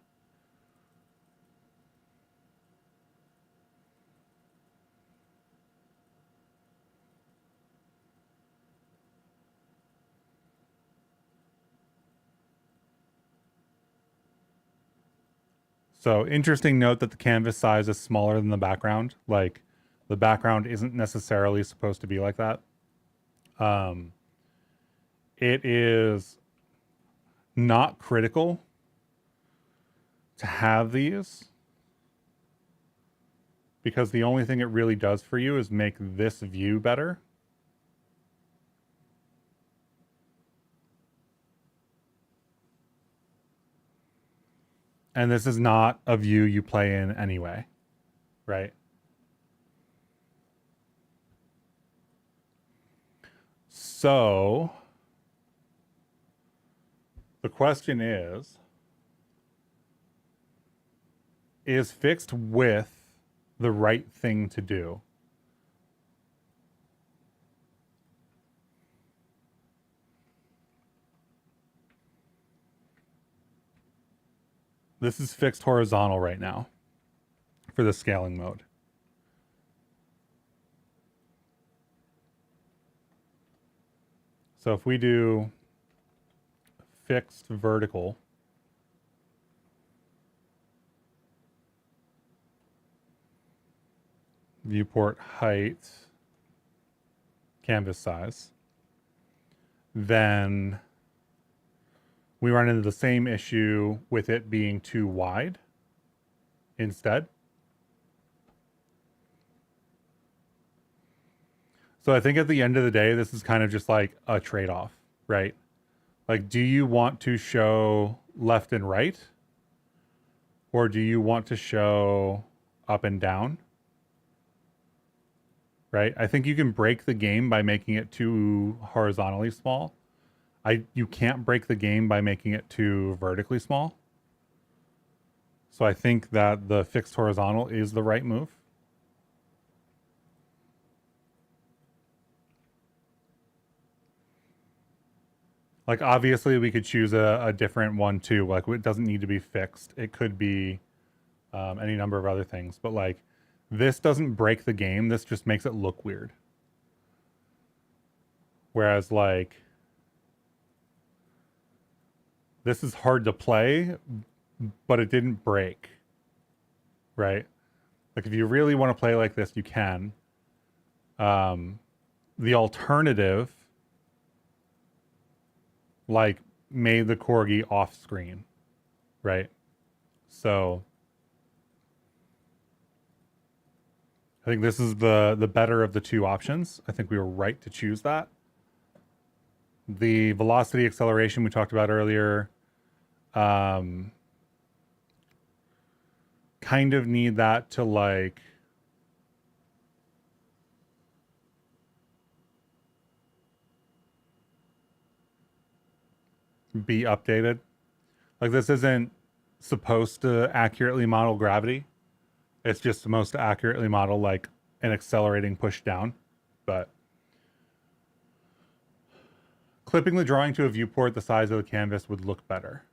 So interesting note that the canvas size is smaller than the background. Like the background isn't necessarily supposed to be like that. It is not critical to have these because the only thing it really does for you is make this view better. And this is not a view you play in anyway, right? So the question is fixed width the right thing to do? This is fixed horizontal right now for the scaling mode. So if we do fixed vertical, viewport height, canvas size, then we run into the same issue with it being too wide instead. So I think at the end of the day, this is kind of just like a trade-off, right? Like, do you want to show left and right? Or do you want to show up and down? Right? I think you can break the game by making it too horizontally small. You can't break the game by making it too vertically small. So I think that the fixed horizontal is the right move. Like obviously we could choose a different one too. Like it doesn't need to be fixed. It could be any number of other things. But like this doesn't break the game. This just makes it look weird. Whereas like this is hard to play, but it didn't break. Right? Like if you really want to play like this, you can. The alternative like made the corgi off screen, right? So I think this is the better of the two options. I think we were right to choose that. The velocity acceleration we talked about earlier, kind of need that to like be updated. Like this isn't supposed to accurately model gravity. It's just supposed to accurately model like an accelerating push down. But clipping the drawing to a viewport the size of the canvas would look better.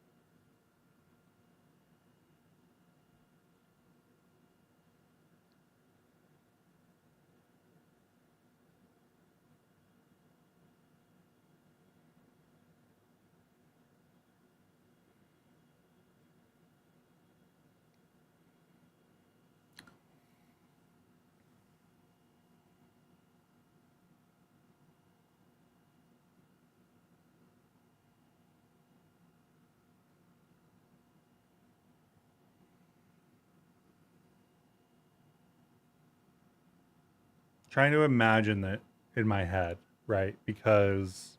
Trying to imagine that in my head, right? Because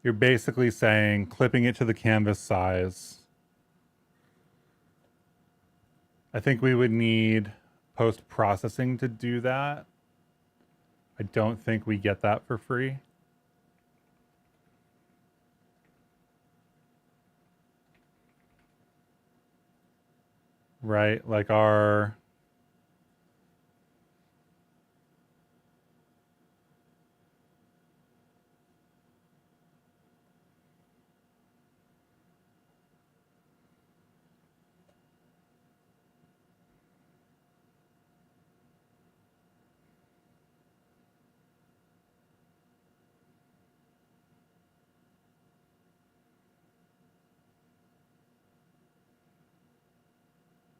you're basically saying clipping it to the canvas size. I think we would need post-processing to do that. I don't think we get that for free. Right? Like our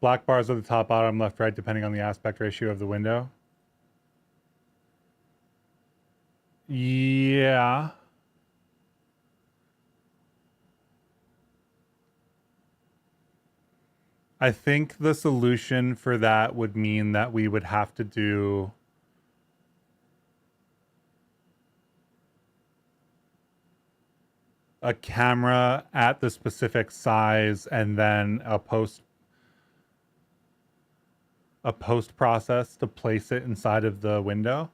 Black bars are the top, bottom, left, right, depending on the aspect ratio of the window. Yeah. I think the solution for that would mean that we would have to do a camera at the specific size and then a post process to place it inside of the window.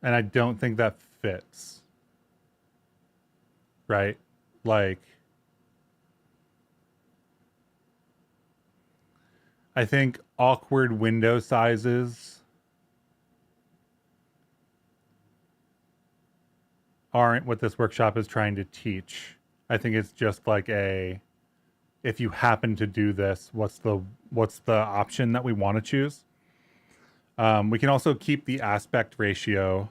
And I don't think that fits. Right? Like, I think awkward window sizes aren't what this workshop is trying to teach. I think it's just like a, if you happen to do this, what's the option that we want to choose? We can also keep the aspect ratio.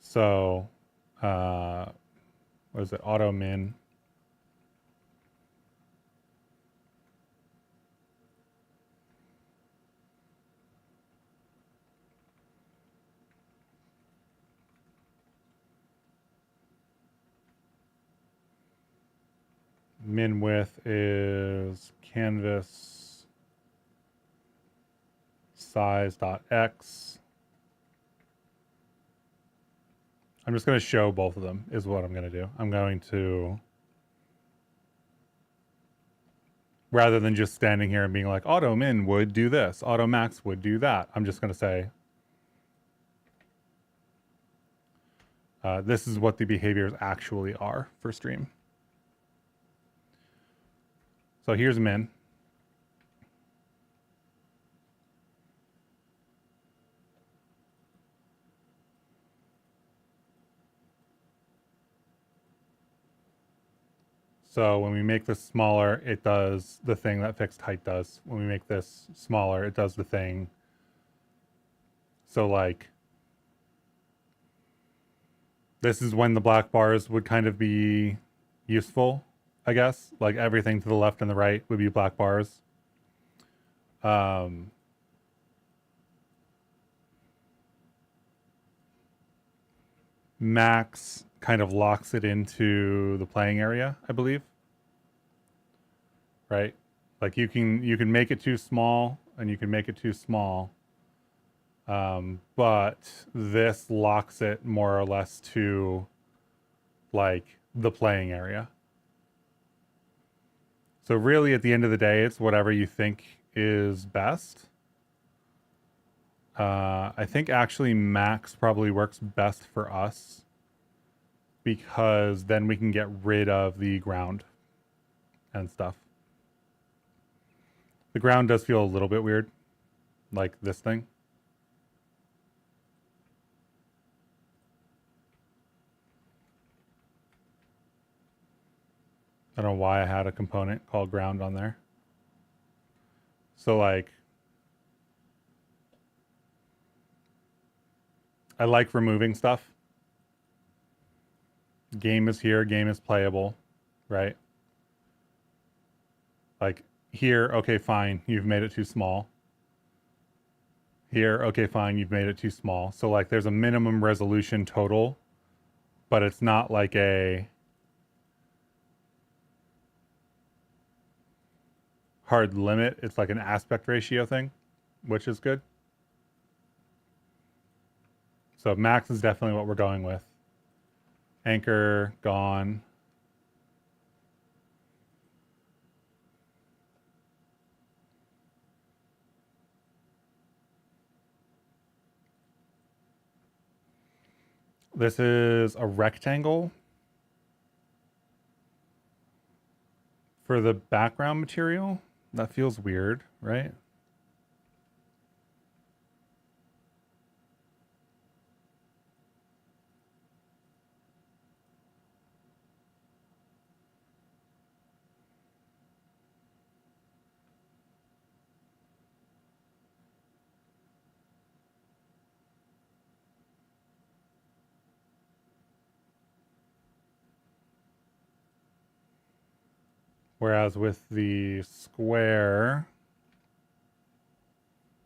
So, what is it? Auto min. Min width is canvas size.x. I'm just going to show both of them is what I'm going to do. I'm going to, rather than just standing here and being like, auto min would do this, auto max would do that. I'm just going to say, this is what the behaviors actually are for stream. So here's min. So when we make this smaller, it does the thing that fixed height does. When we make this smaller, it does the thing. So like, this is when the black bars would kind of be useful, I guess. Like everything to the left and the right would be black bars. Max kind of locks it into the playing area, I believe. Right? Like you can make it too small and you can make it too small. But this locks it more or less to like the playing area. So really at the end of the day, it's whatever you think is best. I think actually max probably works best for us because then we can get rid of the ground and stuff. The ground does feel a little bit weird, like this thing. I don't know why I had a component called ground on there. So like, I like removing stuff. Game is here, game is playable, right? Like here, okay, fine, you've made it too small. Here, okay, fine, you've made it too small. So like there's a minimum resolution total, but it's not like a hard limit. It's like an aspect ratio thing, which is good. So max is definitely what we're going with. Anchor, gone. This is a rectangle for the background material. That feels weird, right? Whereas with the square,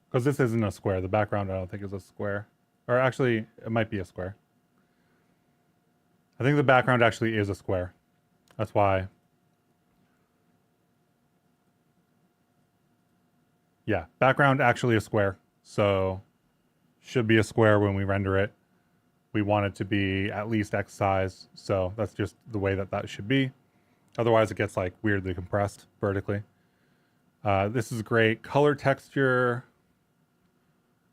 because this isn't a square, the background I don't think is a square. Or actually, it might be a square. I think the background actually is a square. That's why. Yeah, background actually a square. So should be a square when we render it. We want it to be at least X size. So that's just the way that that should be. Otherwise it gets like weirdly compressed vertically. This is great. Color texture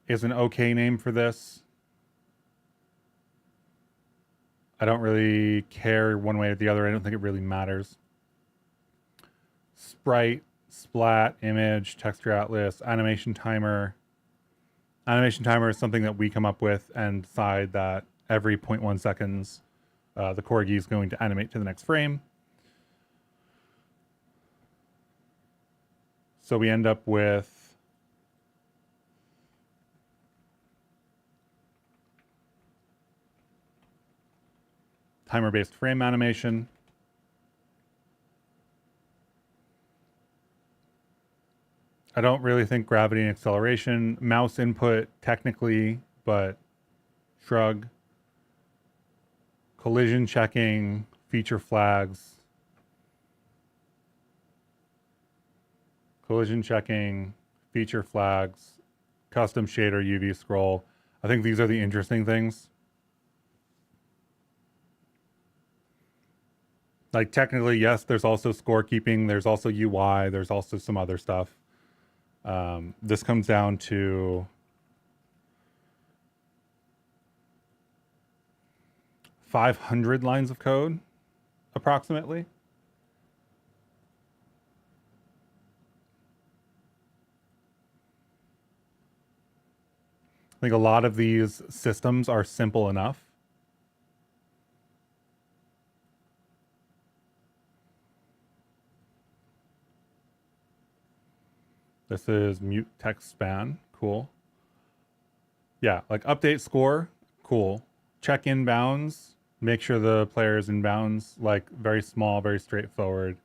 is an okay name for this. I don't really care one way or the other. I don't think it really matters. Sprite, splat, image, texture atlas, animation timer. Animation timer is something that we come up with and decide that every 0.1 seconds, the corgi is going to animate to the next frame. So we end up with timer-based frame animation. I don't really think gravity and acceleration, mouse input technically, but shrug. Collision checking, feature flags. Collision checking, feature flags, custom shader, UV scroll. I think these are the interesting things. Like technically, yes, there's also scorekeeping, there's also UI, there's also some other stuff. This comes down to 500 lines of code, approximately. I think a lot of these systems are simple enough. This is mute text span. Cool. Yeah, like update score. Cool. Check inbounds. Make sure the player is inbounds. Like very small, very straightforward.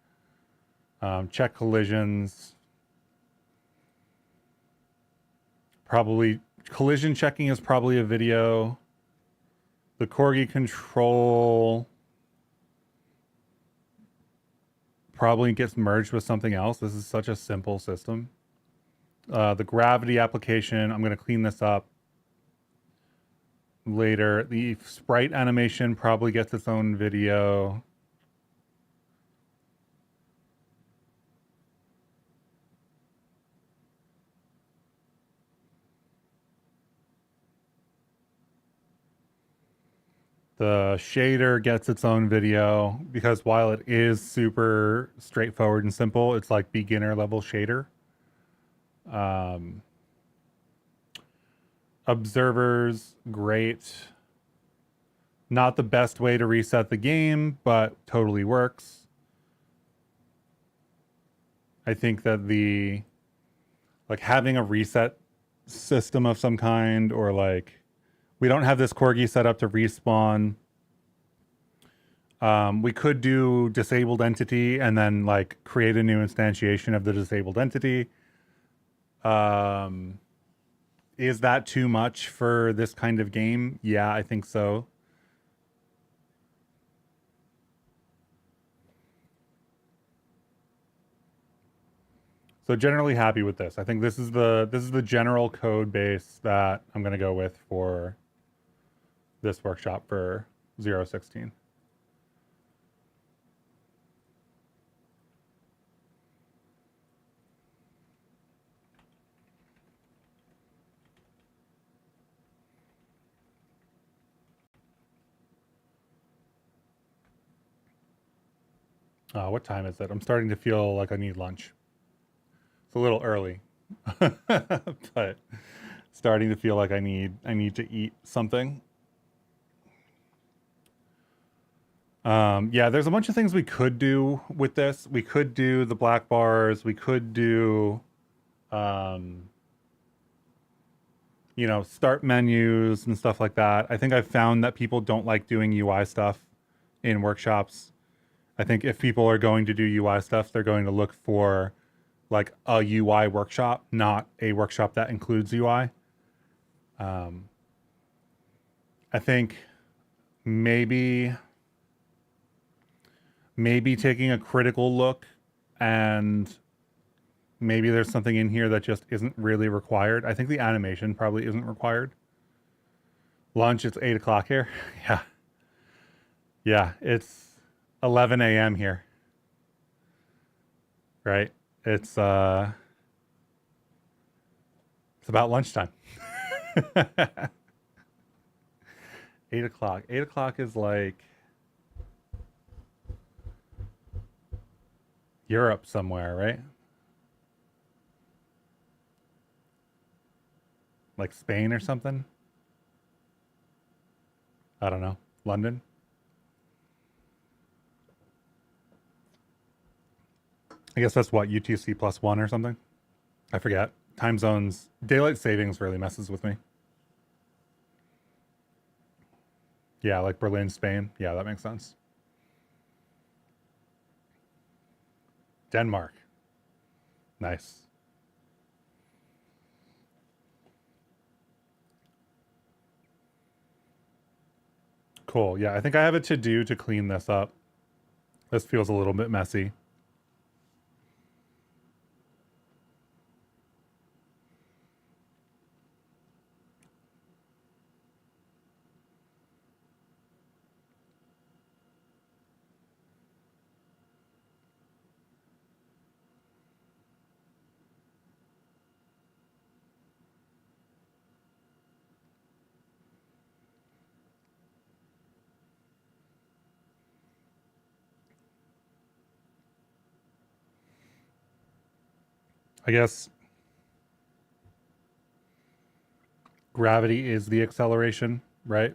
Check collisions. Probably collision checking is probably a video. The corgi control probably gets merged with something else. This is such a simple system. The gravity application, I'm going to clean this up later. The sprite animation probably gets its own video. The shader gets its own video because while it is super straightforward and simple, it's like beginner level shader. Observers, great. Not the best way to reset the game, but totally works. I think that the like having a reset system of some kind, or like we don't have this corgi set up to respawn. We could do disabled entity and then like create a new instantiation of the disabled entity. Is that too much for this kind of game? Yeah, I think so. So generally happy with this. I think this is the general code base that I'm going to go with for this workshop for 016. What time is it? I'm starting to feel like I need lunch. It's a little early, but starting to feel like I need to eat something. Yeah, there's a bunch of things we could do with this. We could do the black bars. We could do, you know, start menus and stuff like that. I think I've found that people don't like doing UI stuff in workshops. I think if people are going to do UI stuff, they're going to look for like a UI workshop, not a workshop that includes UI. I think maybe taking a critical look, and maybe there's something in here that just isn't really required. I think the animation probably isn't required. Lunch, it's 8 o'clock here. Yeah. Yeah, it's 11 a.m. here. Right? It's about lunchtime. 8 o'clock. 8 o'clock is like Europe somewhere, right? Like Spain or something? I don't know. London? I guess that's what, UTC +1 or something? I forget. Time zones, daylight savings really messes with me. Yeah, like Berlin, Spain. Yeah, that makes sense. Denmark. Nice. Cool. Yeah, I think I have a to-do to clean this up. This feels a little bit messy. I guess gravity is the acceleration, right?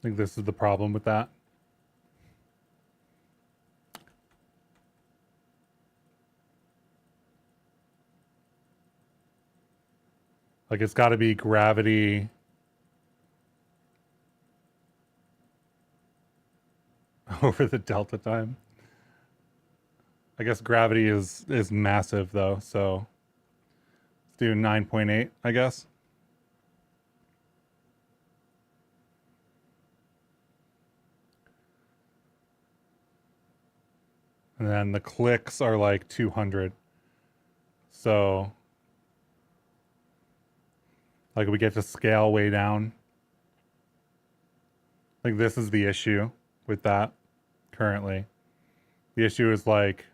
I think this is the problem with that. Like it's got to be gravity over the delta time. I guess gravity is massive though, so let's do 9.8, I guess. And then the clicks are like 200. So like we get to scale way down. Like this is the issue with that currently. The issue is like,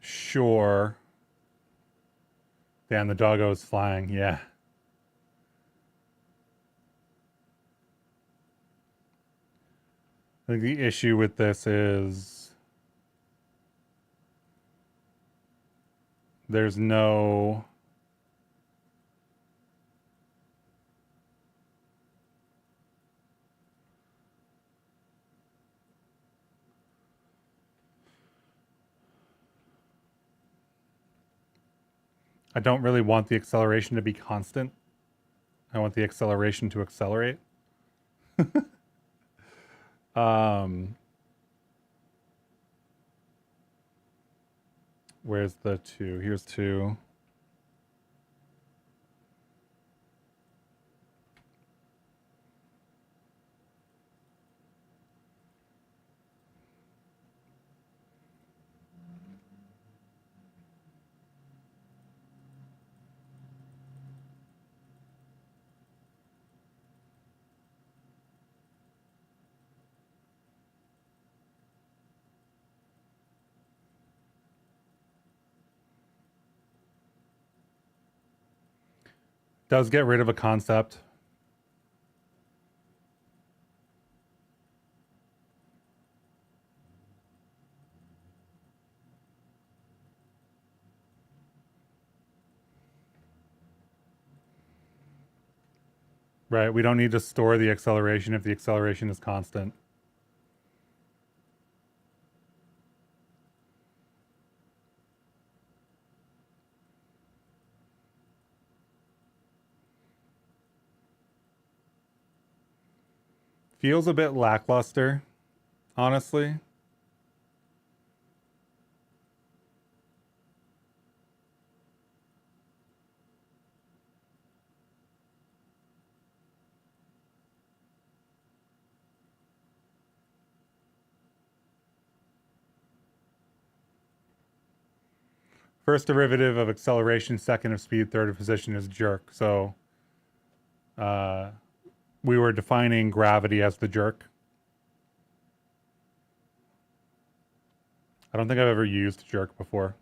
sure. Damn, the doggo's flying. Yeah. I think the issue with this is there's no I don't really want the acceleration to be constant. I want the acceleration to accelerate. Where's the 2? Here's 2. Does get rid of a concept. Right, we don't need to store the acceleration if the acceleration is constant. Feels a bit lackluster, honestly. First derivative of acceleration, second of speed, third of position is jerk. So uh, we were defining gravity as the jerk. I don't think I've ever used jerk before.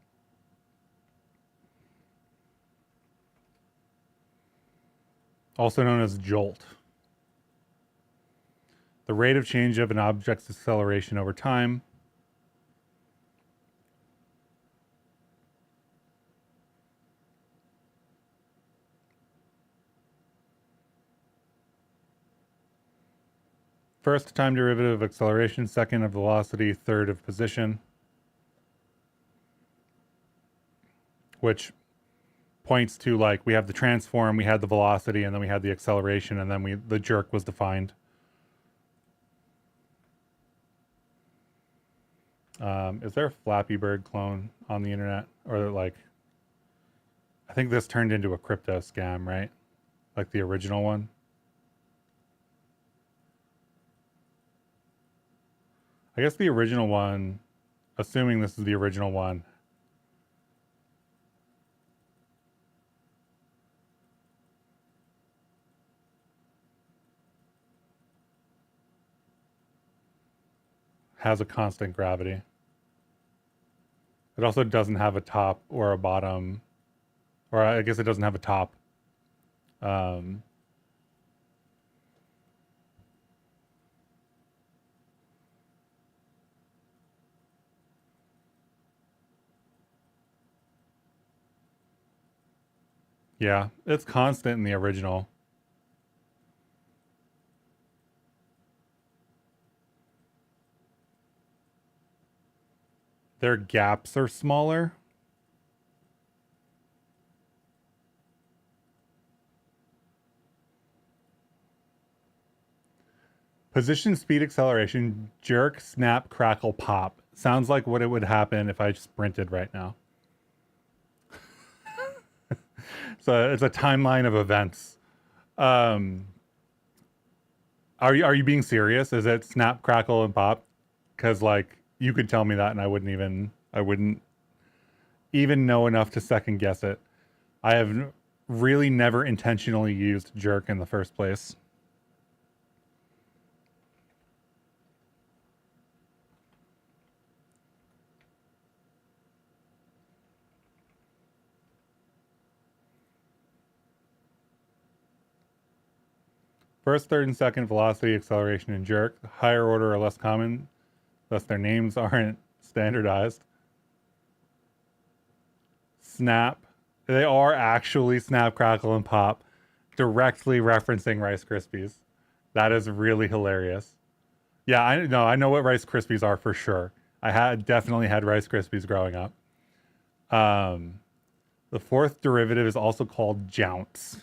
Also known as jolt. The rate of change of an object's acceleration over time. First, time derivative of acceleration, second of velocity, third of position. Which points to, like, we have the transform, we had the velocity, and then we had the acceleration, and then the jerk was defined. Is there a Flappy Bird clone on the internet? Or, like, I think this turned into a crypto scam, right? Like the original one. I guess the original one, assuming this is the original one, has a constant gravity. It also doesn't have a top or a bottom, or I guess it doesn't have a top. Um, yeah, it's constant in the original. Their gaps are smaller. Position, speed, acceleration, jerk, snap, crackle, pop. Sounds like what it would happen if I sprinted right now. So it's a timeline of events. Um, are you being serious? Is it snap, crackle, and pop? Because, like, you could tell me that, and I wouldn't even know enough to second guess it. I have really never intentionally used jerk in the first place. First, third, and second velocity, acceleration, and jerk. Higher order are less common, thus their names aren't standardized. Snap. They are actually snap, crackle, and pop, directly referencing Rice Krispies. That is really hilarious. Yeah, I know what Rice Krispies are for sure. I had definitely had Rice Krispies growing up. Um, the fourth derivative is also called jounce.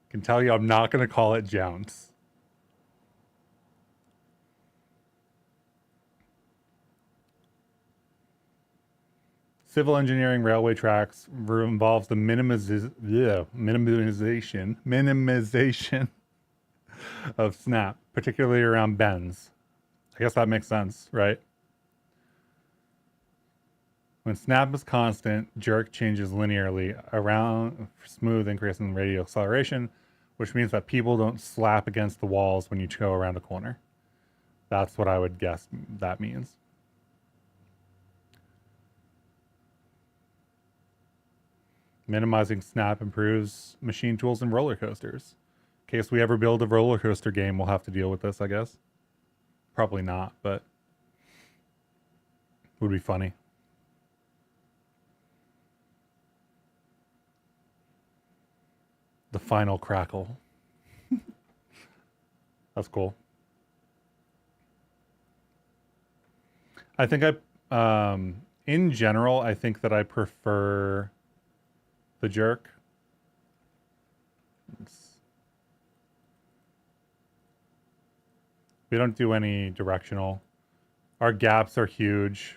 Can tell you I'm not going to call it jounce. Civil engineering railway tracks involves the minimization of snap, particularly around bends. I guess that makes sense, right? When snap is constant, jerk changes linearly around smooth increase in radial acceleration, which means that people don't slap against the walls when you go around a corner. That's what I would guess that means. Minimizing snap improves machine tools and roller coasters. In case we ever build a roller coaster game, we'll have to deal with this, I guess. Probably not, but would be funny. The final crackle. That's cool. I think in general, I think that I prefer the jerk. We don't do any directional. Our gaps are huge.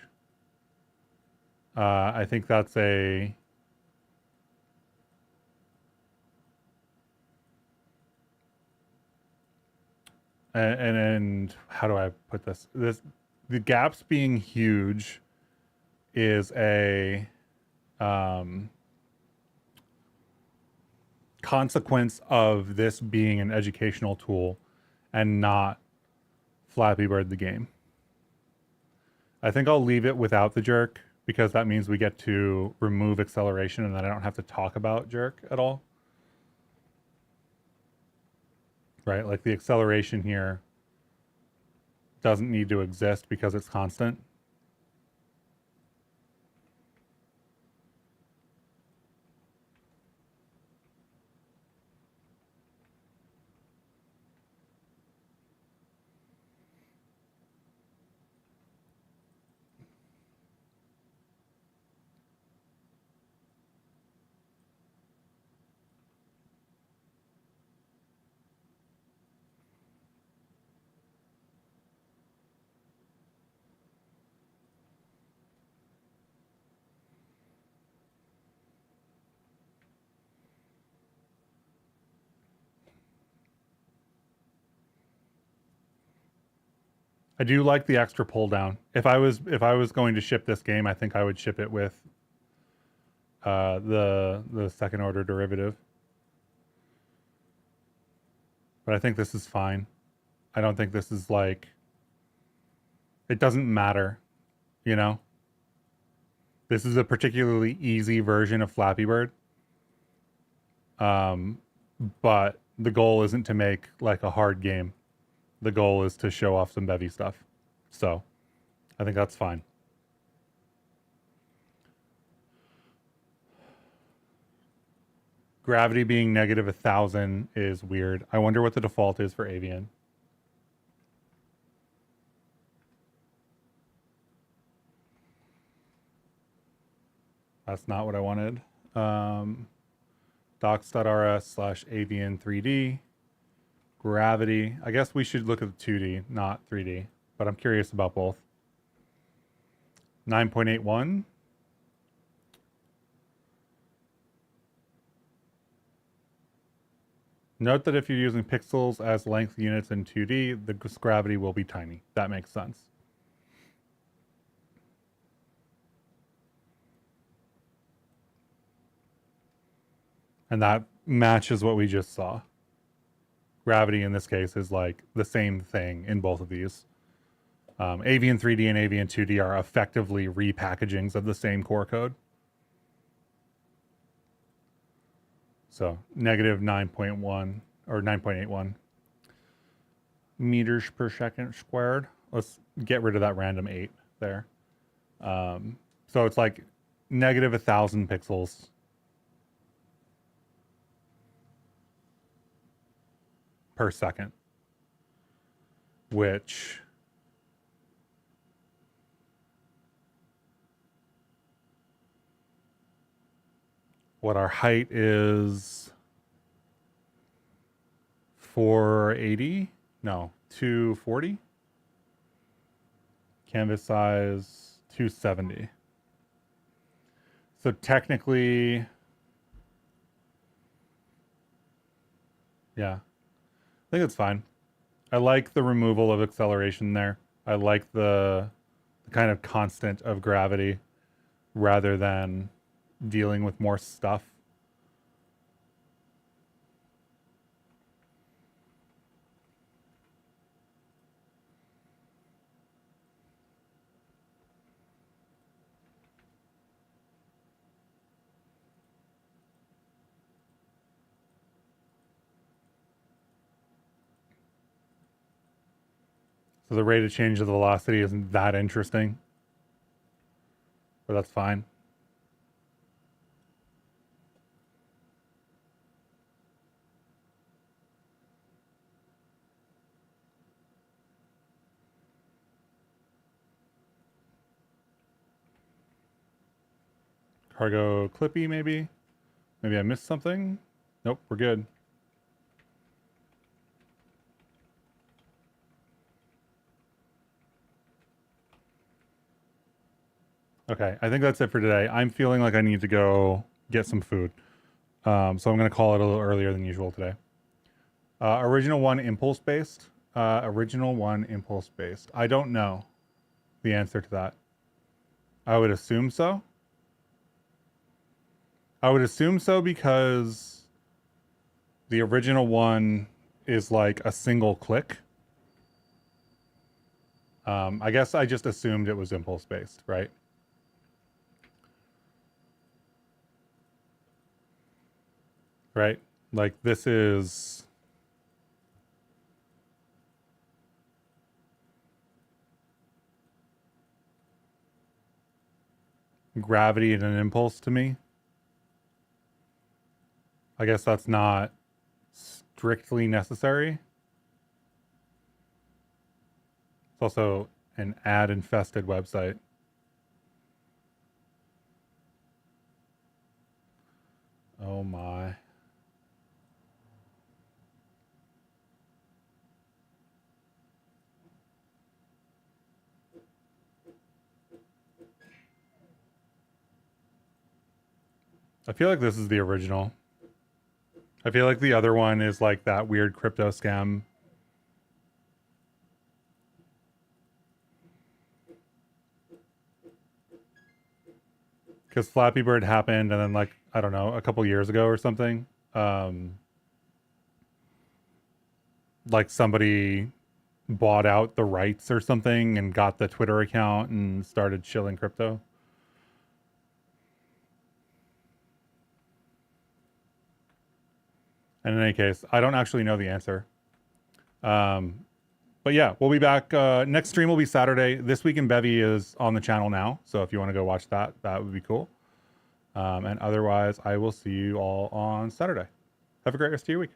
I think that's a... And how do I put this? The gaps being huge is a consequence of this being an educational tool and not Flappy Bird the game. I think I'll leave it without the jerk because that means we get to remove acceleration and then I don't have to talk about jerk at all. Right? Like the acceleration here doesn't need to exist because it's constant. I do like the extra pull down. If I was going to ship this game, I think I would ship it with the second order derivative. But I think this is fine. I don't think this is like, it doesn't matter, you know? This is a particularly easy version of Flappy Bird. But the goal isn't to make like a hard game. The goal is to show off some Bevy stuff. So I think that's fine. Gravity being negative 1,000 is weird. I wonder what the default is for avian. That's not what I wanted. Docs.rs/avian3D. Gravity. I guess we should look at the 2D, not 3D, but I'm curious about both. 9.81. Note that if you're using pixels as length units in 2D, the gravity will be tiny. That makes sense. And that matches what we just saw. Gravity in this case is like the same thing in both of these. Avian 3D and Avian 2D are effectively repackagings of the same core code. So negative 9.1 or 9.81 meters per second squared. Let's get rid of that random 8 there. So it's like negative 1,000 pixels per second, which what our height is 480? No, 240. Canvas size 270. So technically, yeah, I think it's fine. I like the removal of acceleration there. I like the kind of constant of gravity rather than dealing with more stuff. So the rate of change of the velocity isn't that interesting, but that's fine. Cargo Clippy, maybe? Maybe I missed something? Nope, we're good. Okay, I think that's it for today. I'm feeling like I need to go get some food. So I'm going to call it a little earlier than usual today. Original one impulse based. Original one impulse based. I don't know the answer to that. I would assume so. I would assume so because the original one is like a single click. I guess I just assumed it was impulse based, right? Right? Like this is gravity and an impulse to me. I guess that's not strictly necessary. It's also an ad infested website. Oh my. I feel like this is the original. I feel like the other one is like that weird crypto scam. Because Flappy Bird happened and then like, I don't know, a couple years ago or something. Like somebody bought out the rights or something and got the Twitter account and started shilling crypto. And in any case, I don't actually know the answer. But yeah, we'll be back. Next stream will be Saturday. This Week in Bevy is on the channel now. So if you want to go watch that, that would be cool. And otherwise, I will see you all on Saturday. Have a great rest of your week.